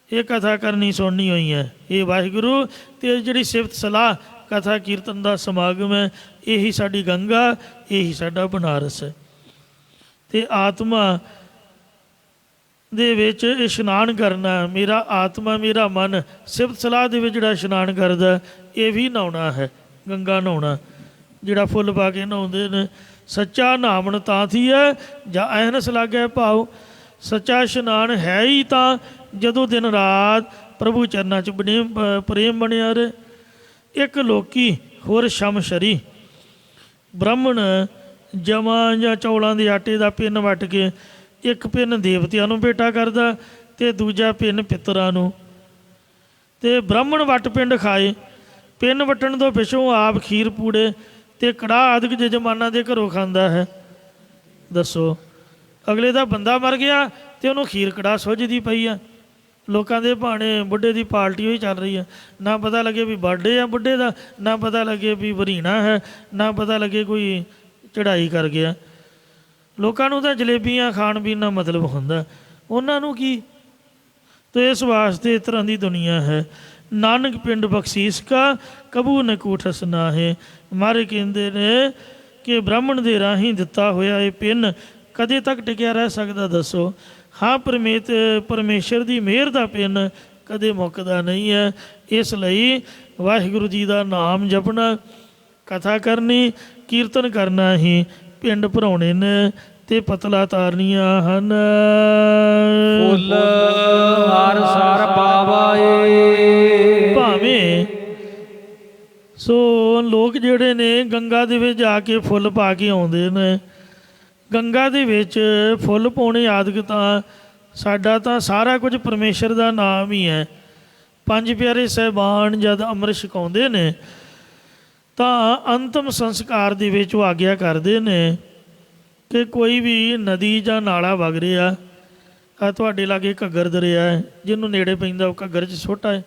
ਇਹ ਕਥਾ ਕਰਨੀ ਸੁਣਨੀ ਹੋਈ ਹੈ। ਇਹ ਵਾਹਿਗੁਰੂ ਅਤੇ ਜਿਹੜੀ ਸਿਫਤ ਸਲਾਹ ਕਥਾ ਕੀਰਤਨ ਦਾ ਸਮਾਗਮ ਹੈ, ਇਹੀ ਸਾਡੀ ਗੰਗਾ, ਇਹੀ ਸਾਡਾ ਬਨਾਰਸ ਹੈ। ਅਤੇ ਆਤਮਾ ਦੇ ਵਿੱਚ ਇਸ਼ਨਾਨ ਕਰਨਾ, ਮੇਰਾ ਆਤਮਾ ਮੇਰਾ ਮਨ ਸਿਫਤ ਸਲਾਹ ਦੇ ਵਿੱਚ ਜਿਹੜਾ ਇਸ਼ਨਾਨ ਕਰਦਾ, ਇਹ ਵੀ ਨਹਾਉਣਾ ਹੈ। ਗੰਗਾ ਨਹਾਉਣਾ, ਜਿਹੜਾ ਫੁੱਲ ਪਾ ਕੇ ਨਹਾਉਂਦੇ ਨੇ। ਸੱਚਾ ਨਹਾਵਣ ਤਾਂ ਥੀ ਹੈ ਜਾਂ ਐਨਸ ਲਾਗੇ ਭਾਉ। ਸੱਚਾ ਇਸ਼ਨਾਨ ਹੈ ਹੀ ਤਾਂ ਜਦੋਂ ਦਿਨ ਰਾਤ ਪ੍ਰਭੂ ਚਰਨਾਂ 'ਚ ਪ੍ਰੇਮ ਬਣਿਆ ਰਹੇ। ਇੱਕ ਲੋਕੀ ਹੋਰ ਸ਼ਮਸ਼ਰੀ ਬ੍ਰਾਹਮਣ ਜਮਾਂ ਜਾਂ ਚੌਲਾਂ ਦੇ ਆਟੇ ਦਾ ਪਿੰਨ ਵੱਟ ਕੇ ਇੱਕ ਪਿੰਨ ਦੇਵਤਿਆਂ ਨੂੰ ਭੇਟਾ ਕਰਦਾ ਅਤੇ ਦੂਜਾ ਪਿੰਨ ਪਿੱਤਰਾਂ ਨੂੰ। ਅਤੇ ਬ੍ਰਾਹਮਣ ਵੱਟ ਪਿੰਡ ਖਾਏ, ਪਿੰਨ ਵੱਟਣ ਤੋਂ ਪਿੱਛੋਂ ਆਪ ਖੀਰ ਪੂੜੇ ਅਤੇ ਕੜਾਹ ਆਦਿਕ ਜਜਮਾਨਾਂ ਦੇ ਘਰੋਂ ਖਾਂਦਾ ਹੈ। ਦੱਸੋ, ਅਗਲੇ ਦਾ ਬੰਦਾ ਮਰ ਗਿਆ ਅਤੇ ਉਹਨੂੰ ਖੀਰ ਕੜਾਹ ਸੁੱਝਦੀ ਪਈ ਆ। ਲੋਕਾਂ ਦੇ ਭਾਣੇ ਬੁੱਢੇ ਦੀ ਪਾਰਟੀ ਹੋਈ ਚੱਲ ਰਹੀ ਹੈ। ਨਾ ਪਤਾ ਲੱਗੇ ਵੀ ਬਰਥਡੇ ਆ ਬੁੱਢੇ ਦਾ, ਨਾ ਪਤਾ ਲੱਗੇ ਵੀ ਵਰੀਣਾ ਹੈ, ਨਾ ਪਤਾ ਲੱਗੇ ਕੋਈ ਚੜ੍ਹਾਈ ਕਰ ਗਿਆ। ਲੋਕਾਂ ਨੂੰ ਤਾਂ ਜਲੇਬੀਆਂ ਖਾਣ ਪੀਣ ਨਾਲ ਮਤਲਬ ਹੁੰਦਾ, ਉਹਨਾਂ ਨੂੰ ਕੀ। ਅਤੇ ਇਸ ਵਾਸਤੇ ਇਸ ਤਰ੍ਹਾਂ ਦੀ ਦੁਨੀਆ ਹੈ। ਨਾਨਕ ਪਿੰਡ ਬਖਸ਼ੀਸ ਕਾ ਕਬੂ ਨ ਕੂਠਸ ਨਾ ਹੈ। ਮਾਰੇ ਕਹਿੰਦੇ ਨੇ ਕਿ ਬ੍ਰਾਹਮਣ ਦੇ ਰਾਹੀਂ ਦਿੱਤਾ ਹੋਇਆ ਇਹ ਪਿੰਨ ਕਦੇ ਤੱਕ ਟਿਕਿਆ ਰਹਿ ਸਕਦਾ। ਦੱਸੋ, ਹਾਂ ਪਰਮੇਸ਼ਰ ਦੀ ਮਿਹਰ ਦਾ ਪਿੰਨ ਕਦੇ ਮੁੱਕਦਾ ਨਹੀਂ ਹੈ। ਇਸ ਲਈ ਵਾਹਿਗੁਰੂ ਜੀ ਦਾ ਨਾਮ ਜਪਣਾ, ਕਥਾ ਕਰਨੀ, ਕੀਰਤਨ ਕਰਨਾ ਹੀ ਪਿੰਡ ਭਰਾਉਣੇ ਨੇ ਤੇ ਪਤਲਾ ਤਾਰਨੀਆਂ ਹਨ। ਫੁੱਲ ਹਰ ਸਰ ਪਾਵਾਏ। ਭਾਵੇਂ ਸੋ ਲੋਕ ਜਿਹੜੇ ਨੇ ਗੰਗਾ ਦੇ ਵਿੱਚ ਜਾ ਕੇ ਫੁੱਲ ਪਾ ਕੇ ਆਉਂਦੇ ਨੇ। ਗੰਗਾ ਦੇ ਵਿੱਚ ਫੁੱਲ ਪਾਉਣੇ ਆਦਿਕ ਤਾਂ ਸਾਡਾ ਤਾਂ ਸਾਰਾ ਕੁਝ ਪਰਮੇਸ਼ਰ ਦਾ ਨਾਮ ਹੀ ਹੈ। ਪੰਜ ਪਿਆਰੇ ਸਾਹਿਬਾਨ ਜਦ ਅੰਮ੍ਰਿਤ ਛਕਾਉਂਦੇ ਨੇ ਤਾਂ ਅੰਤਮ ਸੰਸਕਾਰ ਦੇ ਵਿੱਚ ਉਹ ਆਗਿਆ ਕਰਦੇ ਨੇ ਕਿ ਕੋਈ ਵੀ ਨਦੀ ਜਾਂ ਨਾਲਾ ਵਗ ਰਿਹਾ ਆ, ਤੁਹਾਡੇ ਲਾਗੇ ਘੱਗਰ ਦਰਿਆ ਹੈ, ਜਿਹਨੂੰ ਨੇੜੇ ਪੈਂਦਾ ਉਹ ਘੱਗਰ 'ਚ ਛੋਟਾ ਹੈ।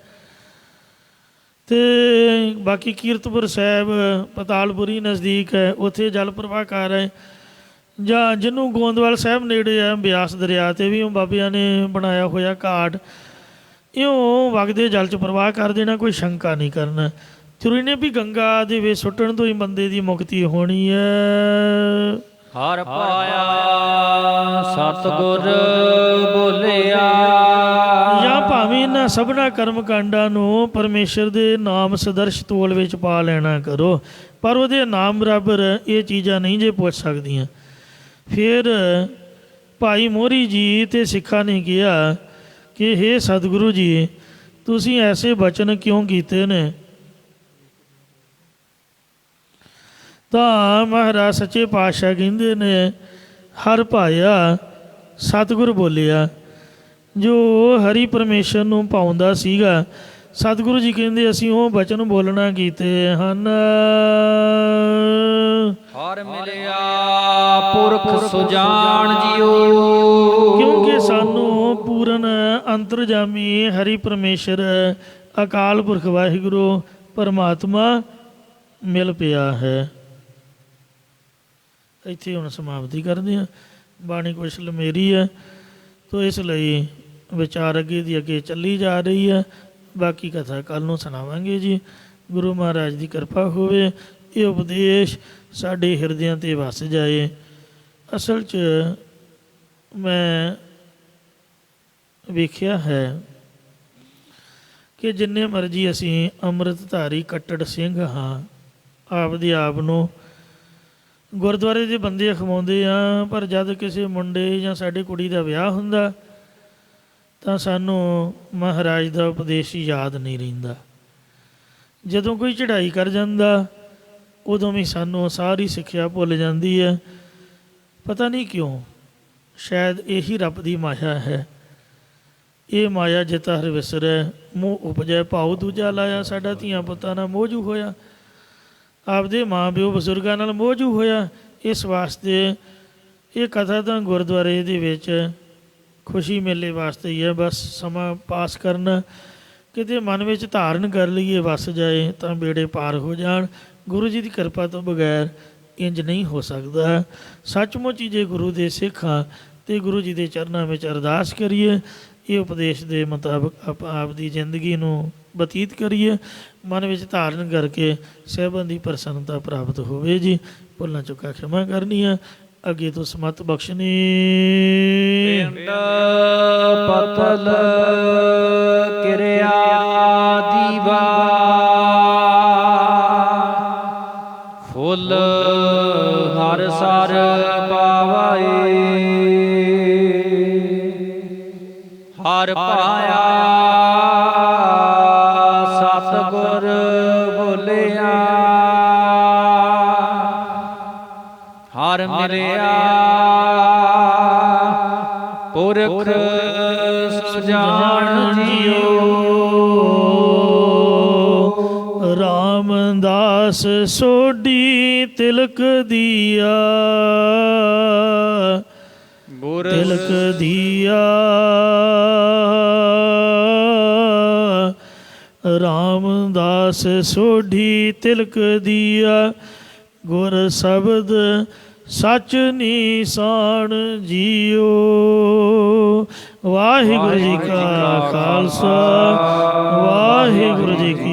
ਅਤੇ ਬਾਕੀ ਕੀਰਤਪੁਰ ਸਾਹਿਬ ਪਤਾਲਪੁਰੀ ਨਜ਼ਦੀਕ ਹੈ, ਉੱਥੇ ਜਲ ਪ੍ਰਵਾਹਕਾਰ ਹੈ। ਜਾਂ ਜਿਹਨੂੰ ਗੋਂਦਵਾਲ ਸਾਹਿਬ ਨੇੜੇ ਹੈ, ਬਿਆਸ ਦਰਿਆ 'ਤੇ ਵੀ ਉਹ ਬਾਬਿਆਂ ਨੇ ਬਣਾਇਆ ਹੋਇਆ ਘਾਟ, ਇਉਂ ਵਗਦੇ ਜਲ 'ਚ ਪ੍ਰਵਾਹ ਕਰ ਦੇਣਾ, ਕੋਈ ਸ਼ੰਕਾ ਨਹੀਂ ਕਰਨਾ। ਜ਼ਰੂਰੀ ਨੇ ਵੀ ਗੰਗਾ ਦੇ ਵਿੱਚ ਸੁੱਟਣ ਤੋਂ ਹੀ ਬੰਦੇ ਦੀ ਮੁਕਤੀ ਹੋਣੀ ਹੈ। ਹਰ ਪਾਇਆ ਸਤਿਗੁਰ ਬੋਲਿਆ। ਜਾਂ ਭਾਵੇਂ ਇਹਨਾਂ ਸਭਨਾ ਕਰਮ ਕਾਂਡਾਂ ਨੂੰ ਪਰਮੇਸ਼ਰ ਦੇ ਨਾਮ ਸਦਰਸ਼ ਤੋਲ ਵਿੱਚ ਪਾ ਲੈਣਾ ਕਰੋ, ਪਰ ਉਹਦੇ ਨਾਮ ਬਰਾਬਰ ਇਹ ਚੀਜ਼ਾਂ ਨਹੀਂ ਜੇ ਪੁੱਛ ਸਕਦੀਆਂ। ਫਿਰ ਭਾਈ ਮੋਹਰੀ ਜੀ ਅਤੇ ਸਿੱਖਾਂ ਨੇ ਕਿਹਾ ਕਿ ਹੇ ਸਤਿਗੁਰੂ ਜੀ, ਤੁਸੀਂ ਐਸੇ ਬਚਨ ਕਿਉਂ ਕੀਤੇ ਨੇ? ਤਾਂ ਮਹਾਰਾਜ ਸੱਚੇ ਪਾਤਸ਼ਾਹ ਕਹਿੰਦੇ ਨੇ, ਹਰ ਭਾਇਆ ਸਤਿਗੁਰ ਬੋਲਿਆ। ਜੋ ਹਰੀ ਪਰਮੇਸ਼ਰ ਨੂੰ ਪਾਉਂਦਾ ਸੀਗਾ, ਸਤਿਗੁਰੂ ਜੀ ਕਹਿੰਦੇ ਅਸੀਂ ਉਹ ਬਚਨ ਬੋਲਣਾ ਕੀਤੇ ਹਨ। ਹਰ ਮਿਲਿਆ ਪੁਰਖ ਸੁਜਾਨ ਜੀਓ। ਕਿਉਂਕਿ ਸਾਨੂੰ ਪੂਰਨ ਅੰਤਰਜਾਮੀ ਹਰੀ ਪਰਮੇਸ਼ਰ ਅਕਾਲ ਪੁਰਖ ਵਾਹਿਗੁਰੂ ਪਰਮਾਤਮਾ ਮਿਲ ਪਿਆ ਹੈ। ਇੱਥੇ ਹੁਣ ਸਮਾਪਤੀ ਕਰਦੇ ਹਾਂ। ਬਾਣੀ ਕੁਛ ਲੰਮੇਰੀ ਹੈ, ਤੋ ਇਸ ਲਈ ਵਿਚਾਰ ਅੱਗੇ ਦੀ ਅੱਗੇ ਚੱਲੀ ਜਾ ਰਹੀ ਹੈ। ਬਾਕੀ ਕਥਾ ਕੱਲ੍ਹ ਨੂੰ ਸੁਣਾਵਾਂਗੇ ਜੀ। ਗੁਰੂ ਮਹਾਰਾਜ ਦੀ ਕਿਰਪਾ ਹੋਵੇ, ਇਹ ਉਪਦੇਸ਼ ਸਾਡੇ ਹਿਰਦਿਆਂ 'ਤੇ ਵਸ ਜਾਏ। ਅਸਲ 'ਚ ਮੈਂ ਵੇਖਿਆ ਹੈ ਕਿ ਜਿੰਨੇ ਮਰਜ਼ੀ ਅਸੀਂ ਅੰਮ੍ਰਿਤਧਾਰੀ ਕੱਟੜ ਸਿੰਘ ਹਾਂ, ਆਪਦੇ ਆਪ ਨੂੰ ਗੁਰਦੁਆਰੇ ਦੇ ਬੰਦੇ ਅਖਵਾਉਂਦੇ ਆ, ਪਰ ਜਦ ਕਿਸੇ ਮੁੰਡੇ ਜਾਂ ਸਾਡੇ ਕੁੜੀ ਦਾ ਵਿਆਹ ਹੁੰਦਾ ਤਾਂ ਸਾਨੂੰ ਮਹਾਰਾਜ ਦਾ ਉਪਦੇਸ਼ ਯਾਦ ਨਹੀਂ ਰਹਿੰਦਾ। ਜਦੋਂ ਕੋਈ ਚੜ੍ਹਾਈ ਕਰ ਜਾਂਦਾ ਉਦੋਂ ਵੀ ਸਾਨੂੰ ਸਾਰੀ ਸਿੱਖਿਆ ਭੁੱਲ ਜਾਂਦੀ ਹੈ। ਪਤਾ ਨਹੀਂ ਕਿਉਂ, ਸ਼ਾਇਦ ਇਹੀ ਰੱਬ ਦੀ ਮਾਇਆ ਹੈ। ਇਹ ਮਾਇਆ ਜਿਤਾ ਹਰ ਵਿਸਰੈ, ਮੋਹ ਉਪਜੈ ਭਾਉ ਦੂਜਾ ਲਾਇਆ। ਸਾਡਾ ਧੀਆਂ ਪੁੱਤਾਂ ਨਾਲ ਮੋਹਜੂ ਹੋਇਆ, ਆਪਦੇ ਮਾਂ ਪਿਓ ਬਜ਼ੁਰਗਾਂ ਨਾਲ ਮੋਹਜੂ ਹੋਇਆ। ਇਸ ਵਾਸਤੇ ਇਹ ਕਥਾ ਤਾਂ ਗੁਰਦੁਆਰੇ ਦੇ ਵਿੱਚ ਖੁਸ਼ੀ ਮੇਲੇ ਵਾਸਤੇ ਹੀ ਹੈ, ਬਸ ਸਮਾਂ ਪਾਸ ਕਰਨਾ। ਕਿਤੇ ਮਨ ਵਿੱਚ ਧਾਰਨ ਕਰ ਲਈਏ ਵਸ ਜਾਏ ਤਾਂ ਬੇੜੇ ਪਾਰ ਹੋ ਜਾਣ। ਗੁਰੂ ਜੀ ਦੀ ਕਿਰਪਾ ਤੋਂ ਬਗੈਰ ਇੰਜ ਨਹੀਂ ਹੋ ਸਕਦਾ। ਸੱਚਮੁੱਚ ਹੀ ਜੇ ਗੁਰੂ ਦੇ ਸਿੱਖ ਹਾਂ ਅਤੇ ਗੁਰੂ ਜੀ ਦੇ ਚਰਨਾਂ ਵਿੱਚ ਅਰਦਾਸ ਕਰੀਏ, ਇਹ ਉਪਦੇਸ਼ ਦੇ ਮੁਤਾਬਕ ਆਪਾਂ ਆਪਦੀ ਜ਼ਿੰਦਗੀ ਨੂੰ ਬਤੀਤ ਕਰੀਏ, ਮਨ ਵਿੱਚ ਧਾਰਨ ਕਰਕੇ ਸਾਹਿਬਾਂ ਦੀ ਪ੍ਰਸੰਨਤਾ ਪ੍ਰਾਪਤ ਹੋਵੇ ਜੀ। ਭੁੱਲਾਂ ਚੁੱਕਾ ਖਿਮਾ ਕਰਨੀ ਆ, ਅੱਗੇ ਤੋਂ ਸਮਤ ਬਖਸ਼ਣੀ। ਪਿੰਡ ਪਤਲ ਕਿਰਿਆ ਦੀਵਾ, ਫੁੱਲ ਹਰ ਸਰ ਪਾਵਾਏ। ਹਰ ਪਾਇਆ ਸਤਿਗੁਰ ਬੋਲਿਆ, ਹਰ ਮਿਲਿਆ ਪੁਰਖ ਸੁਜਾਨ ਜੀਓ। ਰਾਮਦਾਸ ਸੋਢੀ ਤਿਲਕ ਦੀਆ, ਤਿਲਕ ਦੀਆ। ਰਾਮਦਾਸ ਸੋਢੀ ਤਿਲਕ ਦੀਆ, ਗੁਰ ਸ਼ਬਦ ਸੱਚ ਨੀਸਾਨ ਜੀਓ। ਵਾਹਿਗੁਰੂ ਜੀ ਕਾ ਖਾਲਸਾ, ਵਾਹਿਗੁਰੂ ਜੀ ਕੀ